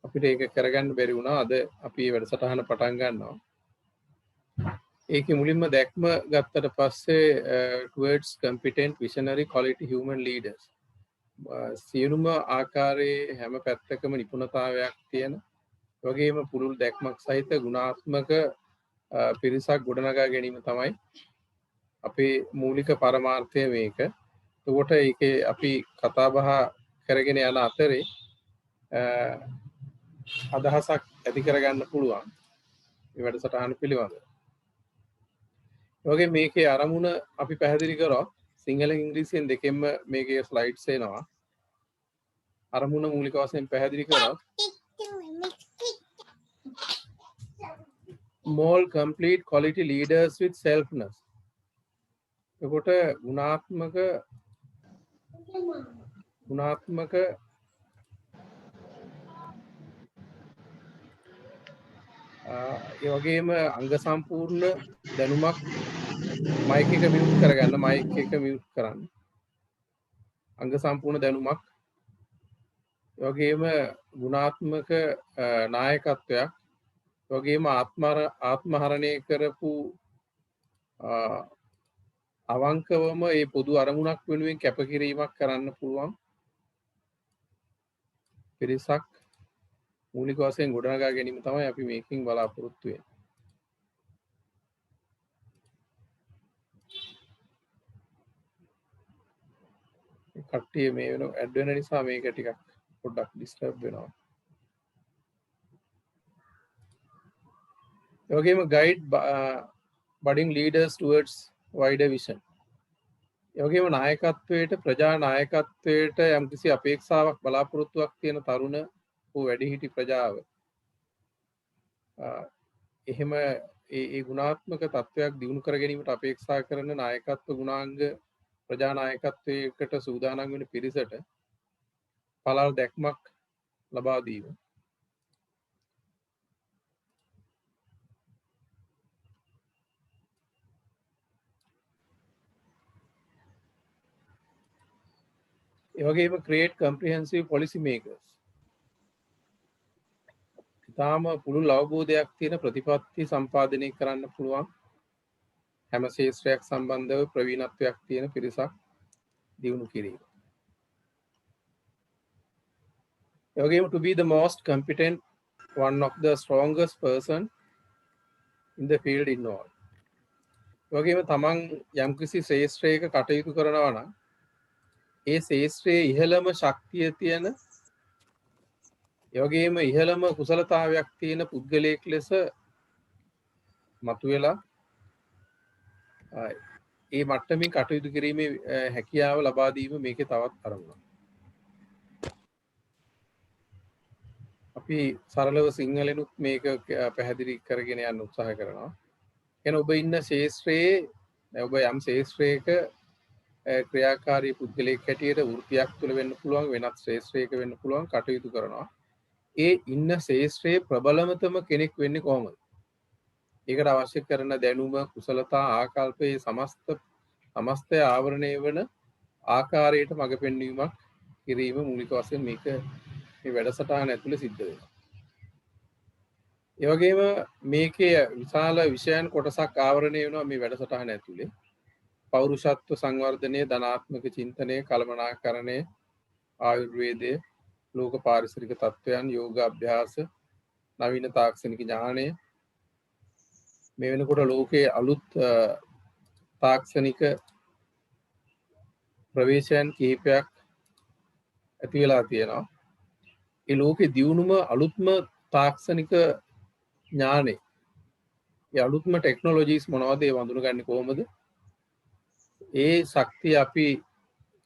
අපිට ඒක කරගන්න බැරි වුණා. අද අපි මේ වැඩසටහන පටන් ගන්නවා. ඒකේ මුලින්ම දැක්ම ගත්තට පස්සේ towards competent visionary quality human leaders සියලුම ආකාරයේ හැම පැත්තකම නිපුණතාවයක් තියෙන වගේම පුළුල් දැක්මක් සහිත ගුණාත්මක පිරිසක් ගොඩනගා ගැනීම තමයි අපේ මූලික පරමාර්ථය මේක. එතකොට ඒකේ අපි කතා බහ කරගෙන යන අතරේ අදහසක් ඇති කරගන්න පුළුවන් මේ වැඩසටහන පිළිබඳව. ඒ වගේ මේකේ අරමුණ අපි පැහැදිලි කරොත් සිංහල ඉංග්‍රීසියෙන් දෙකෙන්ම මේකේ ස්ලයිඩ්ස් එනවා. අරමුණ මූලික වශයෙන් පැහැදිලි කරොත් more complete quality leaders with selfness. එතකොට ගුණාත්මක ඒ වගේම අංග සම්පූර්ණ දැනුමක් මයික් එක මියුට් කරගන්න මයික් එක මියුට් කරන්න. අංග සම්පූර්ණ දැනුමක් ඒ වගේම ගුණාත්මක නායකත්වයක් ඒ වගේම ආත්මහරණය කරපු අවංකවම මේ පොදු අරමුණක් වෙනුවෙන් කැපකිරීමක් කරන්න පුළුවන් පිරිසක් මූලික වශයෙන් ගොඩනගා ගැනීම තමයි අපි මේකෙන් බලාපොරොත්තු වෙන්නේ. කට්ටිය මේ වෙන ඇඩ් වෙන නිසා මේක ටිකක් පොඩ්ඩක් ඩිස්ටර්බ් වෙනවා. ඒ වගේම guide budding leaders towards wider vision. ඒ වගේම නායකත්වයට ප්‍රජා නායකත්වයට යම්කිසි අපේක්ෂාවක් බලාපොරොත්තුවක් තියෙන තරුණ හෝ වැඩිහිටි ප්‍රජාව එහෙම ඒ ගුණාත්මක තත්වයක් දියුණු කර ගැනීමට අපේක්ෂා කරන නායකත්ව ගුණාංග ප්‍රජා නායකත්වයකට සූදානම් වෙන පිරිසට පළල් දැක්මක් ලබා දීම. ඒ වගේම create comprehensive policy makers. තාම පුළුල් අවබෝධයක් තියෙන ප්‍රතිපත්ති සම්පාදනය කරන්න පුළුවන් හැම ශේෂ්ත්‍රයක් සම්බන්ධව ප්‍රවීණත්වයක් තියෙන පිරිසක් දියුණු කිරීම. ඒ වගේම to be the most competent one of the strongest person in the field involved. ඒ වගේම තමන් යම්කිසි ශේෂ්ත්‍රයක කටයුතු කරනවා නම් ඒ ශේෂ්ත්‍රයේ ඉහළම ශක්තිය තියෙන ඒ වගේම ඉහළම කුසලතාවයක් තියෙන පුද්ගලයෙක් ලෙස මතුවෙලා ඒ මට්ටමින් කටයුතු කිරීමේ හැකියාව ලබා දීම මේකේ තවත් අරමුණක්. අපි සරලව සිංහලෙනුත් මේක පැහැදිලි කරගෙන යන්න උත්සාහ කරනවා. එහෙනම් ඔබ ඉන්න ශේෂ්ත්‍රයේ ඔබ යම් ශේෂ්ත්‍රයක ක්‍රියාකාරී පුද්ගලයෙක් හැටියට වෘත්තියක් තුළ වෙන්න පුළුවන් වෙනත් ශේෂ්ත්‍රයක වෙන්න පුළුවන් කටයුතු කරනවා. ඒ ඉන්න ශේෂ්ත්‍රයේ ප්‍රබලමතම කෙනෙක් වෙන්නේ කොහොමද? ඒකට අවශ්‍ය කරන දැනුම කුසලතා ආකල්පයේ සමස්තය ආවරණය වන ආකාරයට මඟ පෙන්වීමක් කිරීම මූලික වශයෙන් මේක මේ වැඩසටහන ඇතුළේ සිද්ධ වෙනවා. ඒ වගේම මේකේ විශාල විෂයන් කොටසක් ආවරණය වෙනවා මේ වැඩසටහන ඇතුළේ. පෞරුෂත්ව සංවර්ධනය, ධනාත්මක චින්තනය, කළමනාකරණය, ආයුර්වේදය, ලෝක පාරිසරික තත්ත්වයන්, යෝග අභ්‍යාස, නවීන තාක්ෂණික ඥානය, මේ වෙනකොට ලෝකයේ අලුත් තාක්ෂණික ප්‍රවේශයන් කිහිපයක් ඇති වෙලා තියෙනවා. ඒ ලෝකේ දියුණුම අලුත්ම තාක්ෂණික ඥානෙ, ඒ අලුත්ම ටෙක්නොලොජිස් මොනවද? ඒ වඳුනගන්නේ කොහොමද? ඒ ශක්තිය අපි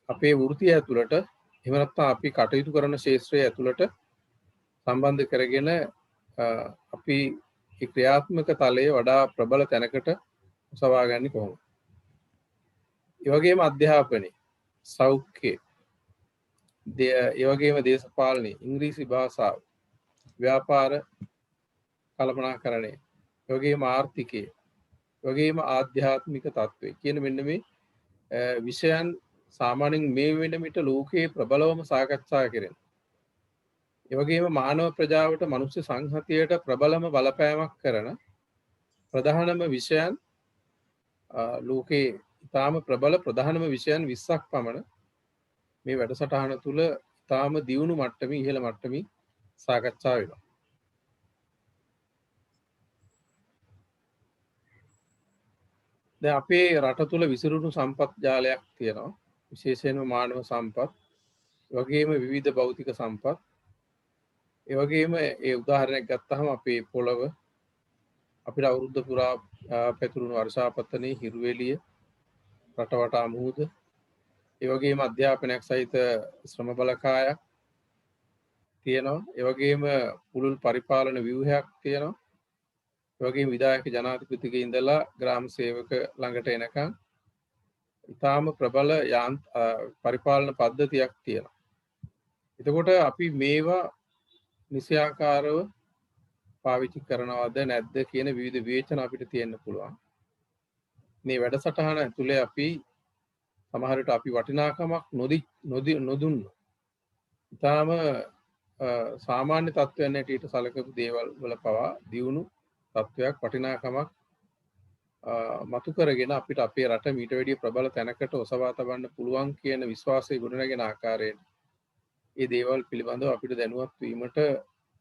අපේ වෘත්තිය ඇතුළට එහෙම නැත්නම් අපි කටයුතු කරන ශාස්ත්‍රය ඇතුළට සම්බන්ධ කරගෙන අපි ඒ ක්‍රියාත්මක තලයේ වඩා ප්‍රබල තැනකට උසවා ගන්නේ කොහොමද? ඒ වගේම අධ්‍යාපනයේ, සෞඛ්‍ය, ඒ වගේම දේශපාලනයේ, ඉංග්‍රීසි භාෂාව, ව්‍යාපාර කළමනාකරණය, ඒ වගේම ආර්ථිකය, ඒ වගේම ආධ්‍යාත්මික තත්ත්වය කියන මෙන්න මේ විෂයන් සාමාන්‍යයෙන් මේ වෙන විට ලෝකයේ ප්‍රබලවම සාකච්ඡා කරන ඒ වගේම මානව ප්‍රජාවට මනුෂ්‍ය සංහතියට ප්‍රබලම බලපෑමක් කරන ප්‍රධානම විෂයන් ලෝකේ ඉතාම ප්‍රබල ප්‍රධානම විෂයන් 20ක් පමණ මේ වැඩසටහන තුල ඉතාම දියුණු මට්ටමින් ඉහළ මට්ටමින් සාකච්ඡා වෙනවා. දැන් අපේ රට තුල විසිරුණු සම්පත් ජාලයක් තියෙනවා. විශේෂයෙන්ම මානව සම්පත්, ඒ වගේම විවිධ භෞතික සම්පත්, ඒ වගේම ඒ උදාහරණයක් ගත්තහම අපේ පොළව, අපිට අවුරුද්ද පුරා පැතුරුණු වර්ෂාපතනේ හිරුවෙලිය, රටවටා මුහුද, ඒ වගේම අධ්‍යාපනයක් සහිත ශ්‍රම බලකායක් තියෙනවා. ඒ වගේම පුළුල් පරිපාලන ව්‍යුහයක් තියෙනවා. ඒ වගේම විධායක ජනාධිපතිගේ ඉඳලා ග්‍රාම සේවක ළඟට එනකන් ඉතාම ප්‍රබල පරිපාලන පද්ධතියක් තියෙනවා. එතකොට අපි මේවා නිසියාකාරව පාවිච්චි කරනවද නැද්ද කියන විවිධ විවේචන අපිට තියෙන්න පුළුවන්. මේ වැඩසටහන ඇතුලේ අපි සමහර විට අපි වටිනාකමක් නොදුන්න ඉතාම සාමාන්‍ය තත්ත්වයන් හැටියට සැලකපු දේවල් වල පවා දියුණු තත්ත්වයක් වටිනාකමක් මතු කරගෙන අපිට අපේ රට මීට වැඩිය ප්‍රබල තැනකට ඔසවා තබන්න පුළුවන් කියන විශ්වාසය ගොඩනගෙන ආකාරයෙන් මේ දේවල් පිළිබඳව අපිට දැනුවත් වීමට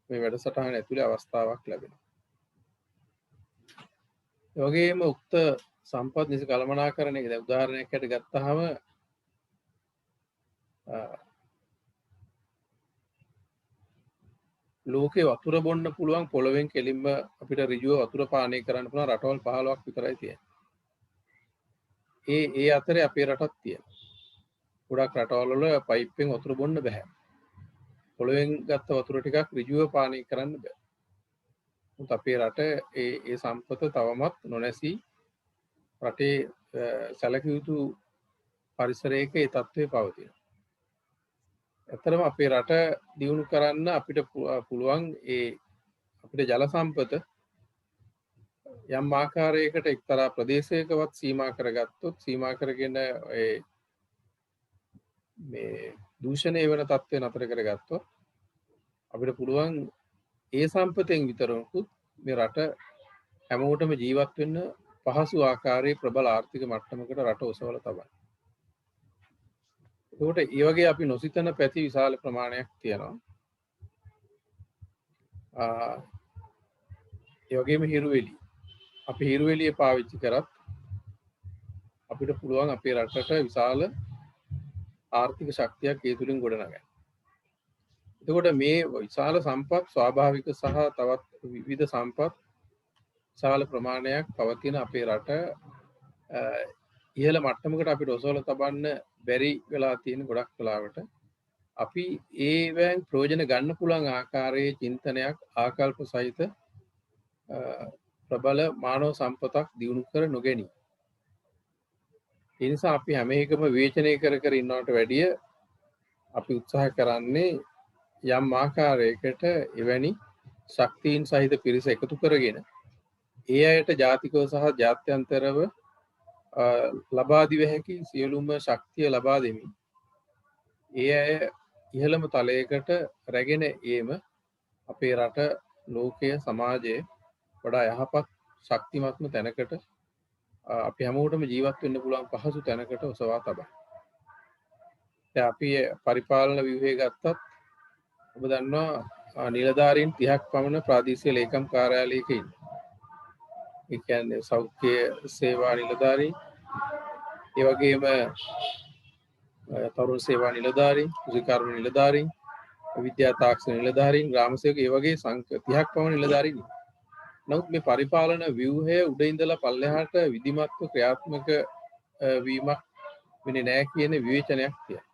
මේ වැඩසටහන ඇතුලේ අවස්ථාවක් ලැබෙනවා. ඒ වගේම උක්ත සම්පත් නිසි කළමනාකරණය දැන් උදාහරණයක් හැටියට ගත්තාම ලෝකේ වතුර බොන්න පුළුවන් පොළවෙන් කෙලින්ම අපිට ඍජුව වතුර පානය කරන්න පුළුවන් රටවල් 15ක් විතරයි තියෙන්නේ. ඒ අතරේ අපේ රටක් තියෙනවා. ගොඩක් රටවල් වල පයිප්පෙන් වතුර බොන්න බෑ. පොළවෙන් ගත්ත වතුර ටිකක් ඍජුව පානය කරන්න බෑ. මුත් අපේ රට ඒ සම්පත තවමත් නොනැසී රටේ සැලකිය යුතු පරිසරයක ඒ තත්ත්වය පවතිනවා. ඇත්තටම අපේ රට දියුණු කරන්න අපිට පුළුවන් අපිට ජල සම්පත යම් ආකාරයකට එක්තරා ප්‍රදේශයකවත් සීමා කරගත්තොත් සීමා කරගෙන මේ දූෂණය වෙන තත්ත්වය නතර කරගත්තොත් අපිට පුළුවන් ඒ සම්පතෙන් විතරකුත් මේ රට හැමෝටම ජීවත් වෙන්න පහසු ආකාරයේ ප්‍රබල ආර්ථික මට්ටමකට රට ඔසවලා තබන්න. ඒකට ඒ වගේ අපි නොසිතන පැති විශාල ප්‍රමාණයක් තියෙනවා. ඒ වගේම හිරුවෙලි. අපි හිරුවෙලිය පාවිච්චි කරත් අපිට පුළුවන් අපේ රටට විශාල ආර්ථික ශක්තියක් ඒ තුලින් ගොඩනගන්න. එතකොට මේ විශාල සම්පත් ස්වාභාවික සහ තවත් විවිධ සම්පත් විශාල ප්‍රමාණයක් පවතින අපේ රට ඉහළ මට්ටමකට අපිට ඔසවලා තබන්න බැරි වෙලා තියෙන ගොඩක් වෙලාවට අපි ඒවෙන් ප්‍රයෝජන ගන්න පුළුවන් ආකාරයේ චින්තනයක් ආකල්ප සහිත ප්‍රබල මානව සම්පතක් දියුණු කර නොගැනීම. ඒ නිසා අපි හැම එකම විවේචනය කර ඉන්නවට වැඩිය අපි උත්සාහ කරන්නේ යම් ආකාරයකට එවැනි ශක්තියින් සහිත පිරිස එකතු කරගෙන ඒ අයට ජාතිකව සහ ජාත්‍යන්තරව ලබා දිය හැකි සියලුම ශක්තිය ලබා දෙමින් ඒ අය ඉහළම තලයකට රැගෙන ඒම අපේ රට ලෝකය සමාජයේ වඩා යහපත් ශක්තිමත්ම තැනකට අපි හැමෝටම ජීවත් වෙන්න පුළුවන් පහසු තැනකට ඔසවා තබයි. දැන් අපි පරිපාලන ව්‍යුහය ගත්තත් ඔබ දන්නවා නිලධාරීන් 30ක් පමණ ප්‍රාදේශීය ලේකම් කාර්යාලයක ඉන්නවා. ඒ කියන්නේ සෞඛ්‍ය සේවා නිලධාරීන්, ඒ වගේම තරුණ සේවා නිලධාරීන්, කෘෂිකර්ම නිලධාරීන්, විද්‍යා තාක්ෂණ නිලධාරීන්, ග්‍රාම සේවක, ඒ වගේ 30ක් පමණ නිලධාරීන් ඉන්නවා. නමුත් මේ පරිපාලන ව්‍යුහය උඩ ඉඳලා පල්ලෙහාට විධිමත්ව ක්‍රියාත්මක වීමක් වෙන්නේ නැහැ කියන විවේචනයක් තියෙනවා.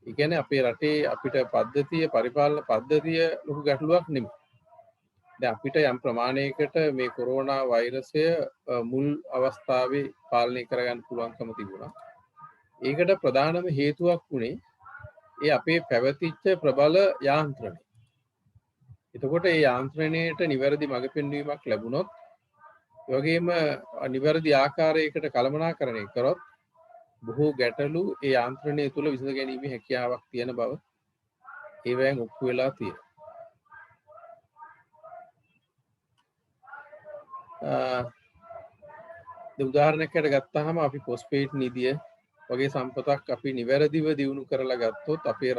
ඒ කියන්නේ අපේ රටේ අපිට පද්ධතිය පරිපාලන පද්ධතිය ලොකු ගැටලුවක් නෙමෙයි. දැන් අපිට යම් ප්‍රමාණයකට මේ කොරෝනා වෛරසය මුල් අවස්ථාවේ පාලනය කරගන්න පුළුවන්කම තිබුණා. ඒකට ප්‍රධානම හේතුවක් වුණේ ඒ අපේ පැවතිච්ච ප්‍රබල යාන්ත්‍රණය. එතකොට ඒ යාන්ත්‍රණයට නිවැරදි මඟ පෙන්වීමක් ලැබුණොත්, ඒ වගේම නිවැරදි ආකාරයකට කළමනාකරණය කරොත් බොහෝ ගැටලු ඒ යාන්ත්‍රණය තුල විසඳ ගැනීමේ හැකියාවක් තියෙන බව ඒවැන් ඔප්පු වෙලා තියෙනවා. උදාහරණයකට ගත්තාම අපි පොස්පේට් නිදිය වගේ සම්පතක් අපි නිවැරදිව දියුණු කරලා ගත්තොත් අපේ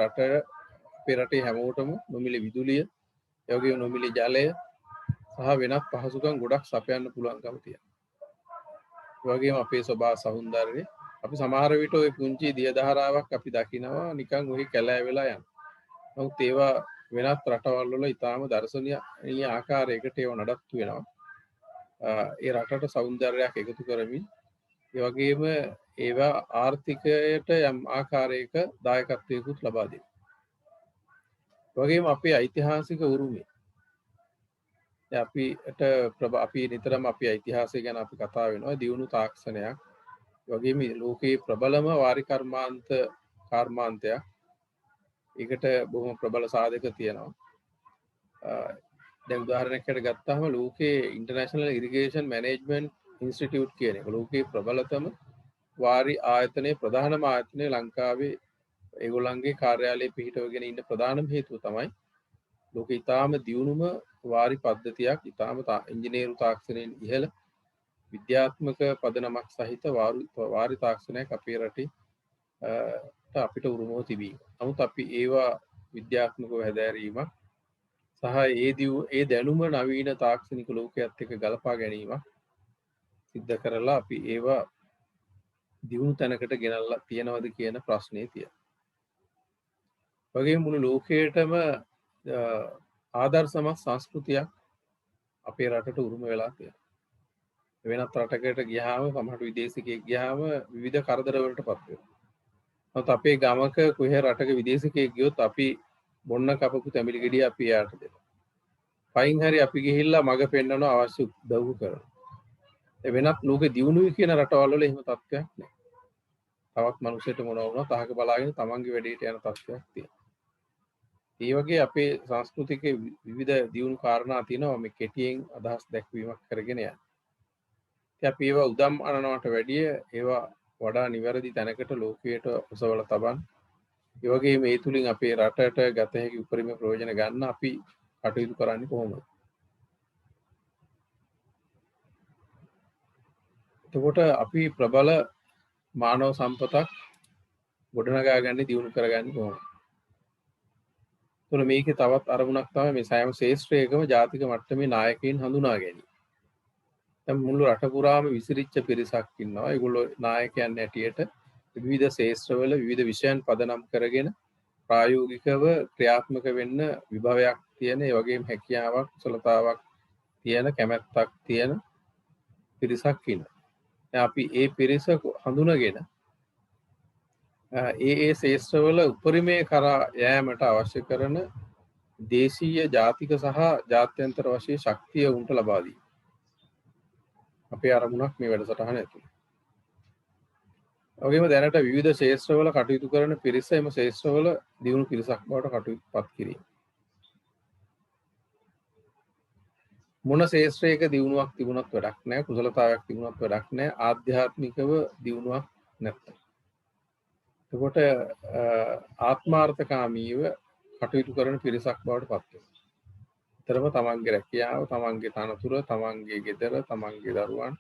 රටේ හැමෝටම නොමිලේ විදුලිය, ඒ වගේම නොමිලේ ජලය සහ වෙනත් පහසුකම් ගොඩක් සපයන්න පුළුවන්කම තියෙනවා. ඒ වගේම අපේ ස්වභාව සෞන්දර්යය අපි සමහර විට ওই පුංචි දිය දහරාවක් අපි දකිනවා නිකන් ඔහි කැලෑ වෙලා යන. නමුත් ඒවා වෙනත් රටවල් වල ඉතාම දර්ශනීය ආකාරයකට ඒවා නඩත්තු වෙනවා. ඒ රටට සෞන්දර්යයක් එකතු කරමින් ඒ වගේම ඒවා ආර්ථිකයට යම් ආකාරයක දායකත්වයකුත් ලබා දෙනවා. ඒ වගේම අපේ ඓතිහාසික උරුමය අපි නිතරම අපේ ඓතිහාසය ගැන අපි කතා වෙනවා. දියුණු තාක්ෂණයක් වගේම ලෝකයේ ප්‍රබලම වාරි කර්මාන්තයක්. ඒකට බොහොම ප්‍රබල සාධක තියෙනවා. දැන් උදාහරණයකට ගත්තාම ලෝකයේ ඉන්ටර්නැෂනල් ඉරිගේෂන් මැනේජ්මන්ට් ඉන්ස්ටිටියුට් කියන එක ලෝකයේ ප්‍රබලතම වාරි ආයතනයේ ප්‍රධානම ආයතනය ලංකාවේ ඒගොල්ලන්ගේ කාර්යාලය පිහිටවගෙන ඉන්න ප්‍රධානම හේතුව තමයි ලෝකේ ඉතාම දියුණුම වාරි පද්ධතියක් ඉතාම ඉංජිනේරු තාක්ෂණයෙන් ඉහළ විද්‍යාත්මක පදනමක් සහිත වාරි තාක්ෂණයක් අපේ රටේ අපිට උරුමව තිබීම. නමුත් අපි ඒවා විද්‍යාත්මකව හැදෑරීමක් සහ ඒ දැනුම නවීන තාක්ෂණික ලෝකයේත් එක්ක ගලපා ගැනීමක් සිද්ධ කරලා අපි ඒවා දියුණු තැනකට ගෙනල්ලා තියනවද කියන ප්‍රශ්නේ තියෙනවා. වගේම මුළු ලෝකයටම ආදර්ශමත් සංස්කෘතියක් අපේ රටට උරුම වෙලා තියෙනවා. වෙනත් රටකට ගියාම සමහරට විදේශිකයෙක් ගියාම විවිධ කරදර වලටපත් වෙනවා. නමුත් අපේ ගමක කොහේ රටක විදේශිකයෙක් ගියොත් අපි බොන්න කපපු තැඹිලි ගෙඩිය අපි යාට දෙනවා. පයින් හරි අපි ගිහිල්ලා මග පෙන්වන අවශ්‍ය උදව් කරනවා. ඒ වෙනත් ලෝකෙ දියුණුවයි කියන රටවල් වල එහෙම තත්ත්වයක් නැහැ. තවත් මිනිස්සුන්ට මොනවා වුණත් අහක බලාගෙන තමන්ගේ වැඩේට යන තත්ත්වයක් තියෙනවා. ඒ වගේ අපේ සංස්කෘතිකයේ විවිධ දියුණු කාරණා තියෙනවා මේ කෙටියෙන් අදහස් දැක්වීමක් කරගෙන යන්න. ඉතින් අපි ඒවා උදම් අනනවට වැඩිය ඒවා වඩා නිවැරදි තැනකට ලෝකයට ඔසවලා තබන්න. ඒ වගේම මේ තුලින් අපේ රටට ගත හැකි උපරිම ප්‍රයෝජන ගන්න අපි කටයුතු කරන්නේ කොහොමද? එතකොට අපි ප්‍රබල මානව සම්පතක් ගොඩනගා ගන්න දියුණු කරගන්නේ කොහොමද? එතකොට මේකේ තවත් අරමුණක් තමයි මේ සෑම ශේෂ්ත්‍රයකම ජාතික මට්ටමේ නායකයින් හඳුනා ගැනීම. දැන් මුළු රට පුරාම විසිරිච්ච පිරිසක් ඉන්නවා. ඒගොල්ලෝ නායකයන් ඇටියට විවිධ ශේෂ්ත්‍රවල විවිධ විෂයන් පදනම් කරගෙන ප්‍රායෝගිකව ක්‍රියාත්මක වෙන්න විභවයක් තියෙන, ඒ වගේම හැකියාවක්, කුසලතාවක් තියෙන, කැමැත්තක් තියෙන පිරිසක් ඉන්නවා. දැන් අපි ඒ පිරිස හඳුනගෙන ඒ ශේෂ්ත්‍රවල උපරිමයේ කරා යෑමට අවශ්‍ය කරන දේශීය ජාතික සහ ජාත්‍යන්තර වශයෙන් ශක්තිය උන්ට ලබා දී. අපේ අරමුණක් මේ වැඩසටහන ඇතුළේ. වගේම දැනට විවිධ ශේෂ්ත්‍රවල කටයුතු කරන පිරිස එම ශේෂ්ත්‍රවල දියුණු පිරිසක් බවට කටයුතුපත් කිරීම. මොන ශේෂ්ත්‍රයක දියුණුවක් තිබුණත් වැඩක් නැහැ, කුසලතාවයක් තිබුණත් වැඩක් නැහැ, ආධ්‍යාත්මිකව දියුණුවක් නැත්නම්. එතකොට ආත්මාර්ථකාමීව කටයුතු කරන පිරිසක් බවට පත් වෙනවා. තරම තමන්ගේ රැකියාව, තමන්ගේ තනතුර, තමන්ගේ ගෙදර, තමන්ගේ දරුවන්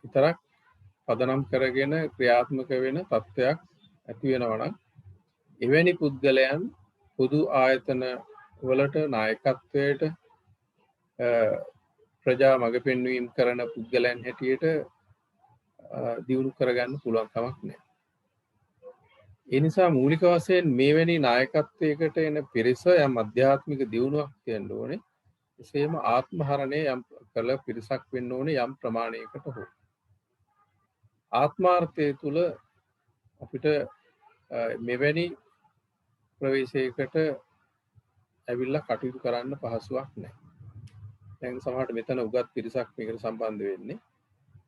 විතරක් පදනම් කරගෙන ක්‍රියාත්මක වෙන තත්ත්වයක් ඇති වෙනවා නම් එවැනි පුද්ගලයන් පොදු ආයතන වලට නායකත්වයට ප්‍රජා මඟ පෙන්වීම කරන පුද්ගලයන් හැටියට දියුණු කරගන්න පුළුවන් කමක් නැහැ. ඒ නිසා මූලික වශයෙන් මේවැනි නායකත්වයකට එන පිරිස යම් අධ්‍යාත්මික දියුණුවක් තියෙන්න ඕනේ. එසේම ආත්මහරණය යම් කළ පිරිසක් වෙන්න ඕනේ යම් ප්‍රමාණයකට හෝ. ආත්මාර්ථය තුල අපිට මෙවැනි ප්‍රවේශයකට ඇවිල්ලා කටයුතු කරන්න පහසුවක් නැහැ. දැන් සමහරට මෙතන උගත් පිරිසක් මේකට සම්බන්ධ වෙන්නේ.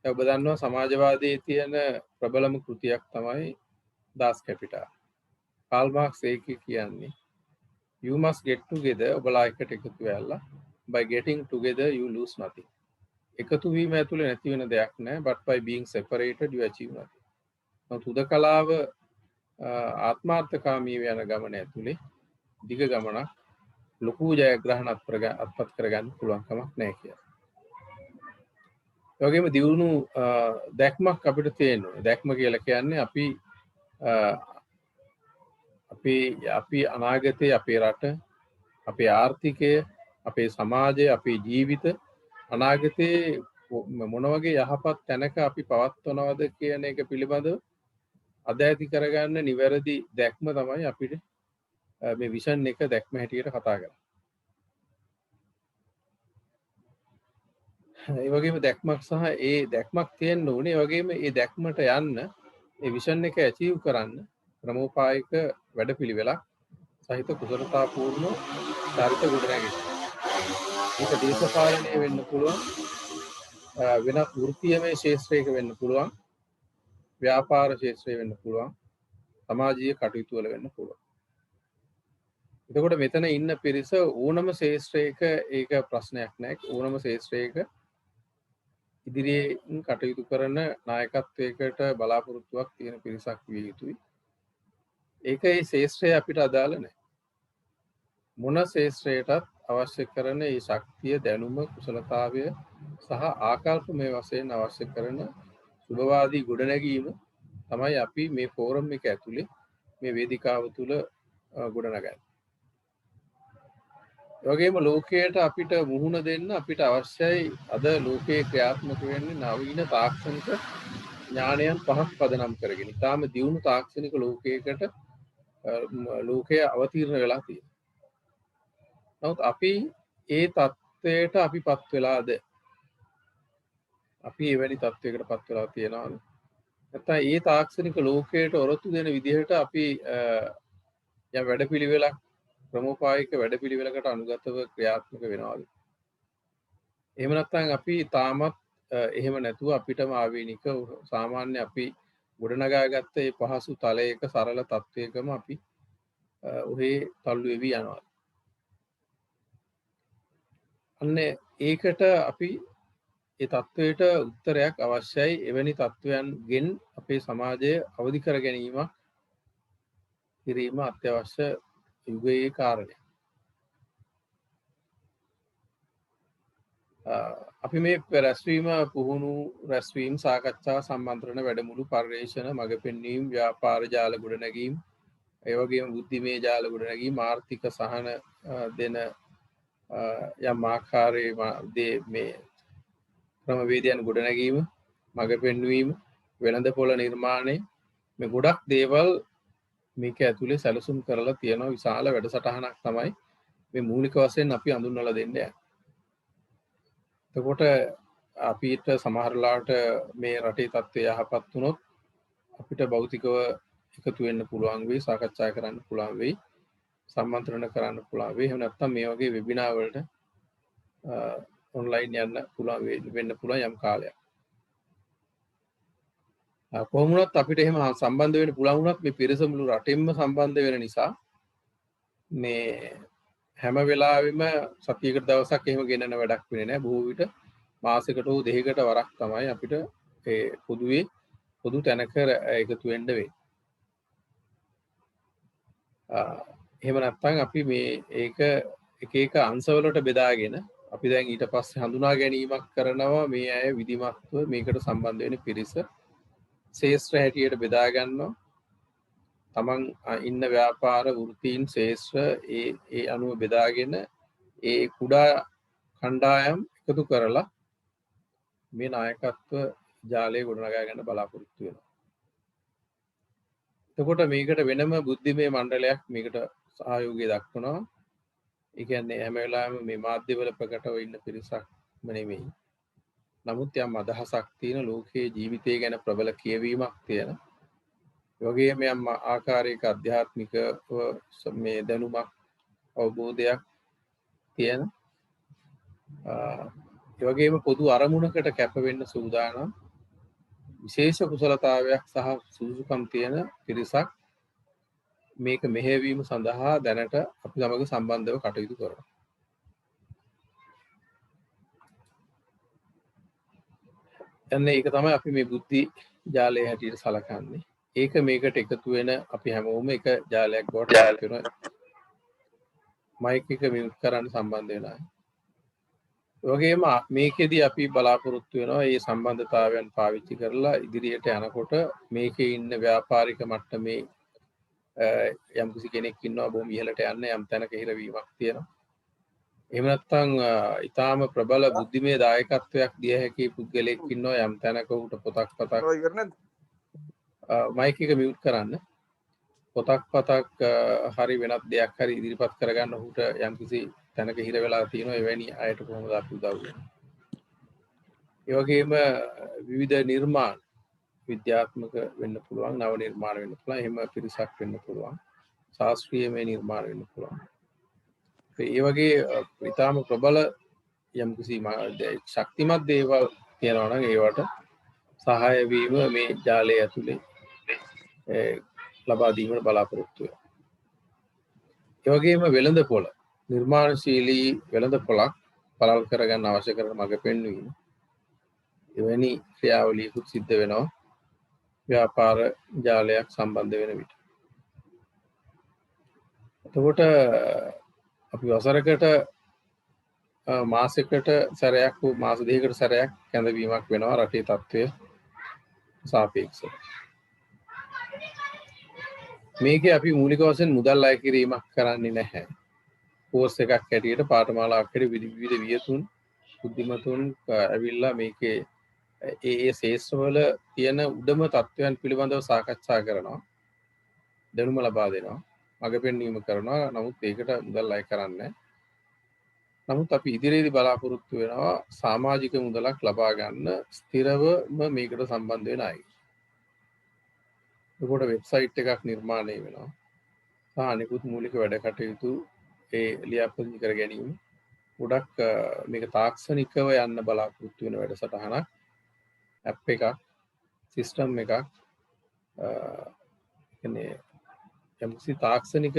ඔබ දන්නවා සමාජවාදයේ තියෙන ප්‍රබලම කෘතියක් තමයි Das Kapital. කාල් මාක්ස් ඒකේ කියන්නේ you must get together ඔබලා එකට එකතු වෙලා by getting together you lose nothing. එකතු වීම ඇතුලේ නැති වෙන දෙයක් නැහැ, but by being separated you achieve nothing. හුදකලාව ආත්මාර්ථකාමී යන ගමන ඇතුලේ දිග ගමනක් ලොකු ජයග්‍රහණ අත්පත් කරගන්න පුළුවන් කමක් නැහැ කියලා. ඒ වගේම දියුණු දැක්මක් අපිට තියෙනවා. දැක්ම කියලා කියන්නේ අපි අනාගතයේ අපේ රට, අපේ ආර්ථිකය, අපේ සමාජය, අපේ ජීවිත අනාගතයේ මොන වගේ යහපත් තැනක අපි පවත්වනවද කියන එක පිළිබඳව අද ඇති කරගන්න නිවැරදි දැක්ම තමයි අපිට මේ විෂන් එක දැක්ම හැටියට කතා කරන්නේ. ඒ වගේම දැක්මක් සහ ඒ දැක්මක් තියෙන්න ඕනේ. ඒ වගේම ඒ දැක්මට යන්න ඒ විෂන් එක ඇචීව් කරන්න ක්‍රමෝපායක වැඩපිළිවෙලක් සහිත කුසලතාපූර්ණ චරිත ගොඩනැගෙන්න. ඒක දේශපාලනය වෙන්න පුළුවන්, වෙනත් වෘත්තීයමය ශාස්ත්‍රයක වෙන්න පුළුවන්, ව්‍යාපාර ශාස්ත්‍රය වෙන්න පුළුවන්, සමාජීය කටයුතු වල වෙන්න පුළුවන්. එතකොට මෙතන ඉන්න පිරිස ඕනම ශාස්ත්‍රයක ඒක ප්‍රශ්නයක් නැහැ. ඕනම ශාස්ත්‍රයක ඉදිරියෙන් කටයුතු කරන නායකත්වයකට බලාපොරොත්තුවක් තියෙන පිරිසක් විය යුතුයි. ඒක ඒ ශාස්ත්‍රය අපිට අදාළ නැහැ. මොන ශාස්ත්‍රයටත් අවශ්‍ය කරන මේ ශක්තිය, දැනුම, කුසලතාවය සහ ආකල්පමය වශයෙන් අවශ්‍ය කරන සුභවාදී ගොඩනැගීම තමයි අපි මේ ෆෝරම් එක ඇතුලේ මේ වේදිකාව තුල ගොඩනගන්නේ. ඒ වගේම ලෝකයට අපිට මුහුණ දෙන්න අපිට අවශ්‍යයි අද ලෝකයේ ක්‍රියාත්මක වෙන්නේ නවීන තාක්ෂණික ඥානයන් පහක් පදනම් කරගෙන. ඊටාම දියුණු තාක්ෂණික ලෝකයකට ලෝකය අවතීර්ණ වෙලා තියෙනවා. නමුත් අපි ඒ தത്വයට අපිපත් වෙලාද? අපි එවැනි தത്വයකටපත් වෙලා තියෙනවද? නැත්නම් ඒ තාක්ෂණික ලෝකයට ඔරොත්තු දෙන විදිහට අපි යම් වැඩපිළිවෙලක් ක්‍රමෝපායික වැඩපිළිවෙලකට අනුගතව ක්‍රියාත්මක වෙනවද? එහෙම නැත්නම් අපි තාමත් එහෙම නැතුව අපිටම ආවේනික සාමාන්‍ය අපි ගොඩනගාගත්ත මේ පහසු තලයක සරල තත්වයකම අපි ඔහේ තල්ලු වෙවි යනවා. අන්න ඒකට අපි ඒ තත්වයට උත්තරයක් අවශ්‍යයි. එවැනි තත්වයන්ගෙන් අපේ සමාජය අවදි කර ගැනීම කිරීම අත්‍යවශ්‍ය යුගයේ කාරණයක්. අපි මේ රැස්වීම පුහුණු රැස්වීම් සාකච්ඡා සම්මන්ත්‍රණ වැඩමුළු පර්යේෂණ මඟ පෙන්වීම් ව්‍යාපාර ජාල ගොඩනැගීම් ඒ වගේම බුද්ධිමය ජාල ගොඩනැගීම් ආර්ථික සහන දෙන යම් ආකාරයේ මේ ක්‍රමවේදයන් ගොඩනැගීම මඟ පෙන්වීම වෙළඳපොළ නිර්මාණය මේ ගොඩක් දේවල් මේක ඇතුලේ සැලසුම් කරලා තියෙන විශාල වැඩසටහනක් තමයි මේ මූලික වශයෙන් අපි හඳුන්වලා දෙන්නේ. එතකොට අපිට සමහරලාට මේ රටේ තත්ත්වය යහපත් වුණොත් අපිට භෞතිකව එකතු වෙන්න පුළුවන් වෙයි, සාකච්ඡා කරන්න පුළුවන් වෙයි, සම්මන්ත්‍රණ කරන්න පුළුවන් වෙයි. එහෙම නැත්නම් මේ වගේ වෙබිනාර් වලට ඔන්ලයින් යන්න පුළුවන් වෙන්න පුළුවන් යම් කාලයක්. කොහොම වුණත් අපිට එහෙම සම්බන්ධ වෙන්න පුළුවන් වුණත් මේ පිරිස මුළු රටෙන්ම සම්බන්ධ වෙන නිසා මේ හැම වෙලාවෙම සතියකට දවසක් එහෙම ගෙනන වැඩක් වෙන්නේ නැහැ. බොහෝ විට මාසයකට හෝ දෙකකට වරක් තමයි අපිට ඒ පොදුවේ පොදු තැනක එකතු වෙන්න වෙන්නේ. එහෙම නැත්නම් අපි මේ ඒක එක එක අංශවලට බෙදාගෙන අපි දැන් ඊට පස්සේ හඳුනා ගැනීමක් කරනවා මේ අය විධිමත්ව මේකට සම්බන්ධ වෙන පිරිස ශේෂ්ත්‍ර හැටියට බෙදා ගන්නවා. තමන් ඉන්න ව්‍යාපාර වෘත්තීන් ශේෂ්ත්‍ර ඒ අනුව බෙදාගෙන ඒ කුඩා කණ්ඩායම් එකතු කරලා මේ නායකත්ව ජාලය ගොඩනගා ගන්න බලාපොරොත්තු වෙනවා. එතකොට මේකට වෙනම බුද්ධිමය මණ්ඩලයක් මේකට සහයෝගය දක්වනවා. ඒ කියන්නේ හැම වෙලාවෙම මේ මාධ්‍යවල ප්‍රකටව ඉන්න පිරිසක්ම නෙමෙයි. නමුත් යම් අදහසක් තියෙන ලෝකයේ ජීවිතය ගැන ප්‍රබල කියවීමක් තියෙන. ඒ වගේම යම් ආකාරයක අධ්‍යාත්මික මේ දැනුමක් අවබෝධයක් තියෙන. ඒ වගේම පොදු අරමුණකට කැප වෙන්න සූදානම් විශේෂ කුසලතාවයක් සහ සුදුසුකම් තියෙන පිරිසක් මේක මෙහෙයවීම සඳහා දැනට අපි සමග සම්බන්ධව කටයුතු කරනවා. එන්නේ ඒක තමයි අපි මේ බුද්ධි ජාලය හැටියට සලකන්නේ. ඒක මේකට එකතු වෙන අපි හැමෝම එක ජාලයක් බවට පත් වෙනවා. මයික් එක මියුට් කරන්න සම්බන්ධ වෙනවා. ඒ වගේම මේකෙදි අපි බලාපොරොත්තු වෙනවා මේ සම්බන්ධතාවයන් පාවිච්චි කරලා ඉදිරියට යනකොට මේකේ ඉන්න ව්‍යාපාරික මට්ටමේ යම්කිසි කෙනෙක් ඉන්නවා බොහොම ඉහළට යන්න යම් තැනක හිරවීමක් තියෙනවා. එහෙම නැත්නම් ඊටාම ප්‍රබල බුද්ධිමය දායකත්වයක් දිය හැකි පුද්ගලයෙක් ඉන්නවා යම් තැනක උට පොතක් පතක් මයික් එක මියුට් කරන්න. පොතක් පතක් හරි වෙනත් දෙයක් හරි ඉදිරිපත් කරගන්න ඔහුට යම්කිසි තැනක හිර වෙලා තියෙනවා එවැනි අයට කොහොමද අපි උදව් වෙන්නේ? ඒ වගේම විවිධ නිර්මාණ විද්‍යාත්මක වෙන්න පුළුවන්, නව නිර්මාණ වෙන්න පුළුවන්, එහෙම පිරිසක් වෙන්න පුළුවන්, ශාස්ත්‍රීයමය නිර්මාණ වෙන්න පුළුවන්. ඒ වගේ ඊටාම ප්‍රබල යම්කිසි ශක්තිමත් දේවල් තියෙනවා නම් ඒවට සහාය වීම මේ ජාලය ඇතුලේ ලබා දීමට බලාපොරොත්තු වෙනවා. ඒ වගේම වෙළඳපොළ නිර්මාණශීලී වෙළඳපොළක් පළල් කරගන්න අවශ්‍ය කරන මඟ පෙන්වීම එවැනි ක්‍රියාවලියකුත් සිද්ධ වෙනවා ව්‍යාපාර ජාලයක් සම්බන්ධ වෙන විට. එතකොට අපි වසරකට මාසයකට සැරයක් හෝ මාස දෙකකට සැරයක් කැඳවීමක් වෙනවා රටේ තත්ත්වය සාපේක්ෂව. මේකේ අපි මූලික වශයෙන් මුදල් අය කිරීමක් කරන්නේ නැහැ. කෝස් එකක් හැටියට පාඨමාලාවක් හැටියට විවිධ වියතුන් බුද්ධිමතුන් ඇවිල්ලා මේකේ ඒ ශේෂ්ත්‍රවල තියෙන උඩම තත්ත්වයන් පිළිබඳව සාකච්ඡා කරනවා. දැනුම ලබා දෙනවා. මඟ පෙන්වීම කරනවා. නමුත් ඒකට මුදල් අය කරන්නේ නමුත් අපි ඉදිරියේදී බලාපොරොත්තු වෙනවා සමාජික මුදලක් ලබා ගන්න ස්ථිරවම මේකට සම්බන්ධ වෙන අය. ඒකට වෙබ්සයිට් එකක් නිර්මාණය වෙනවා. සහ අනිකුත් මූලික වැඩ කටයුතු ඒ ලියාපදිංචි කර ගැනීම. ගොඩක් මේක තාක්ෂණිකව යන්න බලාපොරොත්තු වෙන වැඩසටහනක්. ඇප් එකක්, සිස්ටම් එකක් කියන්නේ යම්කිසි තාක්ෂණික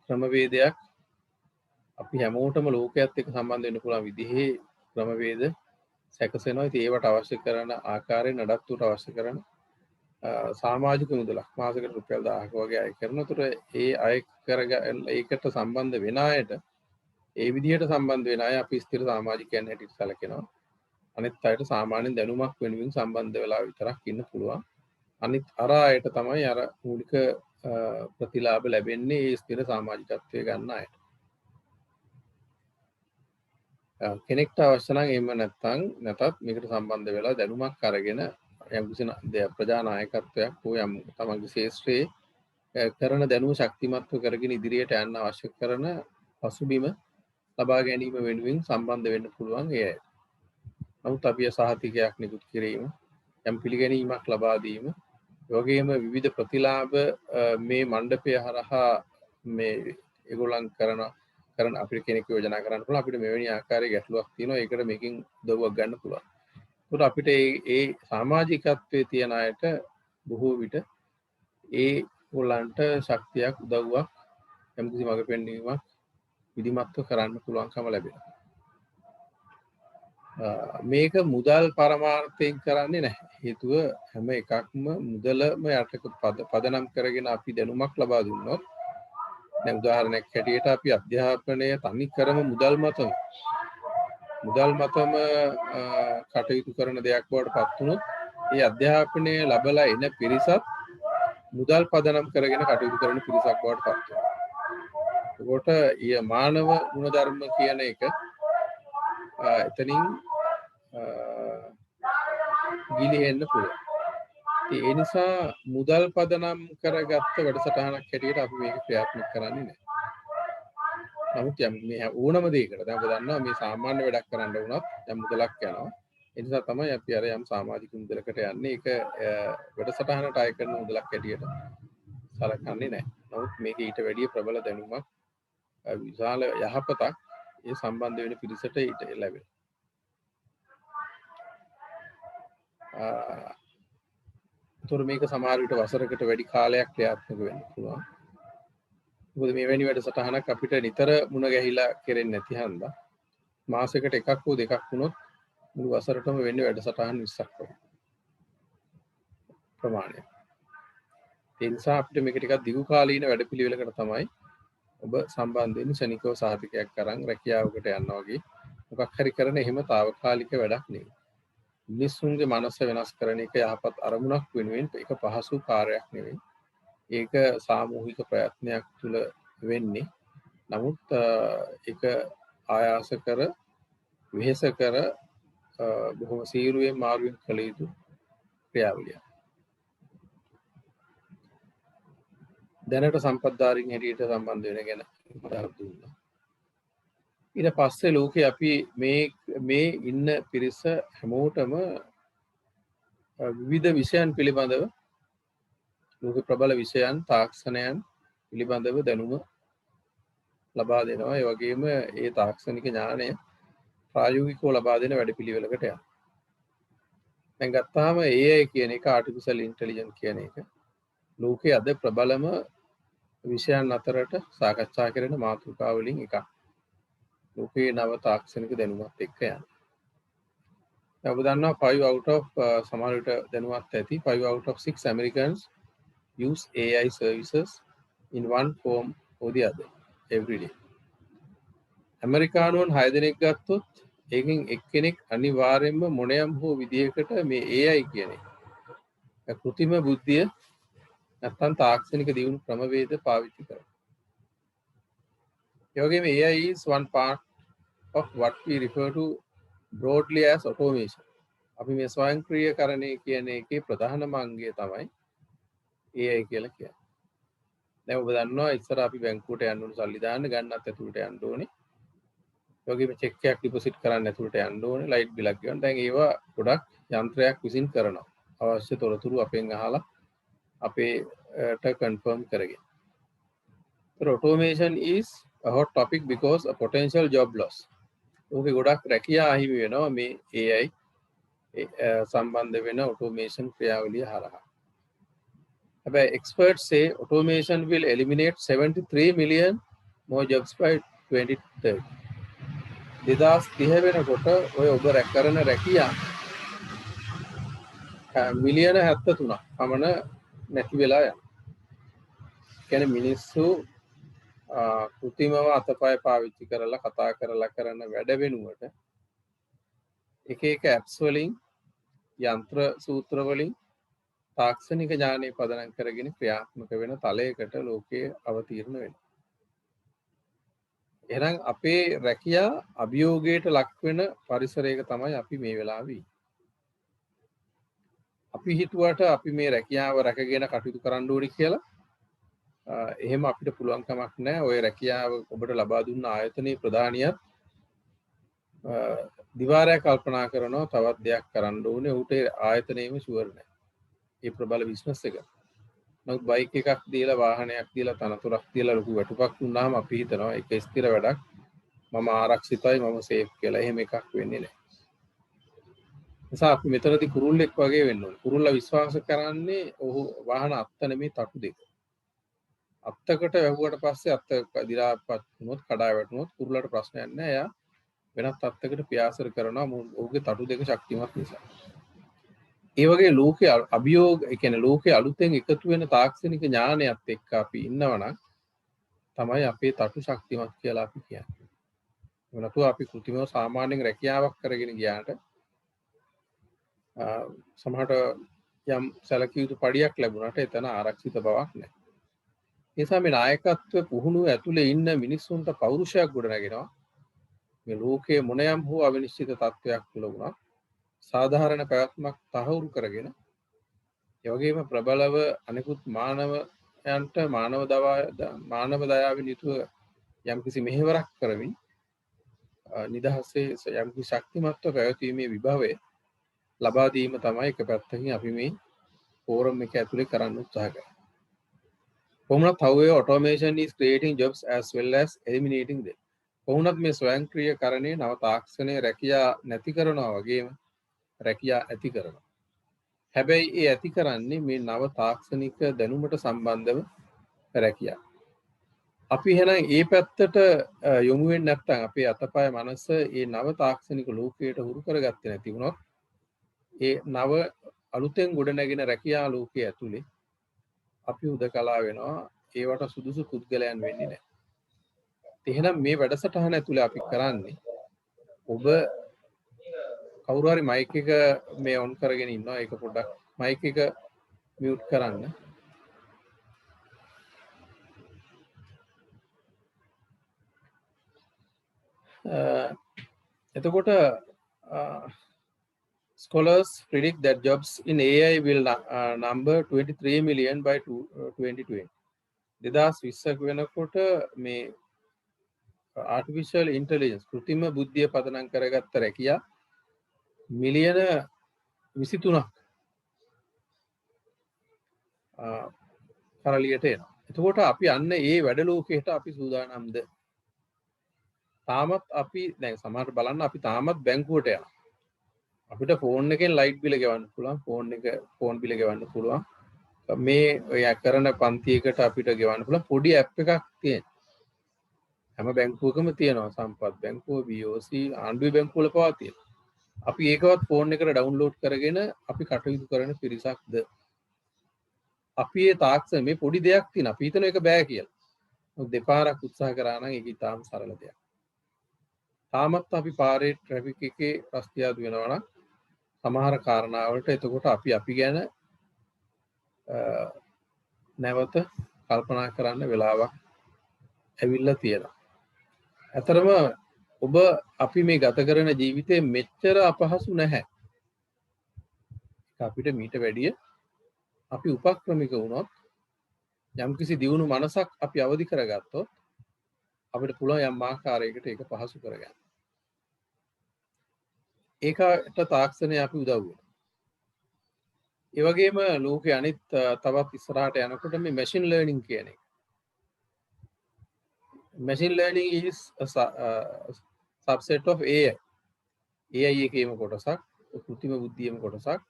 ක්‍රමවේදයක් අපි හැමෝටම ලෝකයේත් එක්ක සම්බන්ධ වෙන්න පුළුවන් විදිහේ ක්‍රමවේද සැකසෙනවා. ඉතින් ඒවට අවශ්‍ය කරන ආකාරයෙන් නඩත්තුවට අවශ්‍ය කරන සමාජික මුදලක් මාසෙකට රුපියල් 1000ක වගේ අය කරනතොට ඒ අය කරගන්න ඒකට සම්බන්ධ වෙන අයට ඒ විදිහට සම්බන්ධ වෙන අය අපි ස්ථිර සමාජිකයන් හැටියට සැලකෙනවා. අනිත් අයට සාමාන්‍යයෙන් දැනුමක් වෙනුවෙන් සම්බන්ධ වෙලා විතරක් ඉන්න පුළුවන්. අනිත් අර අයට තමයි අර මූලික ප්‍රතිලාභ ලැබෙන්නේ ඒ ස්ථිර සමාජිකත්වය ගන්න අයට. කෙනෙක්ට අවශ්‍ය නම් එහෙම නැතත් මේකට සම්බන්ධ වෙලා දැනුමක් අරගෙන යම්කිසි ප්‍රජා නායකත්වයක් හෝ යම් තමන්ගේ ශේෂ්ත්‍රයේ කරන දැනුම ශක්තිමත්ව කරගෙන ඉදිරියට යන්න අවශ්‍ය කරන පසුබිම ලබා ගැනීම වෙනුවෙන් සම්බන්ධ වෙන්න පුළුවන් ඒ අය. නමුත් අපි සහතිකයක් නිකුත් කිරීම, යම් පිළිගැනීමක් ලබා දීම, ඒ වගේම විවිධ ප්‍රතිලාභ මේ මණ්ඩපය හරහා මේ ඒගොල්ලන් කරන අපිට කෙනෙක් යෝජනා කරන්න පුළුවන් අපිට මෙවැනි ආකාරයේ ගැටලුවක් තියෙනවා ඒකට මේකෙන් උදව්වක් ගන්න පුළුවන්. ඒකට අපිට ඒ සමාජිකත්වයේ තියන අයට බොහෝ විට ඒ ගොල්ලන්ට ශක්තියක් උදව්වක් යම්කිසි මඟ පෙන්වීමක් විධිමත්ව කරන්න පුළුවන්කම ලැබෙනවා. මේක මුදල් පරමාර්ථයෙන් කරන්නේ නැහැ. හේතුව හැම එකක්ම මුදලම යටක පදනම් කරගෙන අපි දැනුමක් ලබා දුන්නොත් දැන් උදාහරණයක් හැටියට අපි අධ්‍යාපනය තනි කරම මුදල් මතම කටයුතු කරන දෙයක් බවට පත් වුණොත් ඒ අධ්‍යාපනය ලැබලා එන පිරිසත් මුදල් පදනම් කරගෙන කටයුතු කරන පිරිසක් බවට පත් වෙනවා. ඒකට මානව ගුණධර්ම කියන එක එතනින් ගිලිහෙන්න පුළුවන්. ඒ නිසා මුදල් පදනම් කරගත්ත වැඩසටහනක් හැටියට අපි මේක ක්‍රියාත්මක කරන්නේ නැහැ. නමුත් මේ ඕනම දෙයකට දැන් ඔබ දන්නවා මේ සාමාන්‍ය වැඩක් කරන්න වුණත් දැන් මුදලක් යනවා. ඒ නිසා තමයි අපි අර යම් සමාජික මුදලකට යන්නේ. ඒක වැඩසටහනට අය කරන මුදලක් හැටියට සලකන්නේ නැහැ. නමුත් මේක ඊට වැඩිය ප්‍රබල දැනුමක් විශාල යහපතක් ඒ සම්බන්ධ වෙන පිරිසට ඊට ලැබෙනවා. ඒතර මේක සමහර විට වසරකට වැඩි කාලයක් ක්‍රියාත්මක වෙන්න පුළුවන්. මොකද මේ වැනි වැඩසටහනක් අපිට නිතර මුණ ගැහිලා කෙරෙන්නේ නැති හන්දා මාසයකට එකක් හෝ දෙකක් වුණොත් මුළු වසරටම වෙන්නේ වැඩසටහන් 20ක් වගේ ප්‍රමාණයක්. ඒ නිසා අපිට මේක ටිකක් දිගු කාලීන වැඩපිළිවෙලකට තමයි ඔබ සම්බන්ධ වෙන්න ශනිකව සහතිකයක් අරන් රැකියාවකට යනවා වගේ මොකක් හරි කරන එහෙම తాවකාලික වැඩක් නෙවෙයි. මිනිස්සුන්ගේ මනස වෙනස් කරන එක යහපත් අරමුණක් වෙනුවෙන් ඒක පහසු කාර්යයක් නෙවෙයි. ඒක සාමූහික ප්‍රයත්නයක් තුළ වෙන්නේ. නමුත් ඒක ආයාස කර වෙහෙස කර බොහොම සීරුවෙන් මාරුවෙන් කළ යුතු ක්‍රියාවලියක්. දැනට සම්පත්ධාරීන් හැටියට සම්බන්ධ වෙන ගැන උදාහරණ දුන්නා. ඊට පස්සේ ලෝකේ අපි මේ ඉන්න පිරිස හැමෝටම විවිධ විෂයන් පිළිබඳව ලෝක ප්‍රබල විෂයන් තාක්ෂණයන් පිළිබඳව දැනුම ලබා දෙනවා. ඒ වගේම ඒ තාක්ෂණික ඥානය ප්‍රායෝගිකව ලබා දෙන වැඩපිළිවෙලකට යනවා. දැන් ගත්තාම AI කියන එක ආටිෆිෂල් ඉන්ටෙලිජන්ස් කියන එක ලෝකයේ අද ප්‍රබලම විෂයන් අතරට සාකච්ඡා කරන මාතෘකා වලින් එකක්. ලෝකයේ නව තාක්ෂණික දැනුමත් එක්ක යන. ඔබ දන්නවා 5 out of සමහර විට දැනුවත් ඇති 5 out of 6 Americans use AI services in one form or the other every day. ඇමරිකානුවන් 6 දෙනෙක් ගත්තොත් ඒකෙන් එක්කෙනෙක් අනිවාර්යයෙන්ම මොනයම් හෝ විදියකට මේ AI කියන එක කෘත්‍රිම බුද්ධිය නැත්නම් තාක්ෂණික දියුණු ක්‍රමවේද පාවිච්චි කරනවා. ඒ වගේම AI is one part of what we refer to broadly as automation. අපි මේ ස්වයංක්‍රීයකරණය කියන එකේ ප්‍රධානම අංගය තමයි AI කියලා කියන්නේ. දැන් ඔබ දන්නවා ඉස්සර අපි බැංකුවට යන්න ඕන සල්ලි දාන්න ගන්නත් ඇතුළට යන්න ඕනේ. ඒ වගේම චෙක් එකක් ඩිපොසිට් කරන්න ඇතුළට යන්න ඕනේ, ලයිට් බිලක් ගෙවන්න. දැන් ඒවා ගොඩක් යන්ත්‍රයක් විසින් කරනවා. අවශ්‍ය තොරතුරු අපෙන් අහලා අපේට කන්ෆර්ම් කරගෙන. So automation is a hot topic because a potential job loss. ඕකේ ගොඩක් රැකියා අහිමි වෙනවා මේ AI සම්බන්ධ වෙන automation ක්‍රියාවලිය හරහා. But experts say automation will eliminate 73 million more jobs by 2030. 2030 වෙනකොට ඔය ඔබ කරන රැකියා මිලියන 73ක් පමණ නැති වෙලා යනවා. කියන්නේ මිනිස්සු කෘත්‍රිමව අතපය පාවිච්චි කරලා කතා කරලා කරන වැඩ වෙනුවට එක එක ඇප්ස් වලින් යන්ත්‍ර සූත්‍ර වලින් තාක්ෂණික ඥානය පදනම් කරගෙන ක්‍රියාත්මක වෙන තලයකට ලෝකයේ අවතීර්ණ වෙනවා. එහෙනම් අපේ රැකියා අභියෝගයට ලක් වෙන පරිසරයක තමයි අපි මේ වෙලාවේ. අපි හිතුවට අපි මේ රැකියාව රැකගෙන කටයුතු කරන්න ඕනි කියලා එහෙම අපිට පුළුවන් කමක් නැහැ. ওই රැකියාව ඔබට ලබා දුන්න ආයතනයේ ප්‍රධානියත් දිවාරය කල්පනා කරනවා තවත් දෙයක් කරන්න ඕනේ. ඌට ආයතනයේම ෂුවර් නැහැ. ඒ ප්‍රබල බිස්නස් එක. නමුත් බයික් එකක් දීලා වාහනයක් දීලා තනතුරක් දීලා ලොකු වැටුපක් දුන්නාම අපි හිතනවා ඒක ස්ථිර වැඩක්. මම ආරක්ෂිතයි මම සේෆ් කියලා. එහෙම එකක් වෙන්නේ නැහැ. නිසා අපි මෙතනදී කුරුල්ලෙක් වගේ වෙන්න ඕනේ. කුරුල්ලා විශ්වාස කරන්නේ ඔහු වාහන අත්ත නෙමෙයි තටු දෙක. අත්තකට වැහුවට පස්සේ අත්ත දිලාපත් වුණොත් කඩා වැටුණොත් කුරුල්ලට ප්‍රශ්නයක් නැහැ. එයා වෙනත් අත්තකට පියාසර කරනවා ඔහුගේ තටු දෙක ශක්තිමත් නිසා. ඒ වගේ ලෝකයේ අභියෝග ඒ කියන්නේ ලෝකයේ අලුතෙන් එකතු වෙන තාක්ෂණික ඥානයත් එක්ක අපි ඉන්නවනම් තමයි අපේ තටු ශක්තිමත් කියලා අපි කියන්නේ. වෙනතු අපි කෘත්‍රිමව සාමාන්‍යයෙන් රැකියාවක් කරගෙන ගියාට සමහරට යම් සැලකිය යුතු පඩියක් ලැබුණාට එතන ආරක්ෂිත බවක් නැහැ. ඒ නිසා මේ නායකත්ව පුහුණුව ඇතුලේ ඉන්න මිනිස්සුන්ට පෞරුෂයක් ගොඩනගෙනවා. මේ ලෝකයේ මොනයම් හෝ අවිනිශ්චිත තත්වයක් තුල වුණා සාධාරණ පැවැත්මක් තහවුරු කරගෙන ඒ වගේම ප්‍රබලව අනිකුත් මානවයන්ට මානව දයාවෙන් යුතුව යම්කිසි මෙහෙවරක් කරමින් නිදහසේ යම්කිසි ශක්තිමත්ව පැවතීමේ විභවය ලබා දීම තමයි එක පැත්තකින් අපි මේ ෆෝරම් එක ඇතුලේ කරන්න උත්සාහ කරන්නේ. කොහොමද how automation is creating jobs as well as eliminating them. කොහොමද මේ ස්වයංක්‍රීයකරණයේ නව තාක්ෂණයේ රැකියා නැති කරනවා වගේම රැකියා ඇති කරනවා. හැබැයි ඒ ඇති කරන්නේ මේ නව තාක්ෂණික දැනුමට සම්බන්ධව රැකියා. අපි එහෙනම් ඒ පැත්තට යොමු වෙන්නේ නැත්නම් අපේ අතපය මනස ඒ නව තාක්ෂණික ලෝකයට හුරු කරගත්තේ නැති වුණොත් ඒ නව අලුතෙන් ගොඩනැගෙන රැකියා ලෝකයේ ඇතුලේ අපි උදකලා වෙනවා ඒවට සුදුසු පුද්ගලයන් වෙන්නේ නැහැ. එහෙනම් මේ වැඩසටහන ඇතුලේ අපි කරන්නේ ඔබ කවුරු හරි මයික් එක මේ ඔන් කරගෙන ඉන්නවා ඒක පොඩ්ඩක් මයික් එක මියුට් කරන්න. එතකොට scholars predict that jobs in AI will number 23 million by 2020. 2020 වෙනකොට මේ artificial intelligence කෘත්‍රිම බුද්ධිය පදනම් කරගත්ත රැකියා මිලියන 23ක් කරලියට එනවා. එතකොට අපි අන්න ඒ වැඩ ලෝකයට අපි සූදානම්ද? තාමත් අපි දැන් සමහරට බලන්න අපි තාමත් බැංකුවට යනවා. අපිට ෆෝන් එකෙන් ලයිට් බිල ගෙවන්න පුළුවන්, ෆෝන් බිල ගෙවන්න පුළුවන්. මේ ඔය කරන පන්තියකට අපිට ගෙවන්න පුළුවන් පොඩි ඇප් එකක් තියෙනවා. හැම බැංකුවකම තියෙනවා සම්පත් බැංකුව, BOC, ආණ්ඩුවේ බැංකුවල පවා තියෙනවා. අපි ඒකවත් ෆෝන් එකට ඩවුන්ලෝඩ් කරගෙන අපි කටයුතු කරන පිරිසක්ද? අපි ඒ තාක්ෂණ මේ පොඩි දෙයක් තියෙන අපි හිතන එක බෑ කියලා. මොකද දෙපාරක් උත්සාහ කරා නම් ඒක ඉතාම සරල දෙයක්. තාමත් අපි පාරේ ට්‍රැෆික් එකේ ප්‍රස්තියාදු වෙනවා නම් සමහර කාරණාවලට එතකොට අපි ගැන නැවත කල්පනා කරන්න වෙලාවක් ඇවිල්ලා තියෙනවා. ඇතරම ඔබ අපි මේ ගත කරන ජීවිතේ මෙච්චර අපහසු නැහැ. අපිට මීට වැඩිය අපි උපක්‍රමික වුණොත් යම්කිසි දියුණු මනසක් අපි අවදි කරගත්තොත් අපිට පුළුවන් යම් ආකාරයකට ඒක පහසු කරගන්න. ඒකට තාක්ෂණය අපි උදව් වෙනවා. ඒ වගේම ලෝකයේ අනිත් තවත් ඉස්සරහට යනකොට මේ මැෂින් ලර්නින් කියන එක. Machine learning is a subset of AI. AI එකේම කොටසක්, කෘත්‍රිම බුද්ධියේම කොටසක්.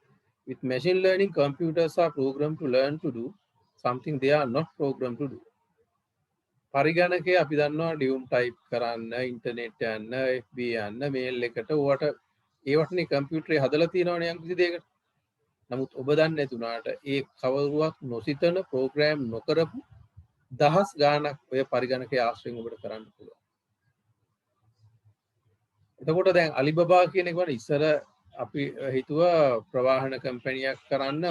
With machine learning, computers are programmed to learn to do something they are not programmed to do. පරිගණකයේ අපි දන්නවා ලියුම් ටයිප් කරන්න, ඉන්ටර්නෙට් යන්න, FB යන්න, මේල් එකට ඒවටනේ කම්පියුටරේ හදලා තියෙනවනේ යම් කිසි දෙයකට. නමුත් ඔබ දන්නේ නැතුණාට ඒ කවුරුවත් නොසිතන ප්‍රෝග්‍රෑම් නොකරපු දහස් ගානක් ඔය පරිගණකයේ ආශ්‍රයෙන් ඔබට කරන්න පුළුවන්. එතකොට දැන් අලිබබා කියන එක වල ඉස්සර අපි හිතුවා ප්‍රවාහන කම්පැනියක් කරන්න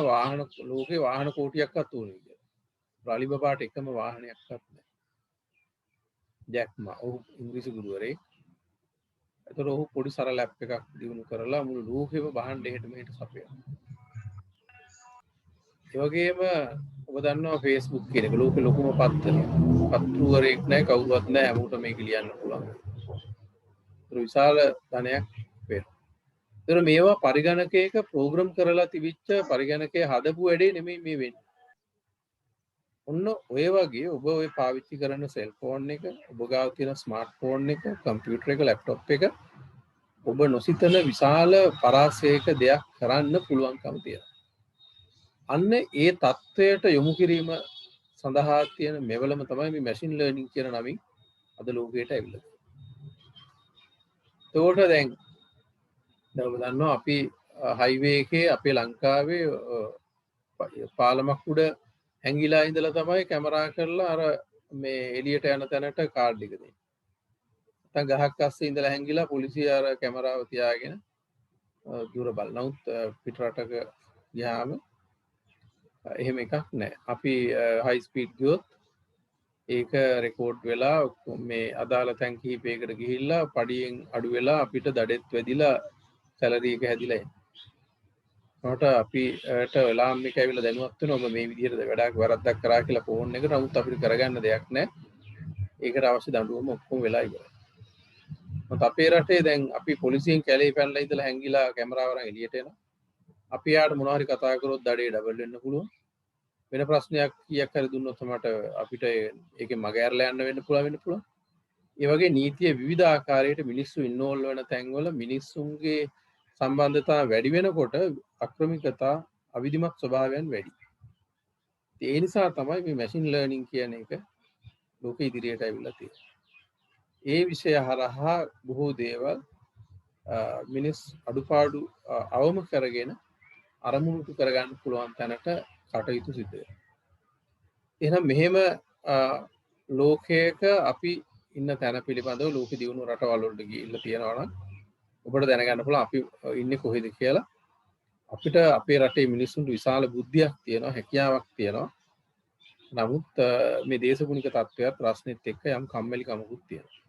ලෝකේ වාහන කෝටියක්වත් ඕනේ කියලා. අලිබබාට එකම වාහනයක්වත් නැහැ. ජැක්මා ඔහු ඉංග්‍රීසි ගුරුවරයෙක්. එතකොට ඔහු පොඩි සරල ඇප් එකක් දිනු කරලා මුළු ලෝකෙම බහන් දෙහෙට මෙහෙට සපයනවා. ඒ වගේම ඔබ දන්නවා Facebook කියන එක ලෝකෙ ලොකුම පත්තරය. පත්රුවරයෙක් නැහැ කවුරුවත් නැහැ හැමෝටම මේක ලියන්න පුළුවන්. ඒක විශාල ධනයක් වෙනවා. ඒතර මේවා පරිගණකයක ප්‍රෝග්‍රෑම් කරලා තිබිච්ච පරිගණකයේ හදපු වැඩේ නෙමෙයි මේ වෙන්නේ. ඔන්න ඔය වගේ ඔබ ඔය පාවිච්චි කරන සෙල්ෆෝන් එක, ඔබ ගාව තියෙන ස්මාර්ට් ෆෝන් එක, කම්පියුටර් එක, ලැප්ටොප් එක ඔබ නොසිතන විශාල පරාසයක දෙයක් කරන්න පුළුවන්කම තියෙනවා. අන්න ඒ தත්වයට යොමු කිරීම සඳහා තියෙන මෙවලම තමයි මේ මැෂින් ලර්නින් කියන නමින් අද ලෝකයට ඇවිල්ලා තියෙන්නේ. ඒකට දැන් ඔබ දන්නවා අපි හයිවේ එකේ අපේ ලංකාවේ පාලමක් උඩ හැංගිලා ඉඳලා තමයි කැමරා කරලා අර මේ එළියට යන තැනට කාඩ් එක දෙන්නේ. නැත්නම් ගහක් අස්සේ ඉඳලා හැංගිලා පොලිසිය අර කැමරාව තියාගෙන දුර බලනවුත් පිට රටක ගියාම එහෙම එකක් නැහැ. අපි හයි ස්පීඩ් ගියොත් ඒක රෙකෝඩ් වෙලා මේ අදාළ තැන් කිහිපයකට ගිහිල්ලා පඩියෙන් අඩු වෙලා අපිට දඩෙත් වැදිලා සැලරි එක හැදිලා එනවා. මට අපිට එලාම් එක ඇවිල්ලා දැනුවත් වෙනවා ඔබ මේ විදිහට වැඩක් වරද්දක් කරා කියලා ෆෝන් එකට. නමුත් අපිට කරගන්න දෙයක් නැහැ. ඒකට අවශ්‍ය දඬුවම ඔක්කොම වෙලා ඉවරයි. මොකද අපේ රටේ දැන් අපි පොලිසියෙන් කැලේ පැනලා ඉඳලා හැංගිලා කැමරාව අරන් එළියට එනවා. අපි යාට මොනවා හරි කතා කරොත් දඩේ ඩබල් වෙන්න පුළුවන්. වෙන ප්‍රශ්නයක් කීයක් හරි දුන්නොත් මට අපිට ඒකේ මග ඇරලා යන්න වෙන්න පුළුවන්. ඒ වගේ නීතිය විවිධ ආකාරයට මිනිස්සු ඉන්වෝල්ව් වෙන තැන්වල මිනිස්සුන්ගේ සම්බන්ධතා වැඩි වෙනකොට අක්‍රමිකතා අවිධිමත් ස්වභාවයන් වැඩි. ඒ නිසා තමයි මේ මැෂින් ලර්නින් කියන එක ලෝක ඉදිරියට ඇවිල්ලා තියෙන්නේ. ඒ විෂය හරහා බොහෝ දේවල් මිනිස් අඩුපාඩු අවම කරගෙන අරමුණු කරගන්න පුළුවන් තැනට කටයුතු සිදු වෙනවා. එහෙනම් මෙහෙම ලෝකයක අපි ඉන්න තැන පිළිබඳව ලෝක දියුණු රටවල් වලට ගිහිල්ලා තියෙනවා නම් ඔබට දැනගන්න පුළුවන් අපි ඉන්නේ කොහෙද කියලා. අපිට අපේ රටේ මිනිස්සුන්ට විශාල බුද්ධියක් තියෙනවා, හැකියාවක් තියෙනවා. නමුත් මේ දේශගුණික තත්ත්වයක් ප්‍රශ්නෙත් එක්ක යම් කම්මැලිකමකුත් තියෙනවා.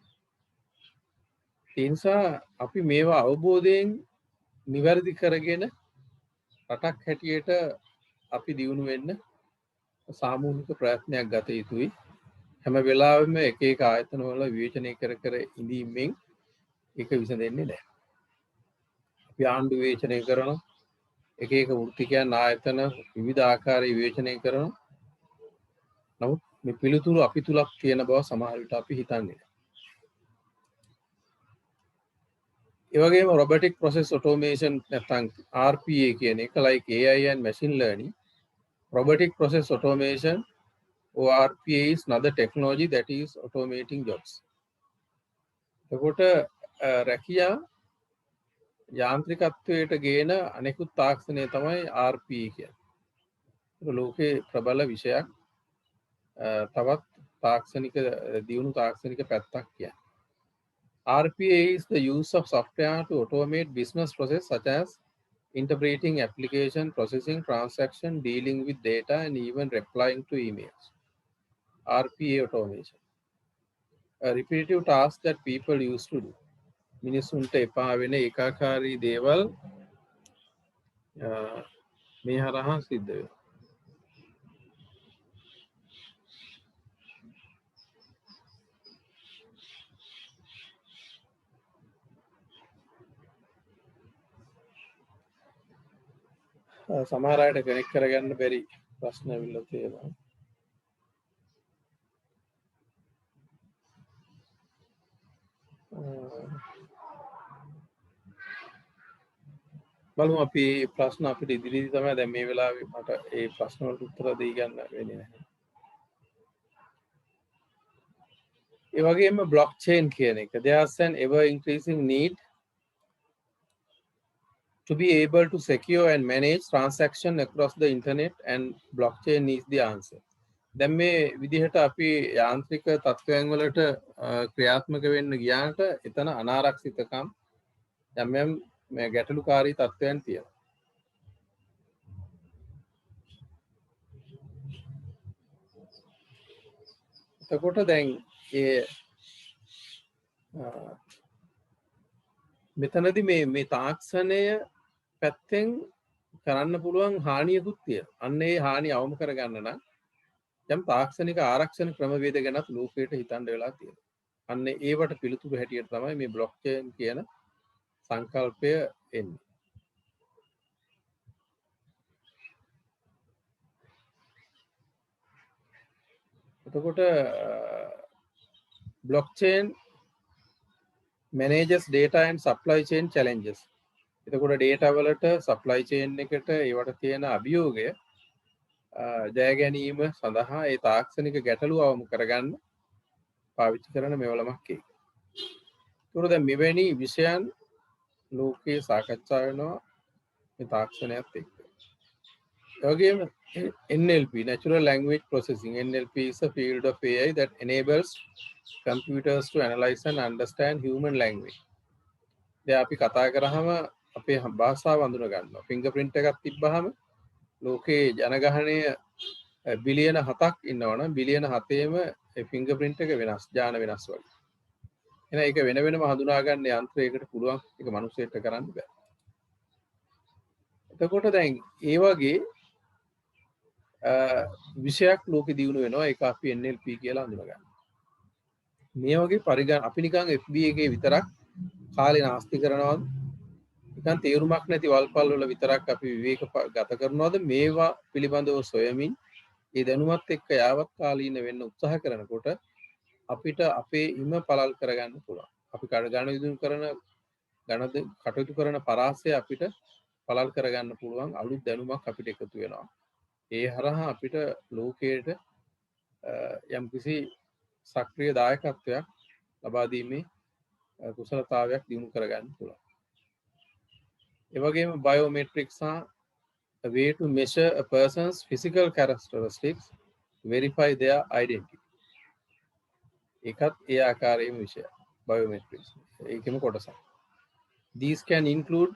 ඒ නිසා අපි මේවා අවබෝධයෙන් නිවැරදි කරගෙන රටක් හැටියට අපි දියුණු වෙන්න සාමූහික ප්‍රයත්නයක් ගත යුතුයි. හැම වෙලාවෙම එක එක ආයතන වල විවේචනය කර කර ඉඳීමෙන් ඒක විසඳෙන්නේ නැහැ. අපි ආණ්ඩු විවේචනය කරනවා, එක එක වෘත්තිකයන් ආයතන විවිධ ආකාරයේ විවේචනය කරනවා. නමුත් මේ පිළිතුරු අපි තුලක් තියෙන බව සමහර විට අපි හිතන්නේ නැහැ. ඒ වගේම robotic process automation නැත්නම් RPA කියන එක like AI and machine learning. Robotic process automation or RPA is another technology that is automating jobs. එතකොට රැකියා යාන්ත්‍රිකත්වයට ගේන අනෙකුත් තාක්ෂණය තමයි RPA කියන්නේ. ලෝකේ ප්‍රබල විෂයක් තවත් තාක්ෂණික දියුණු තාක්ෂණික පැත්තක් කියන්නේ. RPA is the use of software to automate business process such as interpreting application, processing transaction, dealing with data and even replying to emails. RPA automation. A repetitive task that people used to do. මිනිස්සුන්ට එපා වෙන ඒකාකාරී දේවල් මේ හරහා සිද්ධ වෙනවා. සමහර අයට කනෙක්ට් කරගන්න බැරි ප්‍රශ්න ඇවිල්ලා තියෙනවා. බලමු අපි ප්‍රශ්න අපිට ඉදිරියේදී තමයි දැන් මේ වෙලාවේ මට ඒ ප්‍රශ්න වලට උත්තර දෙයි ගන්න වෙන්නේ නැහැ. ඒ වගේම blockchain කියන එක there's an ever increasing need to be able to secure and manage transaction across the internet and blockchain is the answer. දැන් මේ විදිහට අපි යාන්ත්‍රික තත්ත්වයන් වලට ක්‍රියාත්මක වෙන්න ගියාට එතන අනාරක්ෂිතකම් යම් මේ ගැටලුකාරී තත්ත්වයන් තියෙනවා. එතකොට දැන් ඒ මෙතනදී මේ තාක්ෂණය පැත්තෙන් කරන්න පුළුවන් හානියකුත් තියෙනවා. අන්න ඒ හානිය අවම කරගන්න නම් යම් තාක්ෂණික ආරක්ෂණ ක්‍රමවේද ගැනත් ලෝකයට හිතන්න වෙලා තියෙනවා. අන්න ඒවට පිළිතුරු හැටියට තමයි මේ බ්ලොක්චේන් කියන සංකල්පය එන්නේ. එතකොට blockchain manages data and supply chain challenges. එතකොට data වලට supply chain එකට ඒවට තියෙන අභියෝගය ජය ගැනීම සඳහා ඒ තාක්ෂණික ගැටලු අවම කරගන්න පාවිච්චි කරන මෙවලමක් ඒක. ඒතකොට දැන් මෙවැනි විෂයන් ලෝකයේ සාකච්ඡා වෙනවා මේ තාක්ෂණයත් එක්ක. ඒ වගේම NLP, Natural Language Processing. NLP is a field of AI that enables computers to analyze and understand human language. දැන් අපි කතා කරාම අපේ භාෂාව අඳුන ගන්නවා. ෆින්ගර්ප්‍රින්ට් එකක් තිබ්බහම ලෝකේ ජනගහනය බිලියන 7ක් ඉන්නවනම් බිලියන 7ේම ඒ ෆින්ගර්ප්‍රින්ට් එක වෙනස්, ඥාන වෙනස් වගේ. එහෙනම් ඒක වෙන වෙනම හඳුනා ගන්න යන්ත්‍රයකට පුළුවන් ඒක මිනිස්සෙක්ට කරන්න බෑ. එතකොට දැන් ඒ වගේ විෂයක් ලෝකෙ දියුණු වෙනවා. ඒක අපි NLP කියලා හඳුනා ගන්නවා. මේ වගේ පරිගණ අපි නිකන් FB එකේ විතරක් කාලේ නාස්ති කරනවද? නිකන් තේරුමක් නැති වල්පල් වල විතරක් අපි විවේක ගත කරනවද? මේවා පිළිබඳව සොයමින් ඒ දැනුමත් එක්ක යාවත් කාලීන වෙන්න උත්සාහ කරනකොට අපිට අපේ ඉම පළල් කරගන්න පුළුවන්. අපි කටයුතු කරන පරාසය අපිට පළල් කරගන්න පුළුවන් අලුත් දැනුමක් අපිට එකතු වෙනවා. ඒ හරහා අපිට ලෝකයට යම්කිසි සක්‍රිය දායකත්වයක් ලබා දීමේ කුසලතාවයක් දිනු කරගන්න පුළුවන්. ඒ වගේම biometrics are a way to measure a person's physical characteristics verify their identity. ඒකත් ඒ ආකාරයේම විෂය biometrics ඒකෙම කොටසක්. These can include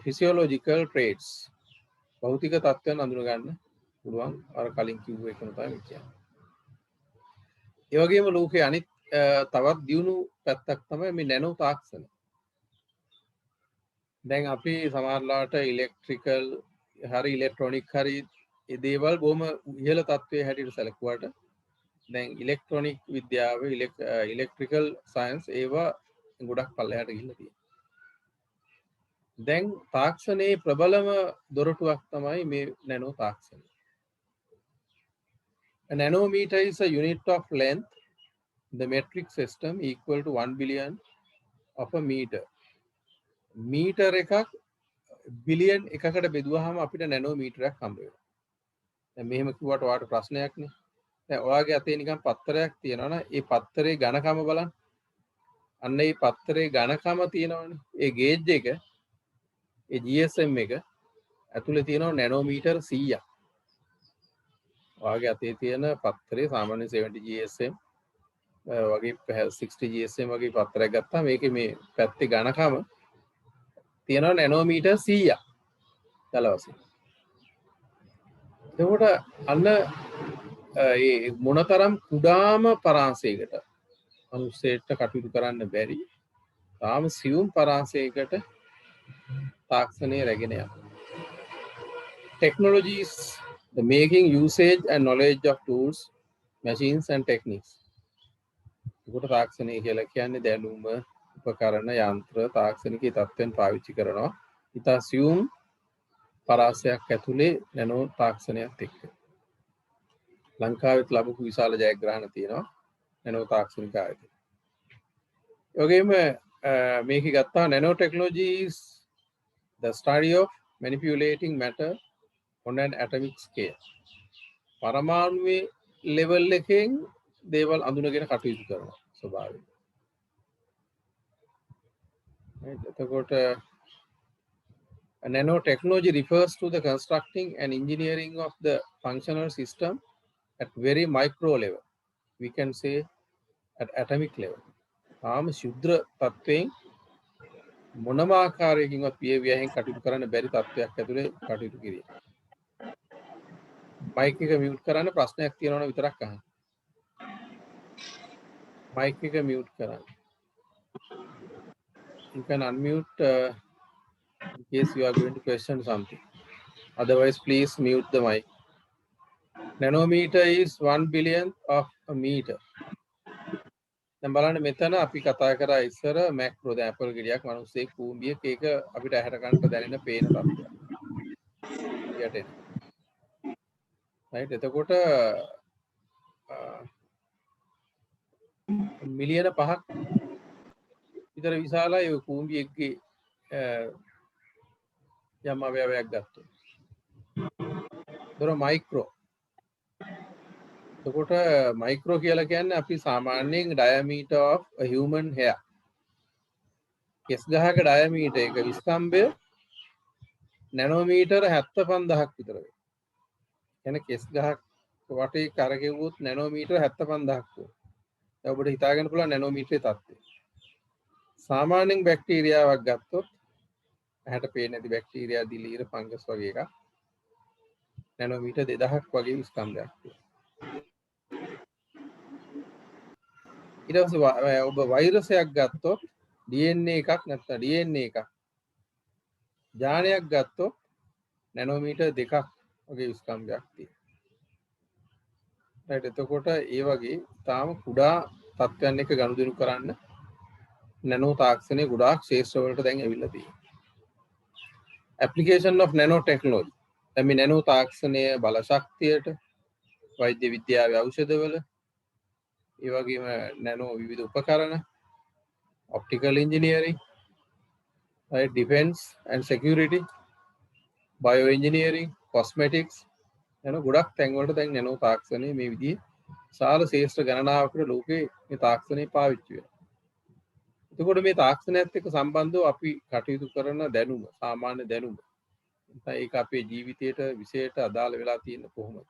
physiological traits. භෞතික තත්ත්වයන් අඳුන ගන්න පුළුවන් අර කලින් කිව්ව එකම තමයි කියන්නේ. ඒ වගේම ලෝකයේ අනිත් තවත් දියුණු පැත්තක් තමයි මේ නැනෝ තාක්ෂණය. දැන් අපි සමහරලාට ඉලෙක්ට්‍රිකල් හරි ඉලෙක්ට්‍රොනික හරි ඒ දේවල් බොහොම ඉහළ තත්ත්වයේ හැටියට සැලකුවාට දැන් ඉලෙක්ට්‍රොනික විද්‍යාව ඉලෙක්ට්‍රිකල් සයන්ස් ඒවා ගොඩක් පල්ලෙහාට ගිහිල්ලා තියෙනවා. දැන් තාක්ෂණයේ ප්‍රබලම දොරටුවක් තමයි මේ නැනෝ තාක්ෂණය. A nanometer is a unit of length. The metric system equal to 1 billion of a meter. Metre එකක් බිලියන් එකකට බෙදුවාම අපිට නැනෝමීටරයක් හම්බ වෙනවා. දැන් මෙහෙම කිව්වට ඔයාලට ප්‍රශ්නයක් නේ. දැන් ඔයාගේ අතේ නිකන් පත්තරයක් තියෙනවා නම් ඒ පත්තරේ ඝනකම බලන්න. අන්න ඒ පත්තරේ ඝනකම තියෙනවනේ. ඒ ගේජ් එක ඒ GSM එක ඇතුලේ තියෙනවා නැනෝමීටර් 100ක්. ඔයාගේ අතේ තියෙන පත්තරේ සාමාන්‍ය 70 GSM වගේ 60 GSM වගේ පත්තරයක් ගත්තාම මේකේ මේ පැත්තේ ඝනකම තියෙනවා නැනෝමීටර් 100ක් දලවසින්. එතකොට අන්න ඒ මොනතරම් කුඩාම පරාසයකට මනුස්සයෙක්ට කටයුතු කරන්න බැරි තාම සියුම් පරාසයකට තාක්ෂණය රැගෙන යනවා. Technologies, the making, usage and knowledge of tools, machines and techniques. ඒකට තාක්ෂණය කියලා කියන්නේ දැනුම, උපකරණ, යන්ත්‍ර, තාක්ෂණික තත්ත්වයන් පාවිච්චි කරනවා. ඉතා සියුම් පරාසයක් ඇතුලේ නැනෝ තාක්ෂණයත් එක්ක. ලංකාවෙත් ලැබපු විශාල ජයග්‍රහණ තියෙනවා නැනෝ තාක්ෂණික ආයතන. ඒ වගේම මේකේ ගත්තා nano technology is the study of manipulating matter on an atomic scale. පරමාණුවේ level එකෙන් දේවල් අඳුනගෙන කටයුතු කරනවා ස්වභාවයෙන්. එතකොට nanotechnology refers to the constructing and engineering of the functional system at very micro level. We can say at atomic level. තාම ශුද්‍ර තත්ත්වයෙන් මොනම ආකාරයකින්වත් පියවියෙන් කටයුතු කරන්න බැරි තත්ත්වයක් ඇතුලේ කටයුතු කිරීම. මයික් එක මියුට් කරන්න ප්‍රශ්නයක් තියෙනවා නම් විතරක් අහන්න. මයික් එක මියුට් කරන්න. You can unmute in case you are going to question something. Otherwise, please mute the mic. Nanometer is 1 billionth of a meter. දැන් බලන්න මෙතන අපි කතා කරා ඉස්සර මැක්‍රෝ දැන් ඇපල් ගෙඩියක් මිනිස්සෙක් කූඹියක් ඒක අපිට ඇහැට කනට දැනෙන පේන තත්ත්වයක්. යටේ. right එතකොට මිලියන 5ක් විතර විශාලයි ඔය කූඹියක්ගේ යම් අවයවයක් ගත්තොත්. ඒතර මයික්‍රෝ. එතකොට මයික්‍රෝ කියලා කියන්නේ අපි සාමාන්‍යයෙන් diameter of a human hair. කෙස් ගහක diameter එක විස්තම්භය නැනෝමීටර 75000ක් විතර වෙනවා. කියන්නේ කෙස් ගහක් වටේ කරගෙවුවොත් නැනෝමීටර 75000ක් වෙනවා. දැන් ඔබට හිතාගන්න පුළුවන් නැනෝමීටරේ තත්ත්වය. සාමාන්‍යයෙන් බැක්ටීරියාවක් ගත්තොත් ඇහැට පේන්නේ නැති බැක්ටීරියා දිලීර ෆංගස් වගේ එකක් නැනෝමීටර් 2000ක් වගේ විස්තම්භයක් තියෙනවා. ඊට පස්සේ ඔබ වෛරසයක් ගත්තොත් DNA එකක් නැත්නම් DNA එකක් ජානයක් ගත්තොත් නැනෝමීටර් 2ක් වගේ විස්තම්භයක් තියෙනවා. එතකොට ඒ වගේ තාම කුඩා තත්ත්වයන් එක ගනුදෙනු කරන්න නැනෝ තාක්ෂණය ගොඩාක් ශේෂ්ත්‍ර වලට දැන් ඇවිල්ලා තියෙනවා. Application of nanotechnology. දැන් මේ නැනෝ තාක්ෂණය බල ශක්තියට වෛද්‍ය විද්‍යාවේ ඖෂධවල ඒ වගේම නැනෝ විවිධ උපකරණ optical engineering, right, defense and security, bioengineering, cosmetics ගොඩක් තැන් වලට දැන් නැනෝ තාක්ෂණය මේ විදිහේ සාල ශේෂ්ත්‍ර ගණනාවකට ලෝකේ මේ තාක්ෂණය පාවිච්චි වෙනවා. එතකොට මේ තාක්ෂණයත් එක්ක සම්බන්ධව අපි කටයුතු කරන දැනුම සාමාන්‍ය දැනුම ඒක අපේ ජීවිතයට විශේෂයට අදාළ වෙලා තියෙන කොහොමද?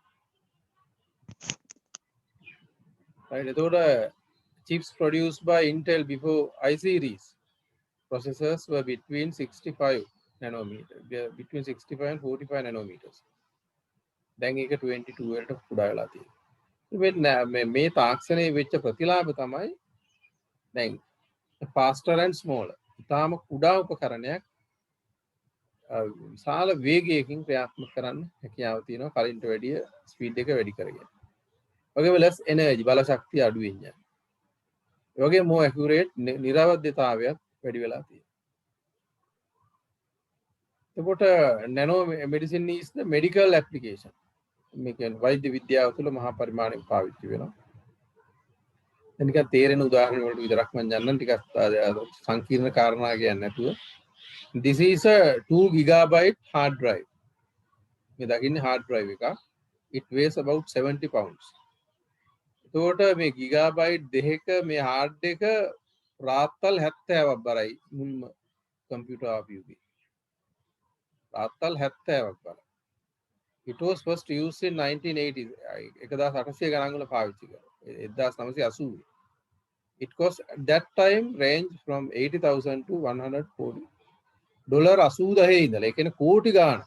right එතකොට chips produced by Intel before I series processors were between 65 nanometer between 65 and 45 nanometers. දැන් ඒක 22 වලට කුඩා වෙලා තියෙනවා. මේ තාක්ෂණයේ වෙච්ච ප්‍රතිලාභ තමයි දැන් faster and smaller. ඉතාලම කුඩා උපකරණයක් විශාල වේගයකින් ක්‍රියාත්මක කරන්න හැකියාව තියෙනවා කලින්ට වැඩිය ස්පීඩ් එක වැඩි කරගෙන. වගේම less energy බල ශක්තිය අඩු වෙන්නේ. ඒ වගේම more accurate නිරවද්‍යතාවයක් වැඩි වෙලා තියෙනවා. එතකොට nano medicine is the medical application. මේ කියන්නේ වෛද්‍ය විද්‍යාව තුළ මහා පරිමාණයෙන් පාවිච්චි වෙනවා. එනික තේරෙන උදාහරණ වලට විතරක් මම යන්නම් ටිකක් සංකීර්ණ කාරණා කියන්නේ නැතුව. This is a 2 gigabyte hard drive. මේ දකින්නේ hard drive එක. It weighs about 70 pounds. එතකොට මේ gigabyte දෙකක මේ hard එක රාත්තල් 70ක් බරයි මුල්ම computer ආපියුගේ. රාත්තල් 70ක් බරයි. It was first used in 1980s. 1800 ගණන් වල පාවිච්චි කරා. 1980. It cost at that time range from 80,000 to 140. Dollar 80,000 ඉඳලා ඒ කියන්නේ කෝටි ගාණ.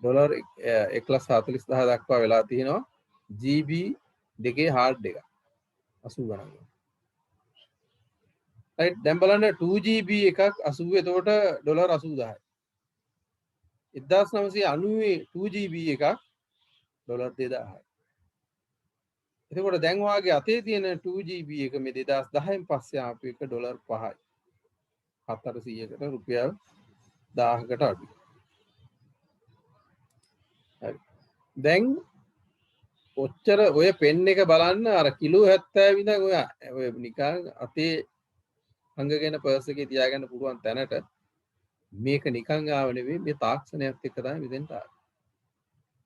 ඩොලර් 1,40,000 දක්වා වෙලා තියෙනවා GB දෙකේ hard එක. 80 ගණන්. right දැන් බලන්න 2GB එකක් 80 එතකොට ඩොලර් 80,000යි. 1990 2GB එකක් ඩොලර් 2,000යි. එතකොට දැන් වාගේ අතේ තියෙන 2GB එක මේ 2010න් පස්සේ ආපු එක ඩොලර් 5යි. 400කට රුපියල් 1000කට අඩුයි. හරි. දැන් ඔච්චර ඔය පෙන් එක බලන්න අර කිලෝ 70 විතර ඔය නිකන් අතේ අංගගෙන පර්ස් එකේ තියාගන්න පුළුවන් තැනට මේක නිකන් ආව නෙවෙයි මේ තාක්ෂණයත් එක්ක තමයි මෙතෙන්ට ආවේ.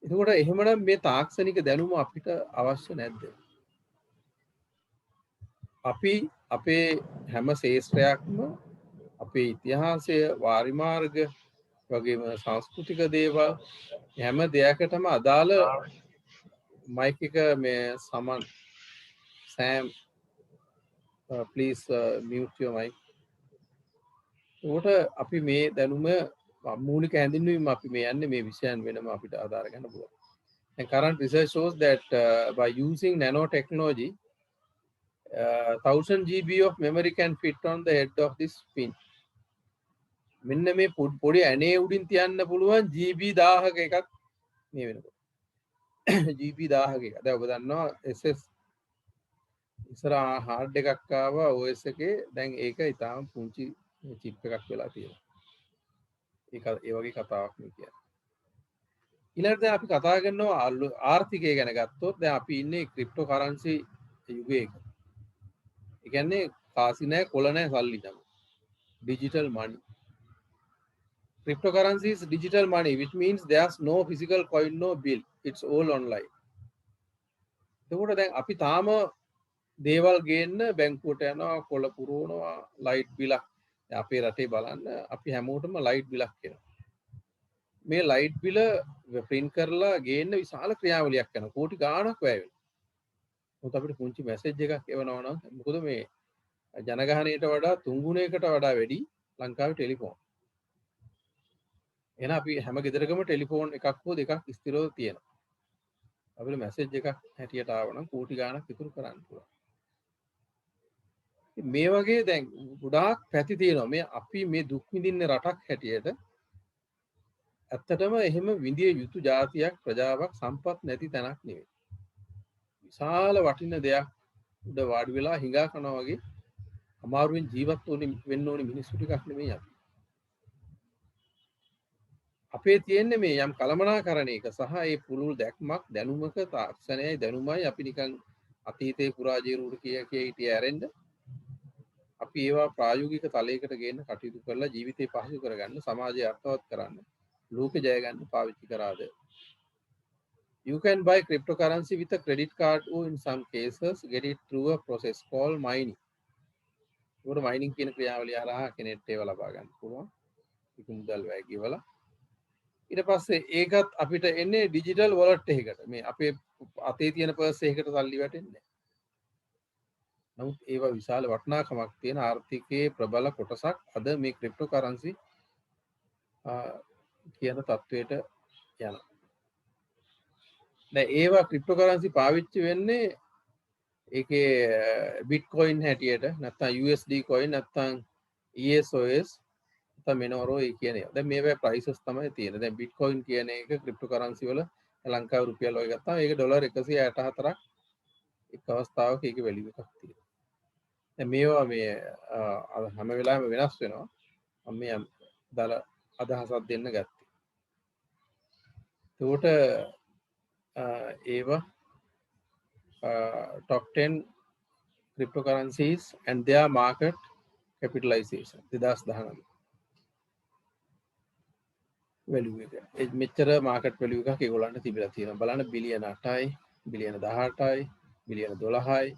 එතකොට එහෙමනම් මේ තාක්ෂණික දැනුම අපිට අවශ්‍ය නැද්ද? අපි අපේ හැම ශේෂ්ත්‍රයක්ම අපේ ඉතිහාසය වාරිමාර්ග වගේම සංස්කෘතික දේවල් හැම දෙයකටම අදාළ මයික් එක මේ සමන් Sam please mute your mic. උට අපි මේ දැනුම මූලික හැඳින්වීම අපි මේ යන්නේ මේ විෂයන් වෙනම අපිට ආධාර ගන්න පුළුවන්. And current research shows that by using nanotechnology 1000 GB of memory can fit on the head of this pin. මෙන්න මේ පොඩි ඇනේ උඩින් තියන්න පුළුවන් GB 1000ක එකක් මේ වෙනකොට. GB 1000ක එක. දැන් ඔබ දන්නවා SS ඉස්සර hard එකක් ආවා OS එකේ දැන් ඒක ඊටාම පුංචි chip එකක් වෙලා තියෙනවා. ඒක ඒ වගේ කතාවක් නේ කියන්නේ. ඊළඟට දැන් අපි කතා කරනවා ආර්ථිකය ගැන ගත්තොත් දැන් අපි ඉන්නේ ක්‍රිප්ටෝ කරන්සි යුගයක. ඒ කියන්නේ කාසි නැහැ කොළ නැහැ සල්ලි තමයි. Digital money. Cryptocurrency is digital money, which means there's no physical coin, no bill. It's all online. එතකොට දැන් අපි තාම දේවල් ගේන්න බැංකුවට යනවා කොළ පුරවනවා ලයිට් බිලක් අපේ රටේ බලන්න අපි හැමෝටම ලයිට් බිලක් එනවා. මේ ලයිට් බිල ප්‍රින්ට් කරලා ගේන්න විශාල ක්‍රියාවලියක් කරනවා. කෝටි ගාණක් වැය වෙනවා. මොකද අපිට පුංචි මැසේජ් එකක් එවනවා නම් මොකද මේ ජනගහනයට වඩා 3 ගුණයකට වඩා වැඩි ලංකාවේ ටෙලිෆෝන්. එහෙනම් අපි හැම ගෙදරකම ටෙලිෆෝන් එකක් හෝ දෙකක් ස්ථිරව තියෙනවා. අපිට මැසේජ් එකක් හැටියට ආවනම් කෝටි ගාණක් ඉතුරු කරන්න පුළුවන්. මේ වගේ දැන් ගොඩාක් පැති තියෙනවා. මේ අපි මේ දුක් විඳින්න රටක් හැටියට ඇත්තටම එහෙම විඳිය යුතු જાතියක් ප්‍රජාවක් සම්පත් නැති තැනක් නෙවෙයි. විශාල වටින දෙයක් උඩ වාඩි වෙලා හිඟා කනවා වගේ අමාරුවෙන් ජීවත් වෙන්න ඕනේ මිනිස්සු ටිකක් නෙමෙයි අපි. අපේ තියෙන්නේ මේ යම් කළමනාකරණයක සහ ඒ පුළුල් දැක්මක් දැනුමක තාක්ෂණයයි දැනුමයි අපි නිකන් අතීතේ පුරාජේරුවට කිය හිටිය ඇරෙන්න අපි ඒවා ප්‍රායෝගික තලයකට ගේන්න කටයුතු කරලා ජීවිතේ පහසු කරගන්න සමාජය අර්ථවත් කරන්න ලෝක ජය ගන්න පාවිච්චි කරාද. You can buy cryptocurrency with a credit card or in some cases get it through a process called mining. ඒකට mining කියන ක්‍රියාවලිය හරහා කෙනෙක්ට ඒව ලබා ගන්න පුළුවන්. මුදල් වැය ගෙවලා ඊට පස්සේ ඒකත් අපිට එන්නේ ඩිජිටල් වොලට් එකකට. මේ අපේ අතේ තියෙන පර්ස් එකකට සල්ලි වැටෙන්නේ. නමුත් ඒවා විශාල වටිනාකමක් තියෙන ආර්ථිකයේ ප්‍රබල කොටසක් අද මේ ක්‍රිප්ටෝ කරන්සි කියන තත්වයට යනවා. දැන් ඒවා ක්‍රිප්ටෝ කරන්සි පාවිච්චි වෙන්නේ ඒකේ බිට්කොයින් හැටියට නැත්නම් USD කොයින් නැත්නම් ESOS නැත්නම් මෙනෝරෝ ඒ කියන ඒවා. දැන් මේවා ප්‍රයිසස් තමයි තියෙන්නේ. දැන් බිට්කොයින් කියන එක ක්‍රිප්ටෝ කරන්සි වල ලංකාවේ රුපියල් වගේ ගත්තාම ඒක ඩොලර් 164ක් එක් අවස්ථාවක ඒකේ වැලියු එකක් තියෙනවා. දැන් මේවා මේ හැම වෙලාවෙම වෙනස් වෙනවා. මම මේ දාල අදහසක් දෙන්න ගත්තේ. ඒකට ඒවා top 10 cryptocurrencies and their market capitalization 2019 value එක. මෙච්චර market value එකක් ඒගොල්ලන්ට තිබිලා තියෙනවා. බලන්න බිලියන 8යි, බිලියන 18යි, බිලියන 12යි.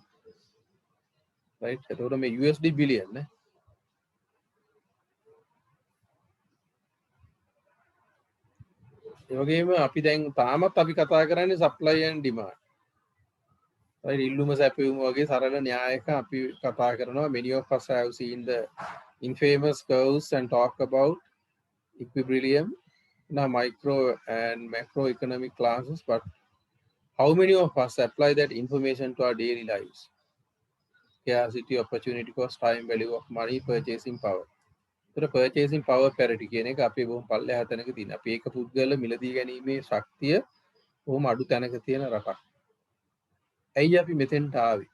right? එතකොට මේ USD බිලියන් නේ. ඒ වගේම අපි දැන් තාමත් අපි කතා කරන්නේ supply and demand. ඉල්ලුම සැපයුම වගේ සරල න්‍යායක අපි කතා කරනවා. Many of us have seen the infamous curves and talk about equilibrium in our micro and macroeconomic classes, but how many of us apply that information to our daily lives? Scarcity, opportunity cost, time, value of money, purchasing power. So purchasing power parity කියන එක අපි බොහොම පල්ලෙහා තැනක තියෙන. අපි ඒක පුද්ගල මිලදී ගැනීමේ ශක්තිය බොහොම අඩු තැනක තියෙන රටක්. ඇයි අපි මෙතෙන්ට ආවේ?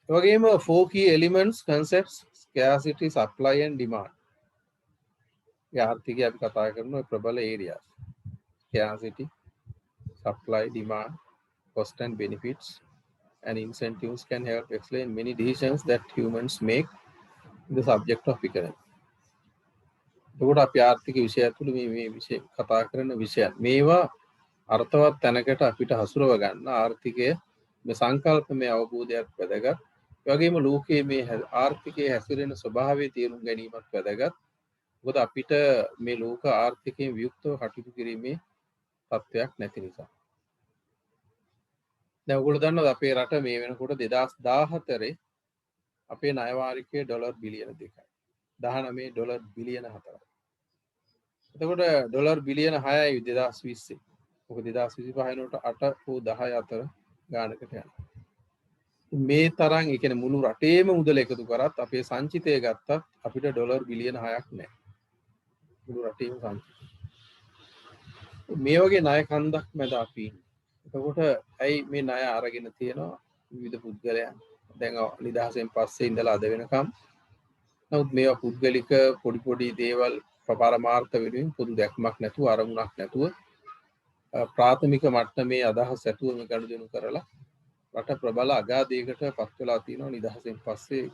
ඒ වගේම 4 key elements concepts scarcity, supply and demand. ආර්ථිකය අපි කතා කරන ප්‍රබල areas. Scarcity, supply, demand, cost and benefits, and incentives can help explain many decisions that humans make in the subject of economy. එතකොට අපි ආර්ථික විෂය ඇතුළේ මේ විෂය කතා කරන විෂයන් මේවා අර්ථවත් තැනකට අපිට හසුරව ගන්න ආර්ථිකය මේ සංකල්පමය අවබෝධයක් වැදගත්. ඒ වගේම ලෝකයේ මේ ආර්ථිකයේ හැසිරෙන ස්වභාවය තේරුම් ගැනීමත් වැදගත්. මොකද අපිට මේ ලෝක ආර්ථිකයෙන් වියුක්තව කටයුතු කිරීමේ තත්ත්වයක් නැති නිසා. දැන් ඔයගොල්ලෝ දන්නවද අපේ රට මේ වෙනකොට 2014 අපේ ණය වාරිකය ඩොලර් බිලියන 2යි. 19 ඩොලර් බිලියන 4යි. එතකොට ඩොලර් බිලියන 6යි 2020. ඔක 2025 වෙනකොට 8 හෝ 10 අතර ගානකට යනවා. මේ තරම් ඒ කියන්නේ මුළු රටේම මුදල එකතු කරත් අපේ සංචිතය ගත්තත් අපිට ඩොලර් බිලියන 6ක් නැහැ. මුළු රටේම සංචිතය. මේ වගේ ණය කන්දක් මැද අපි ඉන්නේ. එතකොට ඇයි මේ ණය අරගෙන තියෙනවා විවිධ පුද්ගලයන් දැන් නිදහසෙන් පස්සේ ඉඳලා අද වෙනකම්. නමුත් මේවා පුද්ගලික පොඩි පොඩි දේවල් පරමාර්ථ වෙනුවෙන් පොදු දැක්මක් නැතුව අරමුණක් නැතුව ප්‍රාථමික මට්ටමේ අදහස් ඇතුව මේ ගනුදෙනු කරලා රට ප්‍රබල අගාධයකට පත් වෙලා තියෙනවා නිදහසෙන් පස්සේ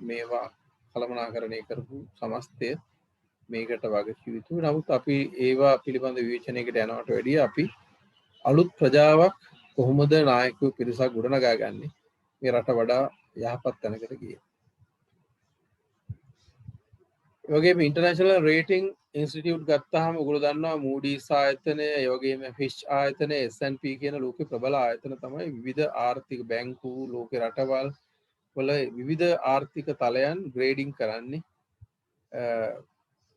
මේවා කළමනාකරණය කරපු සමස්තය මේකට වගකිව යුතුයි. නමුත් අපි ඒවා පිළිබඳ විවේචනයකට යනවට වැඩිය අපි අලුත් ප්‍රජාවක් කොහොමද නායකයෝ පිරිසක් ගොඩනගා ගන්නේ මේ රට වඩා යහපත් තැනකට ගියේ. ඒ වගේම ඉන්ටර්නැෂනල් රේටිං ඉන්ස්ටිටියුට් ගත්තාම ඔයගොල්ලෝ දන්නවා Moody's ආයතනය, ඒ වගේම Fitch ආයතනය, S&P කියන ලෝකේ ප්‍රබල ආයතන තමයි විවිධ ආර්ථික බැංකු ලෝකේ රටවල් වල විවිධ ආර්ථික තලයන් ග්‍රේඩින් කරන්නේ.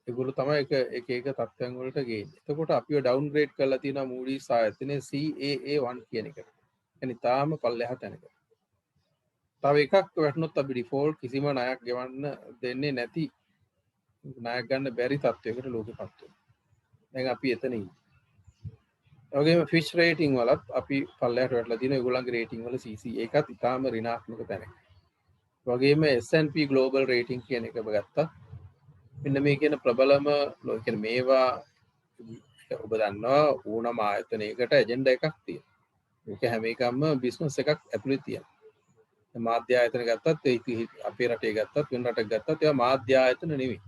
ඒගොල්ලෝ තමයි එක තත්ත්වයන් වලට ගේන්නේ. එතකොට අපිව ඩවුන්ග්‍රේඩ් කරලා තියෙනවා Moody's ආයතනය CAA1 කියන එකට. يعني තාම පල්ලෙහා තැනක. තව එකක් වැටුනොත් අපි ඩිෆෝල්ට් කිසිම ණයක් ගෙවන්න දෙන්නේ නැති ණයක් ගන්න බැරි තත්ත්වයකට ලෝකෙපත් වෙනවා. දැන් අපි එතන ඉන්නේ. ඒ වගේම ෆිච් රේටින් වලත් අපි පල්ලෙහාට වැටලා තියෙනවා. ඒගොල්ලන්ගේ රේටින් වල CC ඒකත් ඉතාම ඍණාත්මක තැනක. ඒ වගේම S&P Global Rating කියන එක ගත්තා. මෙන්න මේ කියන ප්‍රබලම කියන්නේ මේවා ඔබ දන්නවා ඕනම ආයතනයකට ඇජෙන්ඩා එකක් තියෙනවා. ඒක හැම එකක්ම බිස්නස් එකක් ඇතුලේ තියෙනවා. මාධ්‍ය ආයතන ගත්තත් අපේ රටේ ගත්තත් වෙන රටක ගත්තත් ඒවා මාධ්‍ය ආයතන නෙවෙයි.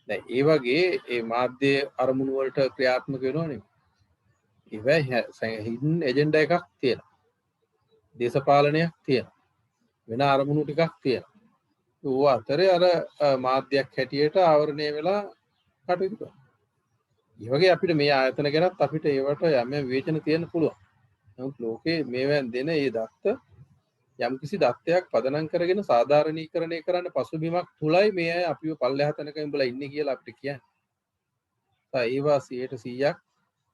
දැන් ඒ වගේ ඒ මාධ්‍ය අරමුණු වලට ක්‍රියාත්මක වෙනව නෙවෙයි. ඒවා හිඩන් ඇජෙන්ඩා එකක් තියෙනවා. දේශපාලනයක් තියෙනවා. වෙන අරමුණු ටිකක් තියෙනවා. ඌ අතරේ අර මාධ්‍යයක් හැටියට ආවරණය වෙලා කටයුතු කරනවා. ඒ වගේ අපිට මේ ආයතන ගැනත් අපිට ඒවට යම් යම් විවේචන තියෙන්න පුළුවන්. නමුත් ලෝකේ මේවෙන් දෙන ඒ දත්ත යම්කිසි දත්තයක් පදනම් කරගෙන සාධාරණීකරණය කරන්න පසුබිමක් තුලයි මේ අය අපිව පල්ලෙහා තැනක ඉඹලා ඉන්නේ කියලා අපිට කියන්නේ. ඒවා 100%ක්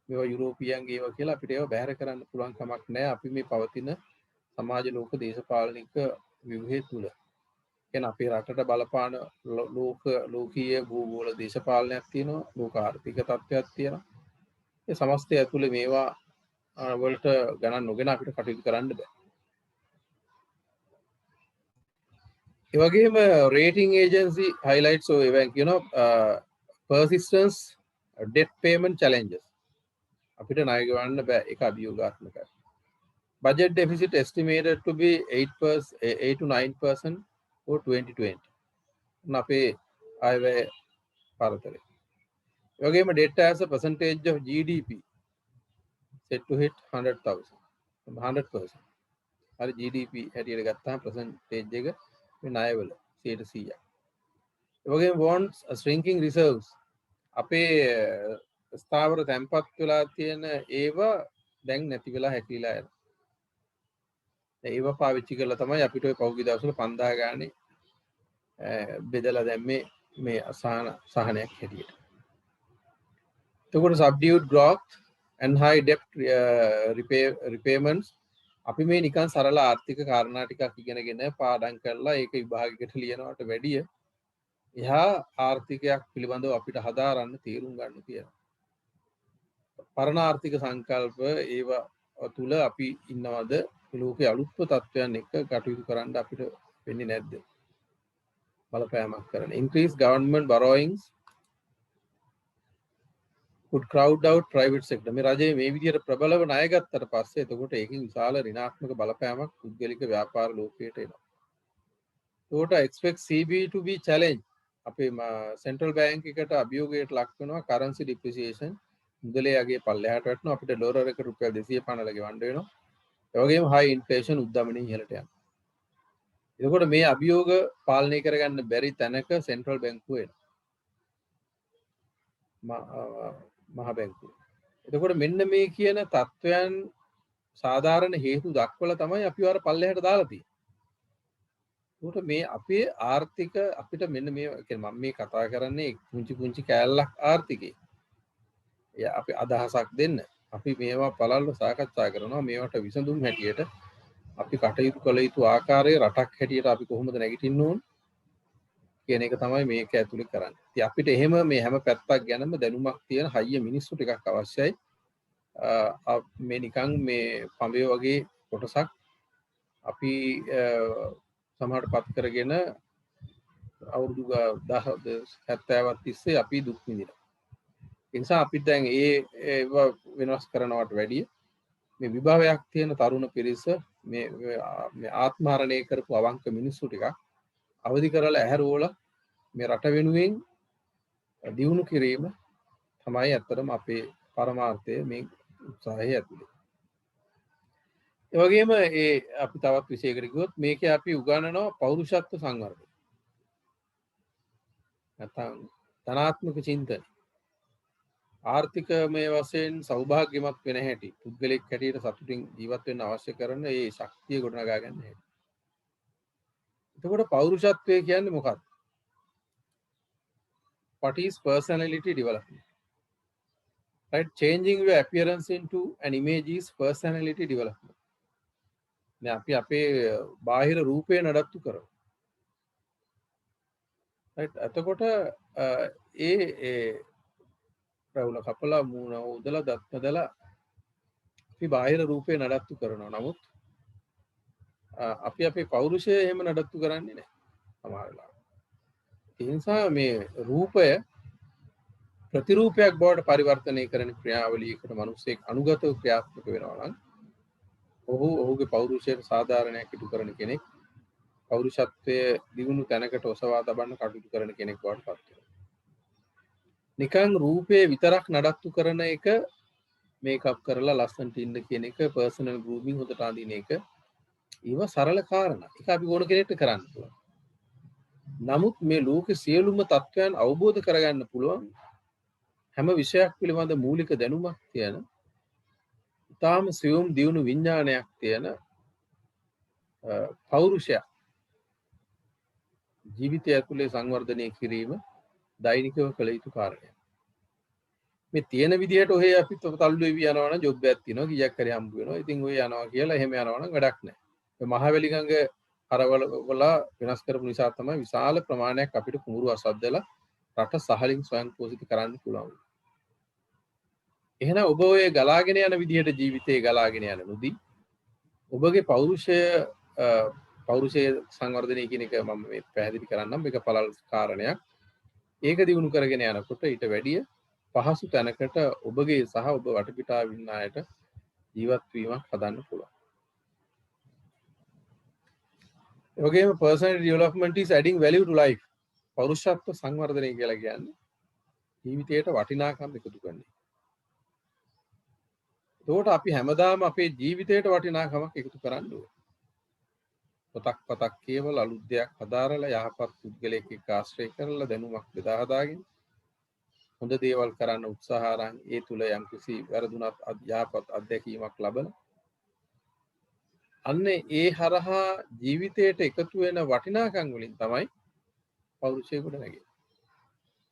මේවා යුරෝපියන්ගේ ඒවා කියලා අපිට ඒවා බැහැර කරන්න පුළුවන් කමක් නැහැ. අපි මේ පවතින සමාජ ලෝක දේශපාලනික ව්‍යුහය තුල. කියන්නේ අපේ රටට බලපාන ලෝකීය භූගෝල දේශපාලනයක් තියෙනවා, ලෝක ආර්ථික තත්ත්වයක් තියෙනවා. ඒ සමස්තය ඇතුලේ මේවා වලට ගණන් නොගෙන අපිට කටයුතු කරන්න බෑ. ඒ වගේම rating agency highlights or event persistence debt payment challenges අපිට ණය ගෙවන්න බෑ ඒක අභියෝගාත්මකයි. Budget deficit estimated to be 8 to 9% for 2020. අපේ අයවැය පරතරය. ඒ වගේම debt as a percentage of GDP set to hit 100%. හරි GDP හැටියට ගත්තාම percentage එක මේ ණයවල 100%ක්. ඒ වගේම bonds shrinking reserves අපේ ස්ථාවර තැන්පත් වෙලා තියෙන ඒවා දැන් නැති වෙලා හැකිලිලා යනවා. ඒවා පාවිච්චි කරලා තමයි අපිට ඔය පහුගිය දවස්වල 5000 ගානේ බෙදලා දැම්මේ මේ සහනයක් හැටියට. එතකොට subdued growth and high debt repayments අපි මේ නිකන් සරල ආර්ථික කාරණා ටිකක් ඉගෙනගෙන පාඩම් කරලා ඒක විභාගයකට ලියනවට වැඩිය එහා ආර්ථිකයක් පිළිබඳව අපිට හදාරන්න තීරුම් ගන්න තියෙනවා. පරණ ආර්ථික සංකල්ප ඒවා තුල අපි ඉන්නවද ලෝකයේ අලුත්ම තත්ත්වයන් එක්ක කටයුතු කරන්න අපිට වෙන්නේ නැද්ද? බලපෑමක් කරන. Increase government borrowings could crowd out private sector. මේ රජයේ මේ විදිහට ප්‍රබලව ණය ගත්තට පස්සේ එතකොට ඒකෙන් විශාල ඍණාත්මක බලපෑමක් පුද්ගලික ව්‍යාපාර ලෝකයට එනවා. ඒකට expect CB to be challenge. අපේ සෙන්ට්‍රල් බැංක් එකට අභියෝගයට ලක් වෙනවා currency depreciation. මුදලේ යගේ පල්ලෙහාට වැටෙනවා අපිට ඩොලර් එක රුපියල් 250 ගෙවන්න වෙනවා. ඒ වගේම high inflation උද්දමනය ඉහළට යනවා. එතකොට මේ අභියෝග පාලනය කරගන්න බැරි තැනක සෙන්ට්‍රල් බැංකුව එනවා. මහ බැංකුව. එතකොට මෙන්න මේ කියන තත්ත්වයන් සාධාරණ හේතු දක්වලා තමයි අපි අර පල්ලෙහාට දාලා තියෙන්නේ. ඒකට මේ අපේ ආර්ථික අපිට මෙන්න මේ කියන්නේ මම මේ කතා කරන්නේ පුංචි කෑල්ලක් ආර්ථිකේ. අපි අදහසක් දෙන්න. අපි මේවා පළල්ව සාකච්ඡා කරනවා මේවට විසඳුම් හැටියට අපි කටයුතු කළ යුතු ආකාරයේ රටක් හැටියට අපි කොහොමද නැගිටින්න ඕන කියන එක තමයි මේක ඇතුලේ කරන්නේ. ඉතින් අපිට එහෙම මේ හැම පැත්තක් ගැනම දැනුමක් තියෙන හයිය මිනිස්සු ටිකක් අවශ්‍යයි. මේ නිකන් මේ පඹය වගේ කොටසක් අපි සමහරට පත් කරගෙන අවුරුදු 70ක් තිස්සේ අපි දුක් විඳිනවා. ඒ නිසා අපි දැන් ඒවා වෙනස් කරනවට වැඩිය මේ විභවයක් තියෙන තරුණ පිරිස මේ ආත්මහරණය කරපු අවංක මිනිස්සු ටිකක් අවදි කරලා ඇහැරෝලා මේ රට වෙනුවෙන් දියුණු කිරීම තමයි ඇත්තටම අපේ පරමාර්ථය මේ උත්සාහය ඇතුලේ. ඒ වගේම අපි තවත් විශේෂයකට ගියොත් මේකේ අපි උගන්වනවා පෞරුෂත්ව සංවර්ධනය. නැත්නම් ධනාත්මක චින්තනය. ආර්ථිකමය වශයෙන් සෞභාග්‍යමත් වෙන හැටි පුද්ගලෙක් හැටියට සතුටින් ජීවත් වෙන්න අවශ්‍ය කරන ඒ ශක්තිය ගොඩනගා ගන්න හැටි. එතකොට පෞරුෂත්වය කියන්නේ මොකක්ද? What is personality development? Right? Changing your appearance into an image is personality development. අපි අපේ බාහිර රූපය නඩත්තු කරනවා. right? එතකොට රවුල කපලා මූණ උදලා දත් මදලා අපි බාහිර රූපේ නඩත්තු කරනවා. නමුත් අපි අපේ පෞරුෂය එහෙම නඩත්තු කරන්නේ නැහැ සමහර වෙලාවට. ඒ නිසා මේ රූපය ප්‍රතිරූපයක් බවට පරිවර්තනය කරන ක්‍රියාවලියකට මිනිස්සෙක් අනුගතව ක්‍රියාත්මක වෙනවා නම් ඔහුගේ පෞරුෂයට සාධාරණයක් ඉටු කරන කෙනෙක් පෞරුෂත්වයේ දියුණු තැනකට ඔසවා තබන්න කටයුතු කරන කෙනෙක් බවට පත් වෙනවා. නිකන් රූපේ විතරක් නඩත්තු කරන එක මේකප් කරලා ලස්සනට ඉන්න කියන එක පර්සනල් ගෲමින් හොදට අඳින එක ඊව සරල කාරණා. ඒක අපි ඕන කෙනෙක්ට කරන්න පුළුවන්. නමුත් මේ ලෝකේ සියලුම තත්ත්වයන් අවබෝධ කරගන්න පුළුවන් හැම විෂයක් පිළිබඳ මූලික දැනුමක් තියෙන ඉතාම සියුම් දියුණු විඥානයක් තියෙන පෞරුෂයක් ජීවිතය ඇතුලේ සංවර්ධනය කිරීම දෛනිකව කළ යුතු කාරණයක්. මේ තියෙන විදිහට ඔහේ අපි තල්ලු වෙවි යනවා නම් ජොබ් එකක් තියෙනවා කීයක් හරි හම්බ වෙනවා. ඉතින් ඔය යනවා කියලා එහෙම යනවා නම් වැඩක් නැහැ. මේ මහවැලි ගඟ හරවල වෙනස් කරපු නිසා තමයි විශාල ප්‍රමාණයක් අපිට කුඹුරු අසද්දලා රට සහලින් ස්වයං පෝෂිත කරන්න පුළුවන්. එහෙනම් ඔබ ඔය ගලාගෙන යන විදිහට ජීවිතේ ගලාගෙන යන නුදී ඔබගේ පෞරුෂය සංවර්ධනය කියන එක මම මේ පැහැදිලි කරන්නම්. මේක පළල් කාරණයක්. ඒක දිනු කරගෙන යනකොට ඊට වැඩිය පහසු තැනකට ඔබගේ සහ ඔබ වටපිටාවේ ඉන්න අයට ජීවත් වීමක් හදන්න පුළුවන්. ඒ වගේම personal development is adding value to life. පෞරුෂත්ව සංවර්ධනය කියලා කියන්නේ ජීවිතයට වටිනාකම් එකතු කරන එක. එතකොට අපි හැමදාම අපේ ජීවිතයට වටිනාකමක් එකතු කරන්න ඕනේ. පතක් කියවල අලුත් දෙයක් හදාරලා යහපත් පුද්ගලයෙක් එක්ක ආශ්‍රය කරලා දැනුමක් බෙදා හදාගෙන හොඳ දේවල් කරන්න උත්සාහ අරන් ඒ තුල යම්කිසි වැරදුනත් යහපත් අත්දැකීමක් ලබන අන්න ඒ හරහා ජීවිතයට එකතු වෙන වටිනාකම් වලින් තමයි පෞරුෂය කොට නැගෙන්නේ.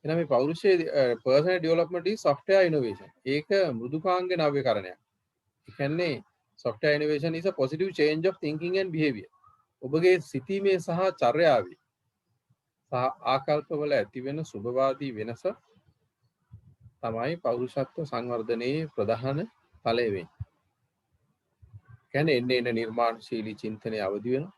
එහෙනම් මේ පෞරුෂයේ personal development is software innovation. ඒක මෘදුකාංග නව්‍යකරණයක්. ඒ කියන්නේ software innovation is a positive change of thinking and behavior. ඔබගේ සිතීමේ සහ චර්යාවේ සහ ආකල්පවල ඇති වෙන සුභවාදී වෙනස තමයි පෞරුෂත්ව සංවර්ධනයේ ප්‍රධාන ඵලය වෙන්නේ. කියන්නේ එන්න නිර්මාණශීලී චින්තනය අවදි වෙනවා.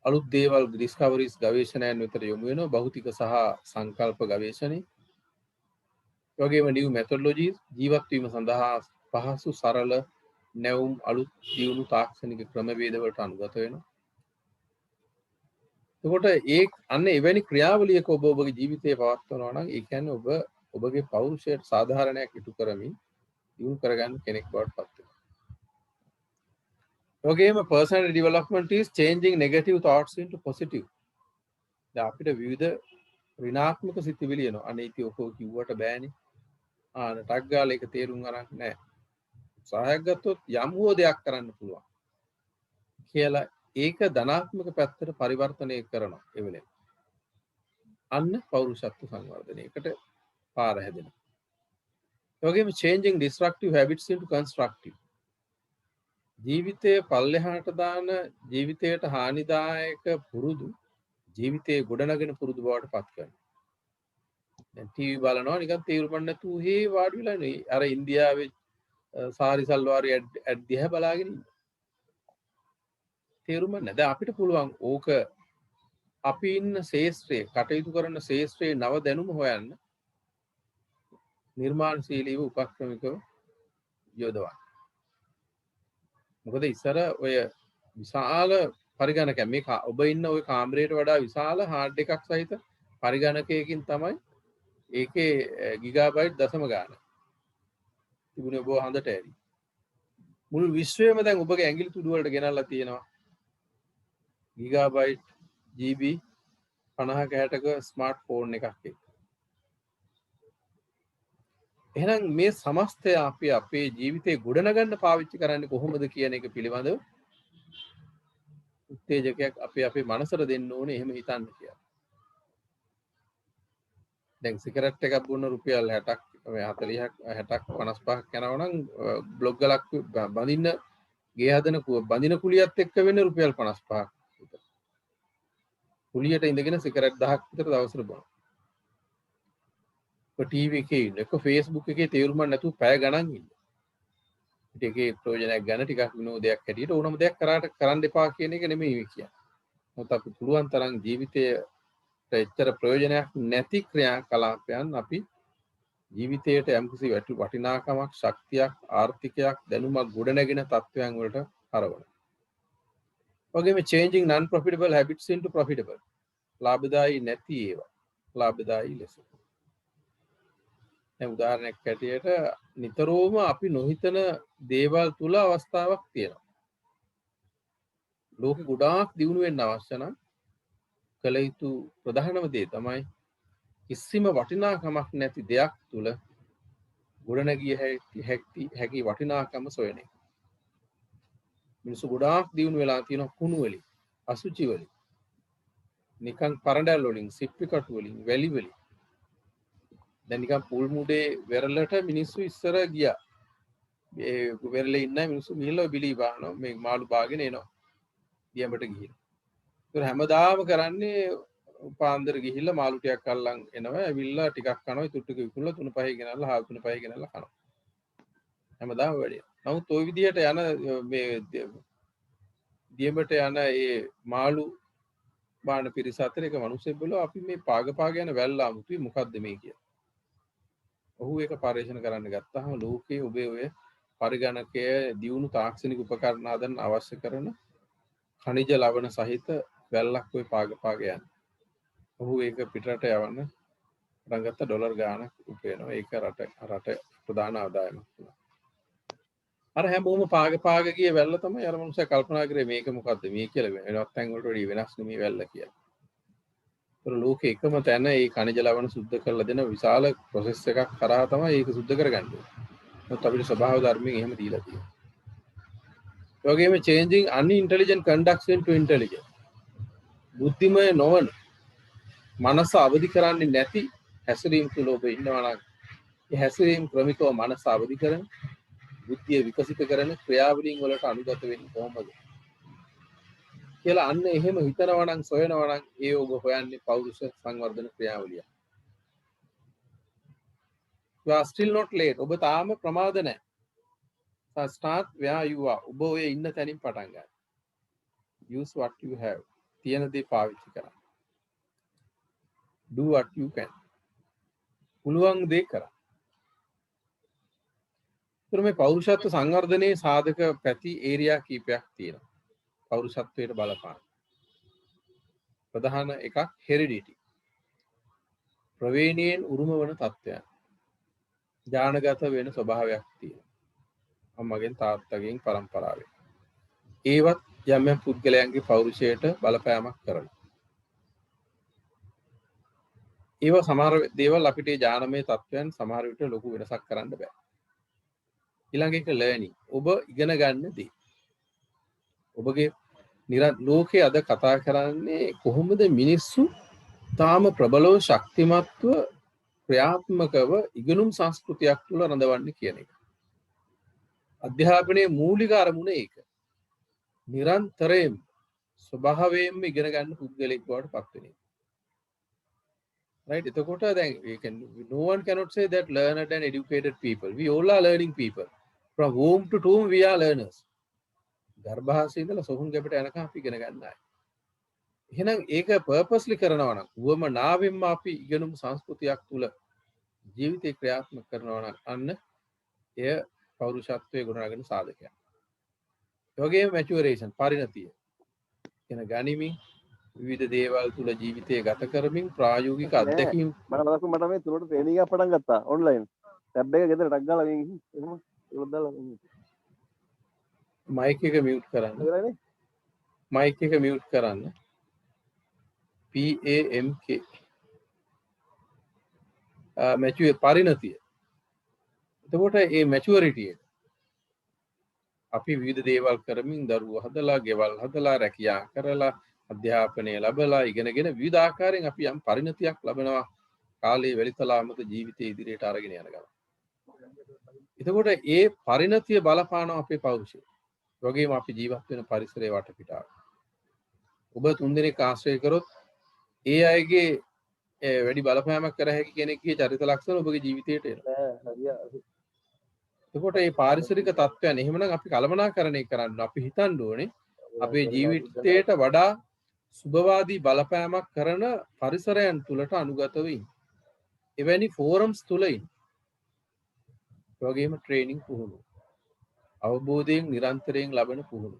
අලුත් දේවල් ඩිස්කවරිස් ගවේෂණයන් වෙතට යොමු වෙනවා. භෞතික සහ සංකල්ප ගවේෂණේ. ඒ වගේම new methodologies ජීවත් වීම සඳහා පහසු සරල නැවුම් අලුත් දියුණු තාක්ෂණික ක්‍රමවේද වලට අනුගත වෙනවා. එතකොට ඒ අන්න එවැනි ක්‍රියාවලියක ඔබ ඔබගේ ජීවිතය පවත්වනවා නම් ඒ කියන්නේ ඔබ ඔබගේ පෞරුෂයට සාධාරණයක් ඉටු කරමින් දියුණු කරගන්න කෙනෙක් බවට පත් වෙනවා. ඒ වගේම personal development is changing negative thoughts into positive. දැන් අපිට විවිධ ඍණාත්මක සිතිවිලි එනවා. අනේ ඉතින් ඔක කිව්වට බෑනේ. ටක් ගාලා ඒක තේරුම් අරන් නැහැ. උත්සාහයක් ගත්තොත් යම් හෝ දෙයක් කරන්න පුළුවන් කියලා ඒක ධනාත්මක පැත්තට පරිවර්තනය කරනවා ඒ වෙලෙම. අන්න පෞරුෂත්ව සංවර්ධනයකට පාර හැදෙනවා. ඒ වගේම changing destructive habits into constructive. ජීවිතයේ පල්ලෙහාට දාන ජීවිතයට හානිදායක පුරුදු ජීවිතයේ ගොඩනගෙන පුරුදු බවට පත් කරනවා. දැන් ටීවී බලනවා නිකන් තේරුම් නැතුව හේ වාඩි වෙලා නේ අර ඉන්දියාවේ සාරි සල්වාරි ඇඩ් දිහා බලාගෙන ඉන්න. තේරුම් නැහැ. දැන් අපිට පුළුවන් ඕක අපි ඉන්න ශේෂ්ත්‍රයේ කටයුතු කරන ශේෂ්ත්‍රයේ නව දැනුම හොයන්න නිර්මාණශීලීව උපක්‍රමිකව යොදවන්න. මොකද ඉස්සර ඔය විශාල පරිගණක මේ ඔබ ඉන්න ওই කාමරයට වඩා විශාල හાર્ඩ් එකක් සහිත පරිගණකයකින් තමයි ඒකේ ගිගාබයිට් දශම ගාන තිබුණේ ඔබ හොඳට ඇරි. මුළු විශ්වයේම දැන් ඔබගේ ඇඟිලි තුඩු වලට ගෙනල්ලා තියෙනවා ගිගාබයිට් GB 50 60ක ස්මාර්ට්ෆෝන් එකක් එක්ක. එහෙනම් මේ සමස්තය අපි අපේ ජීවිතේ ගොඩනගන්න පාවිච්චි කරන්නේ කොහොමද කියන එක පිළිබඳව උත්තේජකයක් අපි අපේ මනසට දෙන්න ඕනේ එහෙම හිතන්න කියලා. දැන් සිගරට් එකක් බොන්න රුපියල් 60ක් 40ක් 60ක් 55ක් යනවා නම් බ්ලොග් ගලක් බඳින්න ගේ හදන බඳින කුලියත් එක්ක වෙන්නේ රුපියල් 55ක් විතර. කුලියට ඉඳගෙන සිගරට් 10ක් විතර දවසට බොනවා. ටීවී එකේ ඉන්න එක Facebook එකේ තේරුමක් නැතුව පැය ගණන් ඉන්න. ඒකේ ප්‍රයෝජනයක් ගන්න ටිකක් විනෝදයක් හැටියට ඕනම දෙයක් කරන්න එපා කියන එක නෙමෙයි මේ කියන්නේ. මොකද අපි පුළුවන් තරම් ජීවිතයට එච්චර ප්‍රයෝජනයක් නැති ක්‍රියාකලාපයන් අපි ජීවිතයට යම්කිසි වටිනාකමක් ශක්තියක් ආර්ථිකයක් දැනුමක් ගොඩනැගෙන තත්ත්වයන් වලට හරවන. වගේම changing non profitable habits into profitable. ලාභදායී නැති ඒවා ලාභදායී ලෙස. දැන් උදාහරණයක් ඇටියට නිතරම අපි නොහිතන දේවල් තුල අවස්ථාවක් තියෙනවා. ලෝකෙ ගොඩාක් දියුණු වෙන්න අවශ්‍ය නම් කළ යුතු ප්‍රධානම දේ තමයි කිසිම වටිනාකමක් නැති දෙයක් තුල ගොඩනැගිය හැකි වටිනාකම සොයන එක. මිනිස්සු ගොඩාක් දියුණු වෙලා තියෙන කුණු වලින්, අසුචි වලින්, නිකන් පරඬල් වලින්, සිප්පි කටු වලින්, වැලි වලින්. දැන් නිකන් පුල් මුඩේ වෙරළට මිනිස්සු ඉස්සර ගියා. ඒ වෙරළේ ඉන්න මිනිස්සු ගිහිල්ලා බිලී බානවා මේ මාළු බාගෙන එනවා. දියඹට ගිහින්. ඒක හැමදාම කරන්නේ පාන්දර ගිහිල්ලා මාළු ටිකක් අල්ලන් එනවා. ඇවිල්ලා ටිකක් කනවා. ඉතුරු ටික විකුණලා 3-5 ගෙනල්ලා හාල් 3-5 ගෙනල්ලා කනවා. හැමදාම වැඩේ. නමුත් ওই විදිහට යන මේ දියඹට යන ඒ මාළු බාන පිරිස අතර එක මිනිස්සෙක් බැලුවා අපි මේ පාග යන වැල්ල අමුතුයි මොකද්ද මේ කියලා. ඔහු ඒක පරීක්ෂණ කරන්න ගත්තාම ලෝකයේ ඔබේ ඔය පරිගණකයේ දියුණු තාක්ෂණික උපකරණ හදන්න අවශ්‍ය කරන ඛනිජ ලවණ සහිත වැල්ලක් ඔය පාග යන. ඔහු ඒක පිටරට යවන්න රංගත්ත ඩොලර් ගාණක් උපයනවා. ඒක රට ප්‍රධාන ආදායමක් වුණා. අර හැමෝම පාග ගිය වැල්ල තමයි අර මනුස්සයා කල්පනා කරේ මේක මොකද්ද මේ කියලා වෙනත් තැන් වලට වඩා වෙනස් නෙමේ වැල්ල කියලා. ඒතර ලෝකේ එකම තැන මේ ඛනිජ ලවණ සුද්ධ කරලා දෙන විශාල ප්‍රොසෙස් එකක් කරා තමයි ඒක සුද්ධ කරගන්නේ. මොකද අපිට ස්වභාව ධර්මයෙන් එහෙම දීලා තියෙනවා. ඒ වගේම changing unintelligent conducts into intelligent. බුද්ධිමය නොවන මනස අවදි කරන්නේ නැති හැසිරීම් තුල ඔබ ඉන්නවා නම් ඒ හැසිරීම් ක්‍රමිකව මනස අවදි කරන බුද්ධිය විකසිත කරන ක්‍රියාවලින් වලට අනුගත වෙන්නේ කොහොමද කියලා අන්න එහෙම හිතනවා නම් සොයනවා නම් ඒ ඔබ හොයන්නේ පෞරුෂ සංවර්ධන ක්‍රියාවලිය. You are still not late. ඔබ තාම ප්‍රමාද නැහැ. So start where you are. ඔබ ඔය ඉන්න තැනින් පටන් ගන්න. Use what you have. තියෙන දේ පාවිච්චි කරන්න. Do what you can. පුළුවන් දේ කරන්න. ඒතර මේ පෞරුෂත්ව සංවර්ධනයේ සාධක පැති ඒරියා කීපයක් තියෙනවා. පෞරුෂත්වයට බලපාන. ප්‍රධාන එකක් heredity. ප්‍රවේණියෙන් උරුම වන තත්ත්වයන්. ඥානගත වෙන ස්වභාවයක් තියෙනවා. අම්මගෙන් තාත්තගෙන් පරම්පරාවෙන්. ඒවත් යම් යම් පුද්ගලයන්ගේ පෞරුෂයට බලපෑමක් කරනවා. ඒව සමහර දේවල් අපිට ඥානමය තත්ත්වයන් සමහර විට ලොකු වෙනසක් කරන්න බෑ. ඊළඟ එක ලර්නින්. ඔබ ඉගෙන ගන්න දේ. ඔබගේ ලෝකයේ අද කතා කරන්නේ කොහොමද මිනිස්සු තාම ප්‍රබලව ශක්තිමත්ව ක්‍රියාත්මකව ඉගෙනුම් සංස්කෘතියක් තුළ රඳවන්නේ කියන එක. අධ්‍යාපනයේ මූලික අරමුණ ඒක. නිරන්තරයෙන් ස්වභාවයෙන්ම ඉගෙන ගන්න පුද්ගලෙක් බවට පත් වෙන එක. Right? එතකොට දැන් no one cannot say that learned and educated people. We all are learning people. From womb to tomb we are learners. ගර්භාෂයේ ඉඳලා සොහොන් ගැබට යනකම් අපි ඉගෙන ගන්න ආයි. එහෙනම් ඒක purposely කරනවා නම් උවමනාවෙන්ම අපි ඉගෙනුම් සංස්කෘතියක් තුල ජීවිතේ ක්‍රියාත්මක කරනවා නම් අන්න එය පෞරුෂත්වයේ ගුණාගෙන සාධකයක්. ඒ වගේම maturation පරිණතිය. කියන ගනිමින් විවිධ දේවල් තුල ජීවිතය ගත කරමින් ප්‍රායෝගික අත්දැකීම් මට මේ තුනට ට්‍රේනින්ග් එකක් පටන් ගත්තා ඔන්ලයින්. ටැබ් එක ගෙදර ටක් ගාලා එහෙම ඒක දාලා මයික් එක මියුට් කරන්න. මයික් එක මියුට් කරන්න. PAMK මැචුවර් පරිණතිය. එතකොට මේ මැචුවරිටි එක අපි විවිධ දේවල් කරමින් දරුවෝ හදලා, ගෙවල් හදලා, රැකියා කරලා, අධ්‍යාපනය ලැබලා, ඉගෙනගෙන විවිධ ආකාරයෙන් අපි යම් පරිණතියක් ලබනවා කාලේ වෙලිතලාමක ජීවිතයේ ඉදිරියට අරගෙන යන ගමන්. එතකොට ඒ පරිණතිය බලපානවා අපේ පෞරුෂය. ඒ වගේම අපි ජීවත් වෙන පරිසරයේ වටපිටාව. ඔබ තුන්දෙනෙක් ආශ්‍රය කරොත් ඒ අයගේ වැඩි බලපෑමක් කර හැකි කෙනෙක්ගේ චරිත ලක්ෂණ ඔබගේ ජීවිතයට එනවා. එතකොට මේ පාරිසරික තත්ත්වයන් එහෙමනම් අපි කළමනාකරණය කරන්න අපි හිතන්න ඕනේ අපේ ජීවිතයට වඩා සුබවාදී බලපෑමක් කරන පරිසරයන් තුලට අනුගත වෙන්න. එවැනි ෆෝරම්ස් තුල ඉන්න. ඒ වගේම ට්‍රේනින්ග් පුහුණු. අවබෝධයෙන් නිරන්තරයෙන් ලබන පුහුණු.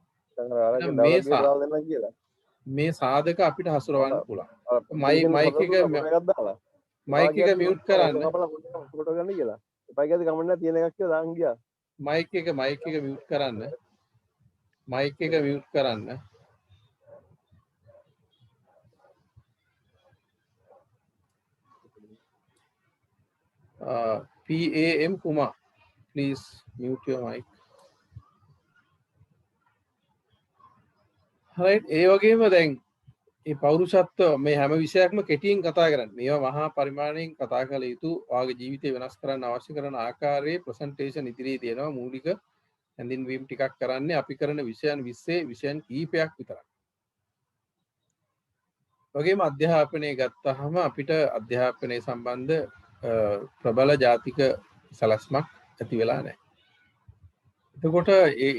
මේ සාධක අපිට හසුරවන්න පුළුවන්. මයික් එක මියුට් කරන්න. ෆොටෝ ගන්න කියලා. එපා කියද්දි කමෙන්ට් එක තියෙන එකක් කියලා දාන් ගියා. මයික් එක මියුට් කරන්න. මයික් එක මියුට් කරන්න. PAM Kumar, please mute your mic. right, ඒ වගේම දැන් ඒ පෞරුෂත්ව මේ හැම විෂයක්ම කෙටියෙන් කතා කරන්න. මේවා මහා පරිමාණයෙන් කතා කළ යුතු ඔයාගේ ජීවිතය වෙනස් කරන්න අවශ්‍ය කරන ආකාරයේ ප්‍රසන්ටේෂන් ඉදිරියේ තියෙනවා. මූලික හැඳින්වීම් ටිකක් කරන්නේ අපි කරන විෂයන් 20 විෂයන් කීපයක් විතරයි. වගේම අධ්‍යාපනය ගත්තාම අපිට අධ්‍යාපනය සම්බන්ධ ප්‍රබල ජාතික සලස්මක් ඇති වෙලා නැහැ. එතකොට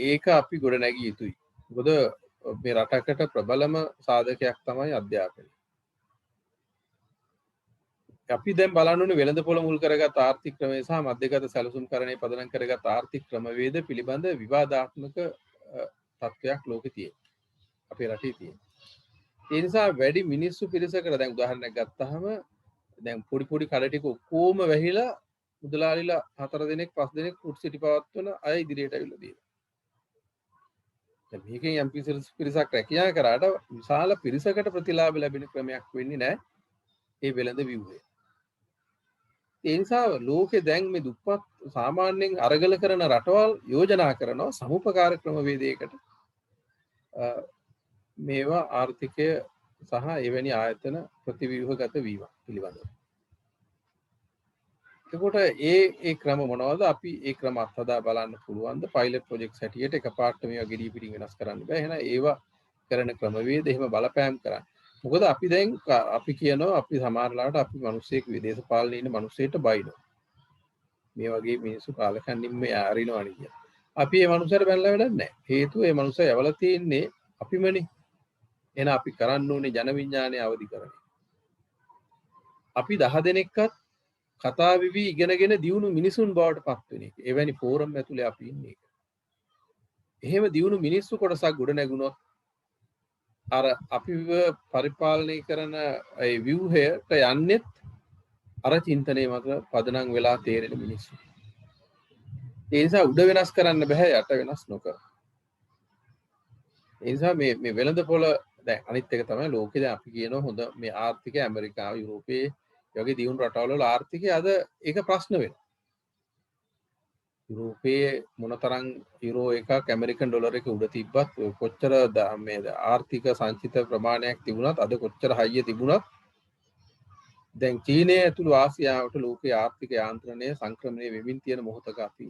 ඒක අපි ගොඩ නැගිය යුතුයි. මොකද මේ රටකට ප්‍රබලම සාධකයක් තමයි අධ්‍යාපනය. අපි දැන් බලන්න ඕනේ වෙළඳපොළ මුල් කරගත් ආර්ථික ක්‍රමය සහ මධ්‍යගත සැලසුම් කරණය පදනම් කරගත් ආර්ථික ක්‍රමවේද පිළිබඳ විවාදාත්මක තත්ත්වයක් ලෝකේ තියෙනවා. අපේ රටේ තියෙනවා. ඒ නිසා වැඩි මිනිස්සු පිරිසකට දැන් උදාහරණයක් ගත්තාම දැන් පොඩි කඩ ටික ඔක්කොම වැහිලා මුදලාලිලා 4 දෙනෙක් 5 දෙනෙක් කුට්සිටි පවත්වන අය ඉදිරියට ඇවිල්ලා තියෙනවා. දැන් මේකෙන් යම් පිරිසක් රැකියා කරාට විශාල පිරිසකට ප්‍රතිලාභ ලැබෙන ක්‍රමයක් වෙන්නේ නැහැ මේ වෙළඳ ව්‍යුහය. ඒ නිසා ලෝකේ දැන් මේ දුප්පත් සාමාන්‍යයෙන් අරගල කරන රටවල් යෝජනා කරනවා සමුපකාර ක්‍රමවේදයකට මේවා ආර්ථිකය සහ එවැනි ආයතන ප්‍රතිව්‍යුහගත වීම පිළිබඳව. එතකොට ඒ ක්‍රම මොනවද? අපි ඒ ක්‍රම අත්හදා බලන්න පුළුවන්ද? පයිලට් ප්‍රොජෙක්ට්ස් හැටියට එකපාරට මේවා ගෙඩි පිටින් වෙනස් කරන්න බෑ. එහෙනම් ඒවා කරන ක්‍රමවේද එහෙම බලපෑම් කරන්න. මොකද අපි දැන් අපි කියනවා අපි සමහරලාට අපි මිනිස්සෙක් විදේශපාලනේ ඉන්න මිනිස්සෙට බයිනවා. මේ වගේ මිනිස්සු කාලකන්නින් මේ අරිනවනේ කියන. අපි මේ මිනිස්සුන්ට බැලලා වැඩක් නැහැ. හේතුව මේ මිනිස්සු යවලා තියෙන්නේ අපිමනේ. එහෙනම් අපි කරන්න ඕනේ ජන විඥානය අවදි කරගන්න. අපි 10 දෙනෙක්වත් කතා විවි ඉගෙනගෙන දියුණු මිනිසුන් බවට පත් වෙන එක. එවැනි ෆෝරම් ඇතුලේ අපි ඉන්නේ. එහෙම දියුණු මිනිස්සු කොටසක් ගොඩ නැගුණොත් අර අපිව පරිපාලනය කරන ඒ ව්‍යුහයට යන්නෙත් අර චින්තනයේ මත පදනම් වෙලා තේරෙන මිනිස්සු. ඒ නිසා උඩ වෙනස් කරන්න බෑ යට වෙනස් නොකර. ඒ නිසා මේ වෙළඳපොළ දැන් අනිත් එක තමයි ලෝකේ දැන් අපි කියනවා හොඳ මේ ආර්ථිකය ඇමරිකාව යුරෝපයේ යෝගේ දියුණු රටවල වල ආර්ථිකය අද ඒක ප්‍රශ්න වෙනවා. යුරෝපයේ මොනතරම් යුරෝ එකක් ඇමරිකන් ඩොලර් එක උඩ තිබ්බත් කොච්චර මේ ආර්ථික සංචිත ප්‍රමාණයක් තිබුණත් අද කොච්චර හයිය තිබුණත් දැන් චීනය ඇතුළු ආසියාවට ලෝකයේ ආර්ථික යාන්ත්‍රණය සංක්‍රමණය වෙමින් තියෙන මොහොතක අපි.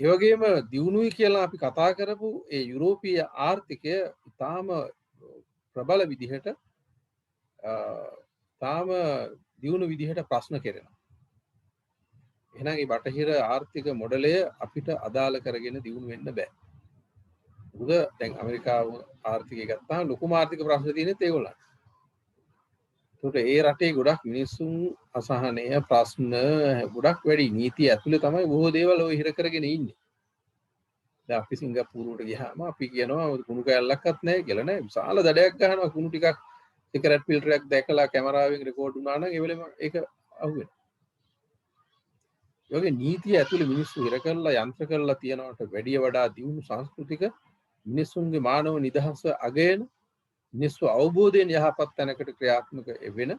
ඒ වගේම දියුණුයි කියලා අපි කතා කරපු ඒ යුරෝපීය ආර්ථිකය ඉතාම ප්‍රබල විදිහට තාම දියුණු විදිහට ප්‍රශ්න කෙරෙනවා. එහෙනම් මේ බටහිර ආර්ථික මොඩලය අපිට අදාළ කරගෙන දියුණු වෙන්න බෑ. මොකද දැන් ඇමරිකාව ආර්ථිකය ගත්තාම ලොකුම ආර්ථික ප්‍රශ්න තියෙන්නේ ඒගොල්ලන්ට. ඒකට ඒ රටේ ගොඩක් මිනිස්සුන් අසහනය ප්‍රශ්න ගොඩක් වැඩි නීතිය ඇතුලේ තමයි බොහෝ දේවල් ඔය හිර කරගෙන ඉන්නේ. දැන් අපි සිංගප්පූරුවට ගියාම අපි කියනවා කුණු කැලලක්වත් නැහැ කියලා නෑ. විශාල දඩයක් ගහනවා කුණු ටිකක් සිගරට් ෆිල්ටරයක් දැකලා කැමරාවෙන් රෙකෝඩ් වුණා නම් ඒ වෙලෙම ඒක අහුවෙනවා. යෝගේ නීතිය ඇතුළේ මිනිස්සු හිර කරලා යන්ත්‍ර කරලා තියනවට වැඩිය වඩා දියුණු සංස්කෘතික මිනිස්සුන්ගේ මානව නිදහස අගයන මිනිස්සු අවබෝධයෙන් යහපත් තැනකට ක්‍රියාත්මක වෙන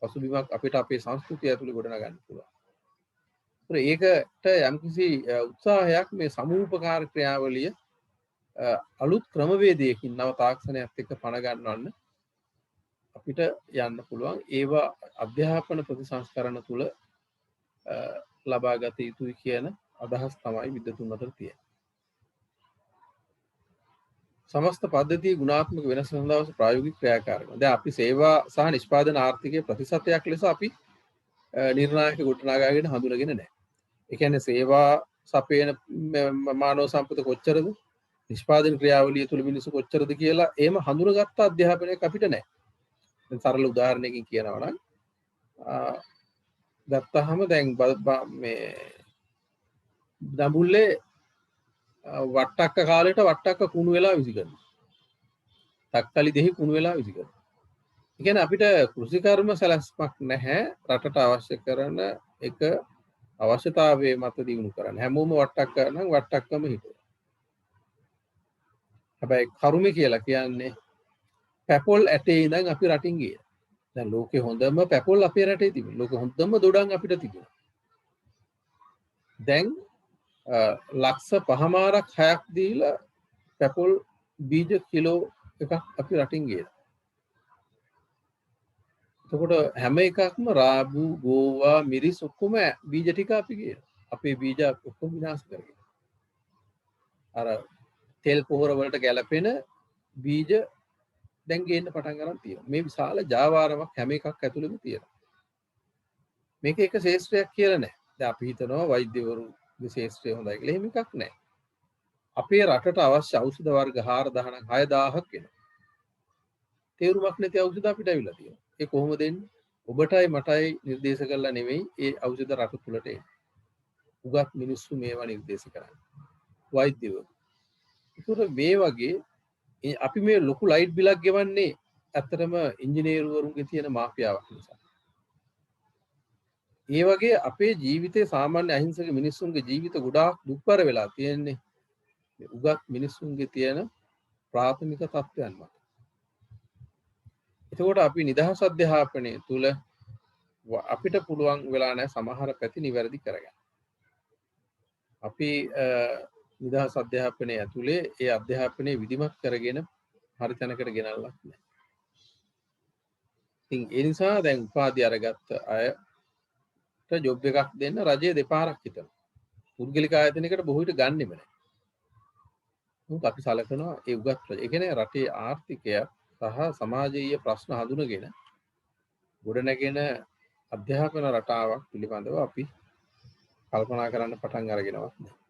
පසුබිමක් අපිට අපේ සංස්කෘතිය ඇතුළේ ගොඩනගන්න පුළුවන්. ඒකට යම්කිසි උත්සාහයක් මේ සමූපකාර ක්‍රියාවලිය අලුත් ක්‍රමවේදයකින් නව තාක්ෂණයත් එක්ක පණ ගන්නවන්න අපිට යන්න පුළුවන්. ඒවා අධ්‍යාපන ප්‍රතිසංස්කරණ තුළ ලබා ගත යුතුයි කියන අදහස් තමයි විද්වතුන් අතර තියෙන්නේ. සමස්ත පද්ධතියේ ගුණාත්මක වෙනස සඳහා ප්‍රායෝගික ක්‍රියාකාරකම්. දැන් අපි සේවා සහ නිෂ්පාදන ආර්ථිකයේ ප්‍රතිශතයක් ලෙස අපි නිර්ණායක ගොඩනගාගෙන හඳුනගෙන නැහැ. ඒ කියන්නේ සේවා සපයන මානව සම්පත කොච්චරද? නිෂ්පාදන ක්‍රියාවලිය තුළ මිනිස්සු කොච්චරද කියලා එහෙම හඳුනගත්ත අධ්‍යාපනයක් අපිට නැහැ. දැන් සරල උදාහරණයකින් කියනවා නම් ගත්තාම දැන් මේ දඹුල්ලේ වට්ටක්ක කාලේට වට්ටක්ක කුණු වෙලා විසි කරනවා. තක්කලි දෙහි කුණු වෙලා විසි කරනවා. ඒ කියන්නේ අපිට කෘෂිකර්ම සැලැස්මක් නැහැ රටට අවශ්‍ය කරන එක අවශ්‍යතාවයේ මත දිනු කරන්න. හැමෝම වට්ටක්ක නම් වට්ටක්කම හිටුවා. හැබැයි කරුමේ කියලා කියන්නේ පැපොල් ඇටේ ඉඳන් අපි රටින් ගියේ. දැන් ලෝකේ හොඳම පැපොල් අපේ රටේ තිබුණා. ලෝකේ හොඳම දොඩම් අපිට තිබුණා. දැන් ලක්ෂ 5මාරක් 6ක් දීලා පැපොල් බීජ කිලෝ එකක් අපි රටින් ගේනවා. එතකොට හැම එකක්ම රාබු, ගෝවා, මිරිස් ඔක්කොම බීජ ටික අපි ගේනවා. අපේ බීජ ඔක්කොම විනාශ කරගෙන. අර තෙල් පොහොර වලට ගැලපෙන බීජ දැන් ගේන්න පටන් ගන්න තියෙනවා. මේ විශාල ජාවාරමක් හැම එකක් ඇතුළෙම තියෙනවා. මේක එක ශේෂ්ත්‍රයක් කියලා නෑ. දැන් අපි හිතනවා වෛද්‍යවරුගේ ශේෂ්ත්‍රය හොඳයි කියලා. එහෙම එකක් නෑ. අපේ රටට අවශ්‍ය ඖෂධ වර්ග 4000ක් 6000ක් වෙනවා. තේරුමක් නැති ඖෂධ අපිට අවිලා තියෙනවා. ඒ කොහොමද එන්නේ? ඔබටයි මටයි නිර්දේශ කළා නෙවෙයි ඒ ඖෂධ රට තුලට එන්නේ. උගත් මිනිස්සු මේවා නිර්දේශ කරන්නේ. වෛද්‍යවරු. ඒතර මේ වගේ අපි මේ ලොකු ලයිට් බිලක් ගෙවන්නේ ඇත්තටම ඉංජිනේරුවරුන්ගේ තියෙන මාෆියාවක් නිසා. ඒ වගේ අපේ ජීවිතේ සාමාන්‍ය අහිංසක මිනිස්සුන්ගේ ජීවිත ගොඩාක් දුක්බර වෙලා තියෙන්නේ උගත් මිනිස්සුන්ගේ තියෙන ප්‍රාථමික තත්ත්වයන් මත. එතකොට අපි නිදහස් අධ්‍යාපනය තුල අපිට පුළුවන් වෙලා නැහැ සමහර පැති නිවැරදි කරගන්න. අපි නිදහස් අධ්‍යාපනය ඇතුලේ ඒ අධ්‍යාපනය විධිමත් කරගෙන හරි තැනකට ගෙනල්ලක් නැහැ. ඉතින් ඒ නිසා දැන් උපාධි අරගත්ත අයට ජොබ් එකක් දෙන්න රජය දෙපාරක් හිතනවා. පුද්ගලික ආයතනයකට බොහෝ විට ගන්නෙම නැහැ. මොකද අපි සලකනවා ඒ උගත් රජය. ඒ කියන්නේ රටේ ආර්ථිකය සහ සමාජීය ප්‍රශ්න හඳුනගෙන ගොඩනැගෙන අධ්‍යාපන රටාවක් පිළිබඳව අපි කල්පනා කරන්න පටන් අරගෙනවත් නැහැ.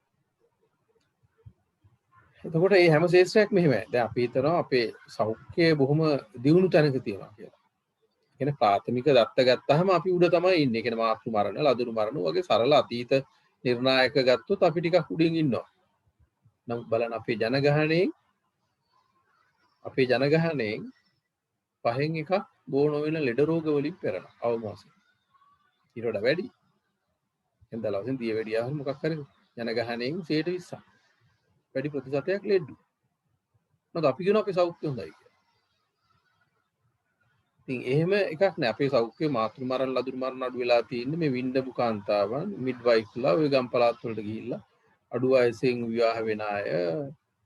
එතකොට මේ හැම ශේෂ්ත්‍රයක්ම මෙහෙමයි. දැන් අපි හිතනවා අපේ සෞඛ්‍යය බොහොම දියුණු තැනක තියෙනවා කියලා. ඒ කියන්නේ ප්‍රාථමික දත්ත ගත්තාම අපි උඩ තමයි ඉන්නේ. ඒ කියන්නේ මාතෘ මරණ, ලදරු මරණ වගේ සරල අතීත නිර්ණායක ගත්තොත් අපි ටිකක් උඩින් ඉන්නවා. නමුත් බලන්න අපේ ජනගහණයෙන් පහෙන් එකක් බෝ නොවන ලෙඩ රෝග වලින් පෙරෙනවා අවමාසය. ඊට වඩා වැඩි. එන්දලවසින් දිය වැඩි ආහාර මොකක් හරි ජනගහණයෙන් 120ක්. වැඩි ප්‍රතිශතයක් ලෙඩු. මොකද අපි කියන අපේ සෞඛ්‍ය හොඳයි කියලා. ඉතින් එහෙම එකක් නෑ. අපේ සෞඛ්‍ය මාතෘ මරණ ලදරු මරණ අඩු වෙලා තියෙන්නේ මේ වින්දපු කාන්තාවන් මිඩ්වයිෆ්ලා ওই ගම් පළාත් වලට ගිහිල්ලා අඩු වයසෙන් විවාහ වෙන අය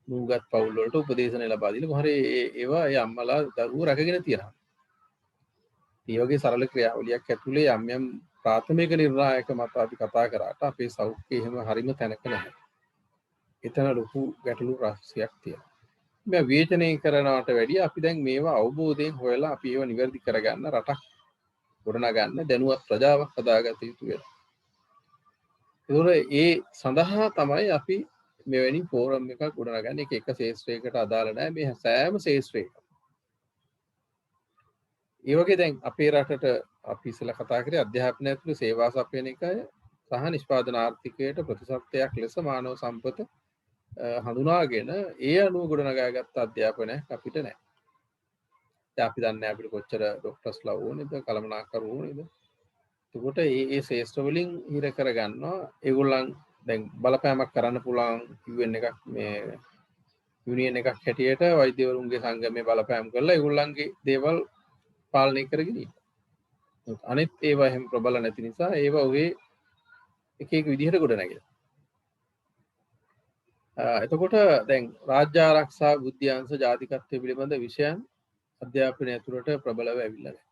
නූගත් පවුල් වලට උපදේශන ලබා දීලා මොහරි ඒවා ඒ අම්මලා දරුවෝ රැකගෙන තියෙනවා. ඒ වගේ සරල ක්‍රියාවලියක් ඇතුලේ යම් යම් ප්‍රාථමික නිර්ණායක මත අපි කතා කරාට අපේ සෞඛ්‍යය එහෙම හරිම තැනක නැහැ. එතන ලොකු ගැටලු රාශියක් තියෙනවා. මේ විවේචනය කරනවට වැඩිය අපි දැන් මේවා අවබෝධයෙන් හොයලා අපි ඒවා නිවැරදි කරගන්න රටක් ගොඩනගන්න දැනුවත් ප්‍රජාවක් හදාගත යුතු වෙනවා. ඒතකොට ඒ සඳහා තමයි අපි මෙවැනි ෆෝරම් එකක් ගොඩනගන්නේ. ඒක එක ශේෂ්ත්‍රයකට අදාළ නැහැ. මේ සෑම ශේෂ්ත්‍රයකම. ඒ වගේ දැන් අපේ රටට අපි ඉස්සෙල්ලා කතා කරේ අධ්‍යාපනය ඇතුළේ සේවා සපයන එකය සහ නිෂ්පාදන ආර්ථිකයට ප්‍රතිශතයක් ලෙස මානව සම්පත හඳුනාගෙන ඒ අනුව ගොඩනගාගත්ත අධ්‍යාපනයක් අපිට නැහැ. දැන් අපි දන්නේ අපිට කොච්චර ડોක්ටර්ස්ලා ඕනේද, කළමනාකරු ඕනේද. එතකොට ඒ ශේෂ්ත්‍ර වලින් හිර කරගන්නවා. ඒගොල්ලන් දැන් බලපෑමක් කරන්න පුළුවන් UN එකක් මේ යුනියන් එකක් හැටියට වෛද්‍යවරුන්ගේ සංගමයේ බලපෑම් කරලා ඒගොල්ලන්ගේ දේවල් පාලනය කරගෙන ඉන්නවා. අනිත් ඒවා එහෙම ප්‍රබල නැති නිසා ඒවා ඔහේ එක එක විදිහට ගොඩ නැගෙනවා. එතකොට දැන් රාජ්‍ය ආරක්ෂා බුද්ධ්‍යංශ ජාතිකත්වය පිළිබඳ විෂයන් අධ්‍යාපනය ඇතුළට ප්‍රබලව ඇවිල්ලා නැහැ.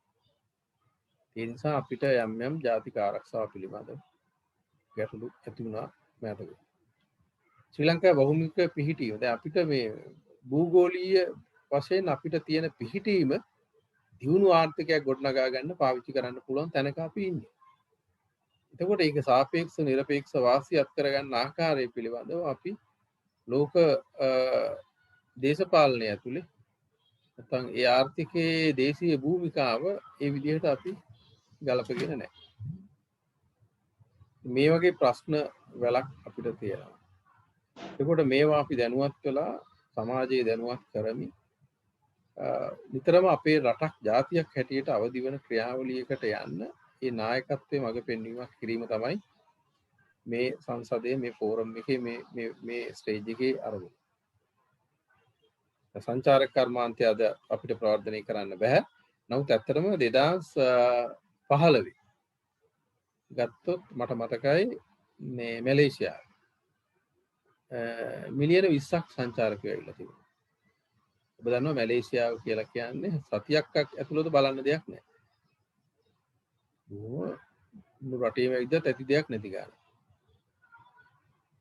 ඒ නිසා අපිට යම් යම් ජාතික ආරක්ෂාව පිළිබඳ ගැටලු ඇති වුණා මෑතකදී. ශ්‍රී ලංකාවේ බහුමුඛ පිහිටීම දැන් අපිට මේ භූගෝලීය වශයෙන් අපිට තියෙන පිහිටීම දියුණු ආර්ථිකයක් ගොඩනගා ගන්න පාවිච්චි කරන්න පුළුවන් තැනක අපි ඉන්නේ. එතකොට ඒක සාපේක්ෂ නිරපේක්ෂ වාසියත් කරගන්න ආකාරය පිළිබඳව අපි ලෝක දේශපාලනය ඇතුලේ නැත්නම් ඒ ආර්ථිකයේ දේශීය භූමිකාව ඒ විදිහට අපි ගලපගෙන නැහැ. මේ වගේ ප්‍රශ්න වලක් අපිට තියෙනවා. එතකොට මේවා අපි දැනුවත් වෙලා සමාජයේ දැනුවත් කරමින් නිතරම අපේ රටක් ජාතියක් හැටියට අවදි වෙන ක්‍රියාවලියකට යන්න මේ නායකත්වයේ මඟ පෙන්වීමක් කිරීම තමයි මේ සංසදයේ මේ ෆෝරම් එකේ මේ ස්ටේජ් එකේ අරමුණ. සංචාරක කර්මාන්තය අද අපිට ප්‍රවර්ධනය කරන්න බෑ. නමුත් ඇත්තටම 2015 ගත්තොත් මට මතකයි මේ මැලේසියා මිලියන 20ක් සංචාරකයෝ ඇවිල්ලා තිබුණා. ඔබ දන්නවා මැලේසියාව කියලා කියන්නේ සතියක් ඇතුළත බලන්න දෙයක් නෑ. මුළු රටේම ඇවිද්දත් ඇති දෙයක් නැති ගාන.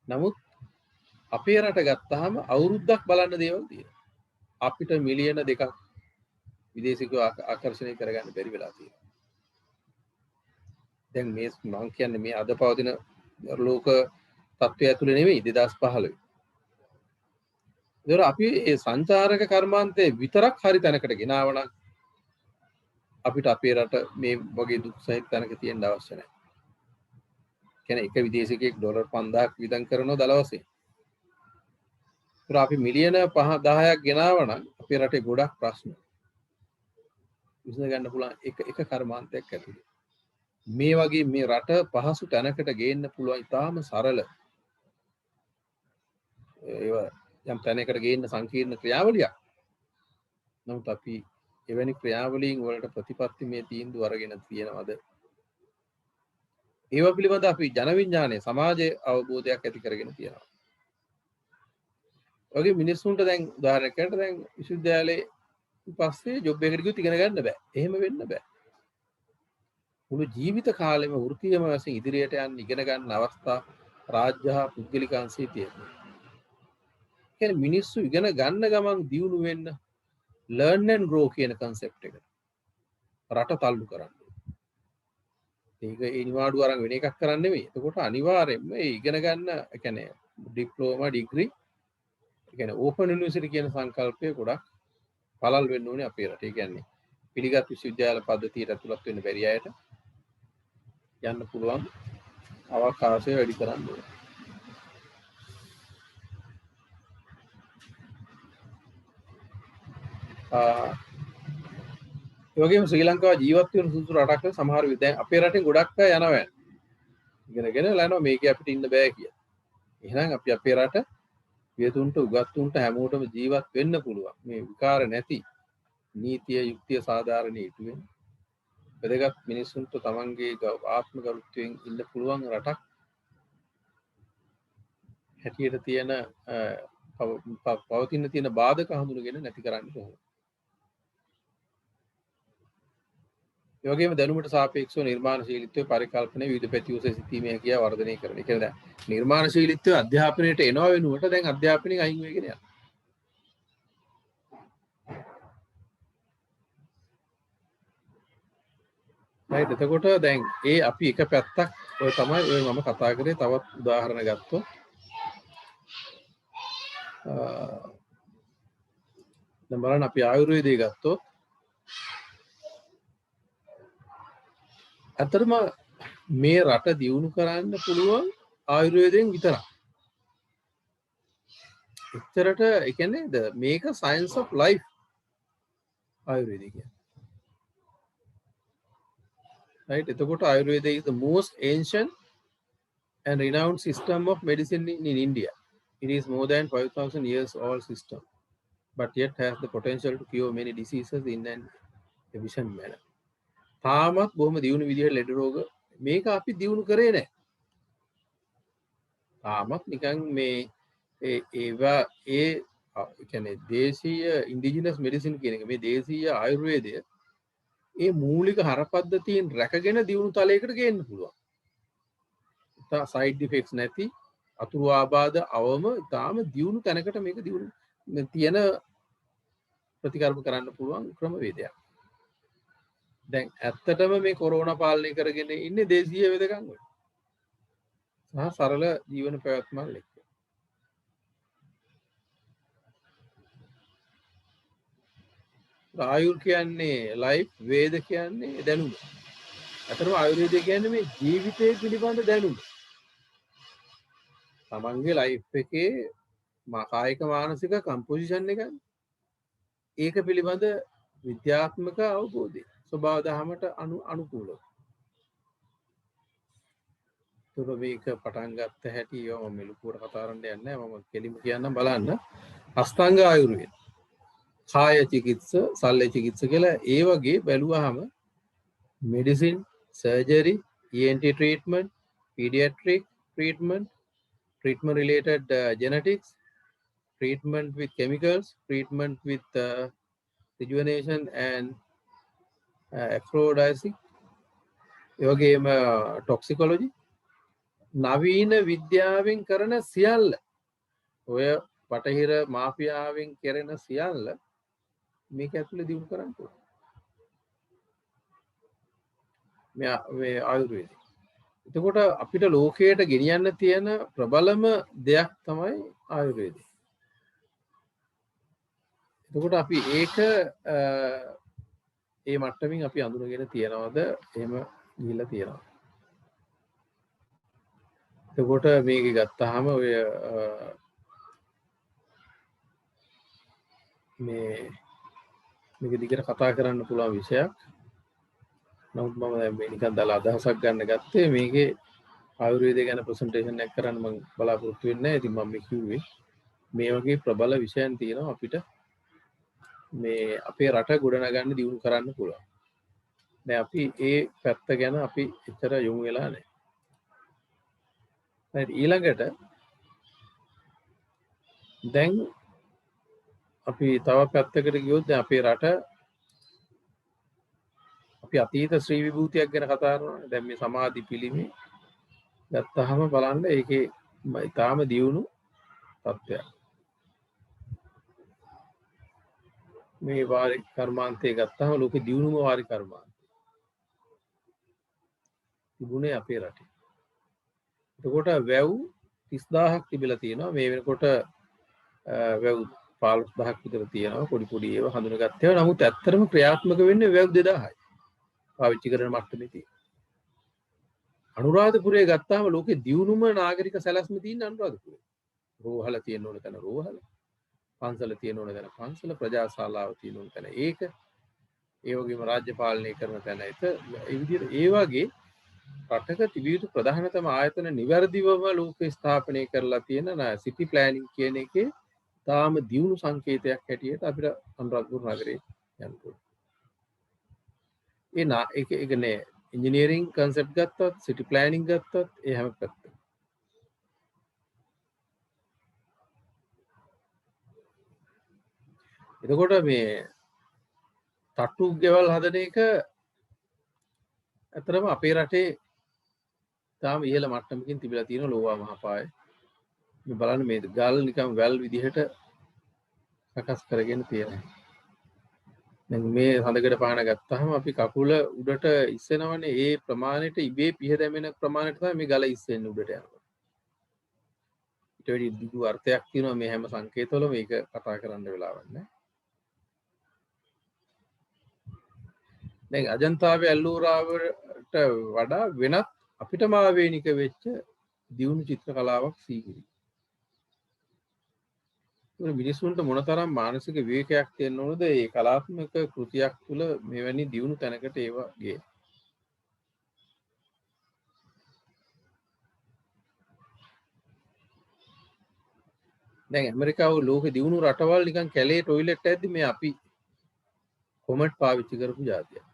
නමුත් අපේ රට ගත්තාම අවුරුද්දක් බලන්න දේවල් තියෙනවා. අපිට මිලියන 2ක් විදේශිකව ආකර්ෂණය කරගන්න බැරි වෙලා තියෙනවා. දැන් මේ මම කියන්නේ මේ අද පවතින ලෝක තත්ත්වය ඇතුලේ නෙවෙයි 2015. ඒතර අපි මේ සංචාරක කර්මාන්තේ විතරක් හරි තැනකට ගෙනාවනම් අපිට අපේ රට මේ වගේ දුක් සහිත තැනක තියෙන්න අවශ්‍ය නැහැ. කියන්නේ එක විදේශිකයෙක් ඩොලර් 5000ක් වියදම් කරනවා දවසේ. ඒතර අපි මිලියන 5-10ක් ගෙනාවනම් අපේ රටේ ගොඩක් ප්‍රශ්න විසඳ ගන්න පුළුවන් එක කර්මාන්තයක් ඇතුලේ. මේ වගේ මේ රට පහසු තැනකට ගේන්න පුළුවන් ඉතාම සරල ඒව යම් තැනකට ගේන්න සංකීර්ණ ක්‍රියාවලියක්. නමුත් අපි එවැනි ක්‍රියාවලීන් වලට ප්‍රතිපත්ති මේ තීන්දුව අරගෙන තියෙනවද? ඒව පිළිබඳ අපි ජන විඥානයේ සමාජයේ අවබෝධයක් ඇති කරගෙන තියෙනවා. ඔයගේ මිනිස්සුන්ට දැන් උදාහරණයක් දැන් විශ්වවිද්‍යාලයේ පස්සේ ජොබ් එකකට ගියොත් ඉගෙන ගන්න බෑ. එහෙම වෙන්න බෑ. මුළු ජීවිත කාලෙම වෘත්තීයම වශයෙන් ඉදිරියට යන්න ඉගෙන ගන්න අවස්ථා රාජ්‍ය හා පුද්ගලික අංශයේ තියෙනවා. කියන්නේ මිනිස්සු ඉගෙන ගන්න ගමන් දියුණු වෙන්න learn and grow කියන concept එක රට තල්ලු කරන්න. ඒක ඒ නිවාඩු අරන් වෙන එකක් කරන්න නෙවෙයි. එතකොට අනිවාර්යයෙන්ම මේ ඉගෙන ගන්න කියන්නේ ඩිප්ලෝමා ඩිග්‍රී කියන්නේ ඕපන් යුනිවර්සිටි කියන සංකල්පය ගොඩක් පළල් වෙන්න ඕනේ අපේ රටේ. කියන්නේ පිළිගත් විශ්වවිද්‍යාල පද්ධතියට ඇතුළත් වෙන්න බැරි අයට යන්න පුළුවන් අවකාශය වැඩි කරන්න ඕනේ. ඒ වගේම ශ්‍රී ලංකාව ජීවත් වෙන සුදුසු රටක් සමහර දැන් අපේ රටෙන් ගොඩක් අය යනවා. ඉගෙනගෙන යනවා මේකේ අපිට ඉන්න බෑ කියලා. එහෙනම් අපි අපේ රට වියතුන්ට උගත්තුන්ට හැමෝටම ජීවත් වෙන්න පුළුවන්. මේ විකාර නැති නීතිය යුක්තිය සාධාරණීය ඉටු වෙන වැදගත් මිනිසුන්ට තමන්ගේ ආත්ම ගෞරවයෙන් ඉන්න පුළුවන් රටක් හැටියට තියෙන පවතින තියෙන බාධක හඳුනගෙන නැති කරන්න ඕනේ. ඒ වගේම දැනුමට සාපේක්ෂව නිර්මාණශීලීත්වයේ පරිකල්පනයේ විවිධ පැති ඔස්සේ සිටීමේ හැකියාව වර්ධනය කරන. ඒ කියන්නේ දැන් නිර්මාණශීලීත්වය අධ්‍යාපනයට එනවා වෙනුවට දැන් අධ්‍යාපනයෙන් අයින් වෙගෙන යනවා. right එතකොට දැන් ඒ අපි එක පැත්තක් ඔය තමයි ඔය මම කතා කරේ තවත් උදාහරණ ගත්තොත් දැන් බලන්න අපි ආයුර්වේදය ගත්තොත් අතරම මේ රට දියුණු කරන්න පුළුවන් ආයුර්වේදයෙන් විතරයි. එච්චරට ඒ කියන්නේ මේක science of life ආයුර්වේදය කියන්නේ. right එතකොට ආයුර්වේදය is the most ancient and renowned system of medicine in India. It is more than 5,000 years old system, but yet has the potential to cure many diseases in an efficient manner. තාමත් බොහොම දියුණු විදිහට ලෙඩ රෝග මේක අපි දියුණු කරේ නැහැ. තාමත් නිකන් මේ ඒවා ඒ කියන්නේ දේශීය ඉන්ඩිජිනස් මෙඩිසින් කියන එක මේ දේශීය ආයුර්වේදය ඒ මූලික හරපද්ධතියෙන් රැකගෙන දියුණු තලයකට ගේන්න පුළුවන්. සයිඩ් ඉෆෙක්ට්ස් නැති අතුරු ආබාධ අවම තාම දියුණු තැනකට මේක දියුණු තියෙන ප්‍රතිකර්ම කරන්න පුළුවන් ක්‍රමවේදයක්. දැන් ඇත්තටම මේ කොරෝනා පාලනය කරගෙන ඉන්නේ දේශීය වෙදකම් වල. සහ සරල ජීවන පැවැත්මක් එක්ක. ආයුර් කියන්නේ ලයිෆ්, වේද කියන්නේ දැනුම. අතරම ආයුර්වේදය කියන්නේ මේ ජීවිතය පිළිබඳ දැනුම. තමන්ගේ ලයිෆ් එකේ කායික මානසික කම්පොසිෂන් එක ඒක පිළිබඳ විද්‍යාත්මක අවබෝධය. ස්වභාව දහමට අනුකූලව. තුර මේක පටන් ගත්ත හැටි මම මෙලුකුවට කතා කරන්න යන්නේ නැහැ. මම කෙලිම කියන්නම් බලන්න. අෂ්ටාංග ආයුර්වේද. කාය චිකිත්ස සල්ල චිකිත්ස කියලා ඒ වගේ බැලුවාම medicine surgery ENT treatment pediatric treatment treatment related genetics treatment with chemicals treatment with rejuvenation and aphrodisiac ඒ වගේම toxicology නවීන විද්‍යාවෙන් කරන සියල්ල ඔය බටහිර මාෆියාවෙන් කරන සියල්ල මේක ඇතුලේ දියුණු කරන්න පුළුවන්. මේ ආයුර්වේදය. එතකොට අපිට ලෝකයට ගෙනියන්න තියෙන ප්‍රබලම දෙයක් තමයි ආයුර්වේදය. එතකොට අපි ඒක ඒ මට්ටමින් අපි අඳුනගෙන තියනවද එහෙම ගිහිල්ලා තියනවද? එතකොට මේක ගත්තාම ඔය මේක දිගට කතා කරන්න පුළුවන් විෂයක්. නමුත් මම දැන් මේ නිකන් දාලා අදහසක් ගන්න ගත්තේ මේකේ ආයුර්වේදය ගැන ප්‍රසන්ටේෂන් එකක් කරන්න මම බලාපොරොත්තු වෙන්නේ නැහැ. ඉතින් මම මේ කිව්වේ මේ වගේ ප්‍රබල විෂයන් තියෙනවා අපිට මේ අපේ රට ගොඩනගන්න දියුණු කරන්න පුළුවන්. දැන් අපි ඒ පැත්ත ගැන අපි එච්චර යොමු වෙලා නැහැ. ඊළඟට දැන් අපි තව පැත්තකට ගියොත් දැන් අපේ රට අපි අතීත ශ්‍රී විභූතියක් ගැන කතා කරනවා. දැන් මේ සමාධි පිළිමේ ගත්තාම බලන්න ඒකේ ඊටාම දියුණු තත්ත්වයක්. මේ වාරි කර්මාන්තය ගත්තාම ලෝකෙ දියුණුම වාරි කර්මාන්තය තිබුණේ අපේ රටේ. එතකොට වැව් 30000ක් තිබිලා තියෙනවා. මේ වෙනකොට වැව් 15000ක් විතර තියෙනවා. පොඩි පොඩි ඒවා හඳුනගත්තා. නමුත් ඇත්තටම ක්‍රියාත්මක වෙන්නේ වැව් 2000යි. පාවිච්චි කරන මට්ටමේ තියෙන. අනුරාධපුරයේ ගත්තාම ලෝකේ දියුණුම නාගරික සැලැස්ම තියෙන අනුරාධපුරේ. රෝහල තියෙන ඕන තැන රෝහල, පන්සල තියෙන ඕන තැන පන්සල, ප්‍රජා ශාලාව තියෙන ඕන තැන ඒක. ඒ වගේම රාජ්‍ය පාලනය කරන තැන ඒක. ඒ විදිහට ඒ වගේ රටක තිබිය යුතු ප්‍රධානතම ආයතන නිවැරදිවම ලෝකේ ස්ථාපනය කරලා තියෙන සිටි ප්ලෑනින් කියන එකේ තාම දියුණු සංකේතයක් හැටියට අපිට අනුරාධපුර නගරේ යන්න පුළුවන්. ඒක නේ ඉංජිනේරින් කන්සෙප්ට් ගත්තොත් සිටි ප්ලෑනින් ගත්තොත් ඒ හැම පැත්තම. එතකොට මේ තට්ටු ගෙවල් හදන එක ඇත්තටම අපේ රටේ තාම ඉහළ මට්ටමකින් තිබිලා තියෙන ලෝවා මහපාය. මේ බලන්න මේ ගල් නිකන් වැල් විදිහට සකස් කරගෙන තියෙනවා. දැන් මේ හඳකට පහන ගත්තාම අපි කකුල උඩට ඉස්සෙනවනේ ඒ ප්‍රමාණයට ඉබේ පිහ දැමෙන ප්‍රමාණයට තමයි මේ ගල ඉස්සෙන්නේ උඩට යනකොට. ඊට වැඩි දිගු අර්ථයක් තියෙනවා මේ හැම සංකේතවලම මේක කතා කරන්න වෙලාවක් නැහැ. දැන් අජන්තාවේ ඇල්ලූරාවට වඩා වෙනත් අපිටම ආවේනික වෙච්ච දියුණු චිත්‍ර කලාවක් සීගිරි. මිනිස්සුන්ට මොනතරම් මානසික විවේකයක් තියෙන්න ඕනද මේ කලාත්මක කෘතියක් තුළ මෙවැනි දියුණු තැනකට ඒවා ගියේ. දැන් ඇමරිකාව ලෝකෙ දියුණු රටවල් නිකන් කැලේ টয়ලට් ඇද්දි මේ අපි කොමට් පාවිච්චි කරපු જાතියක්.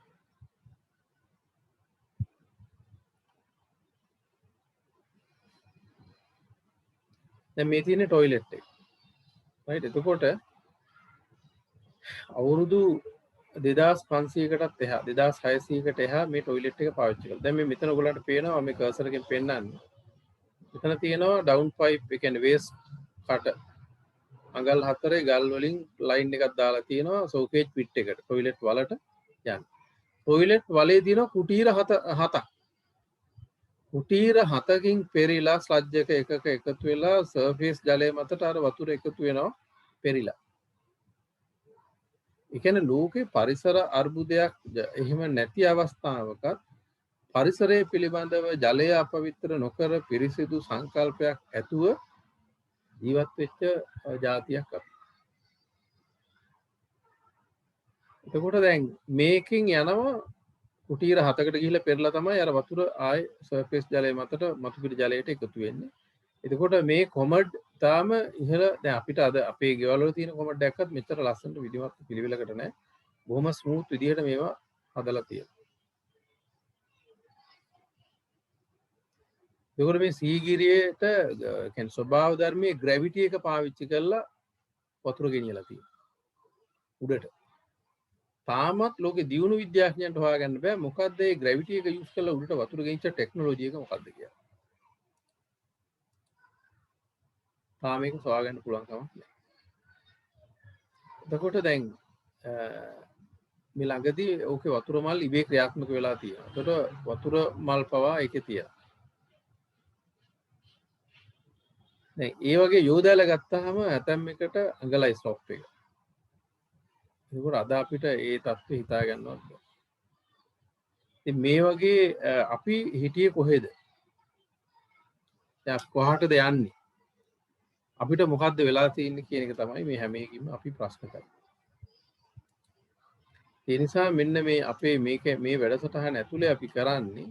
දැන් මේ තියෙන টয়ලට් එක. right එතකොට අවුරුදු 2500කටත් එහා 2600කට එහා මේ টয়ලට් එක පාවිච්චි කරලා. දැන් මේ මෙතන ඔයගලන්ට පේනවා මේ කර්සර් එකෙන් පෙන්නන්නේ. මෙතන තියෙනවා ඩවුන් පයිප් ඒ කියන්නේ වේස්ට් කට අඟල් 4 ගල් වලින් ලයින් එකක් දාලා තියෙනවා සෝකේජ් පිට් එකට টয়ලට් වලට යන්න. টয়ලට් වලේ තියෙනවා කුටීර 7ක්. කුටීර 7කින් පෙරිලා ස්ලජ් එක එකක එකතු වෙලා සර්ෆේස් ජලය මතට අර වතුර එකතු වෙනවා පෙරිලා. ඒ කියන්නේ ලෝකේ පරිසර අර්බුදයක් එහෙම නැති අවස්ථාවකත් පරිසරය පිළිබඳව ජලය අපවිත්‍ර නොකර පිරිසිදු සංකල්පයක් ඇතුව ජීවත් වෙච්ච ජාතියක් අපි. එතකොට දැන් මේකෙන් යනවා කුටීර 7කට ගිහිල්ලා පෙරලා තමයි අර වතුර ආයේ සර්ෆේස් ජලය මතට මතුපිට ජලයට එකතු වෙන්නේ. එතකොට මේ කොමඩ් තාම ඉහළ දැන් අපිට අද අපේ ගෙවල් වල තියෙන කොමඩ් දැක්කත් මෙච්චර ලස්සනට විධිමත් පිළිවෙලකට නැහැ. බොහොම ස්මූත් විදිහට මේවා හදලා තියෙනවා. ඒකට මේ සීගිරියට කියන්නේ ස්වභාව ධර්මයේ ග්‍රැවිටි එක පාවිච්චි කරලා වතුර ගෙනියලා තියෙනවා උඩට. තාමත් ලෝකේ දියුණු විද්‍යාඥයන්ට හොයාගන්න බෑ මොකද්ද මේ ග්‍රැවිටි එක යූස් කරලා උඩට වතුර ගෙනිච්ච ටෙක්නොලොජි එක මොකද්ද කියලා. තාම මේක හොයාගන්න පුළුවන් කමක් නැහැ. එතකොට දැන් මේ ළඟදී ඕකේ වතුර මල් ඉබේ ක්‍රියාත්මක වෙලා තියෙනවා. එතකොට වතුර මල් පවා ඒකේ තියෙනවා. දැන් ඒ වගේ යෝදාලා ගත්තාම ඇතැම් එකට අඟලයි ස්ටොප් එක. ඒකෝර අද අපිට ඒ தත්ත්වය හිතා ගන්නවත් බෑ. ඉතින් මේ වගේ අපි හිටියේ කොහෙද? දැන් කොහාටද යන්නේ? අපිට මොකද්ද වෙලා තියෙන්නේ කියන එක තමයි මේ හැම එකකින්ම අපි ප්‍රශ්න කරන්නේ. ඒ නිසා මෙන්න මේ අපේ මේ වැඩසටහන ඇතුලේ අපි කරන්නේ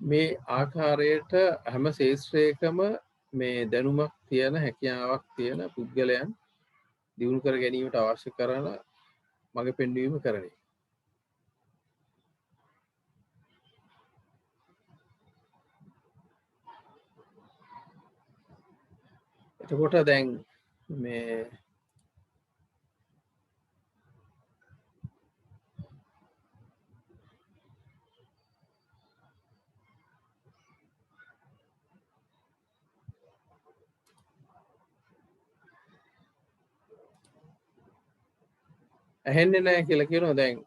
මේ ආකාරයට හැම ශේෂ්ත්‍රයකම මේ දැනුමක් තියෙන හැකියාවක් තියෙන පුද්ගලයන් දියුණු කර ගැනීමට අවශ්‍ය කරන මඟ පෙන්වීම කරන එක. එතකොට දැන් මේ ඇහෙන්නේ නැහැ කියලා කියනවා දැන්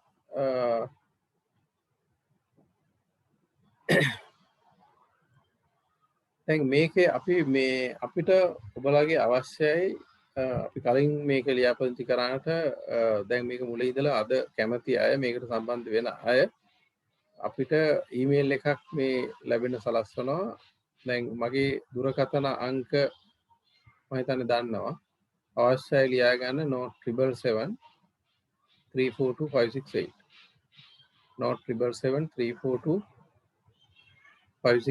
දැන් මේකේ අපි මේ අපිට ඔබලාගේ අවශ්‍යයි අපි කලින් මේක ලියාපදිංචි කරාට දැන් මේක මුල ඉඳලා අද කැමති අය මේකට සම්බන්ධ වෙන අය අපිට ඊමේල් එකක් මේ ලැබෙන සලස්වනවා. දැන් මගේ දුරකථන අංක මම හිතන්නේ දන්නවා. අවශ්‍යයි ලියා ගන්න note 777 342 568 note 777 342 568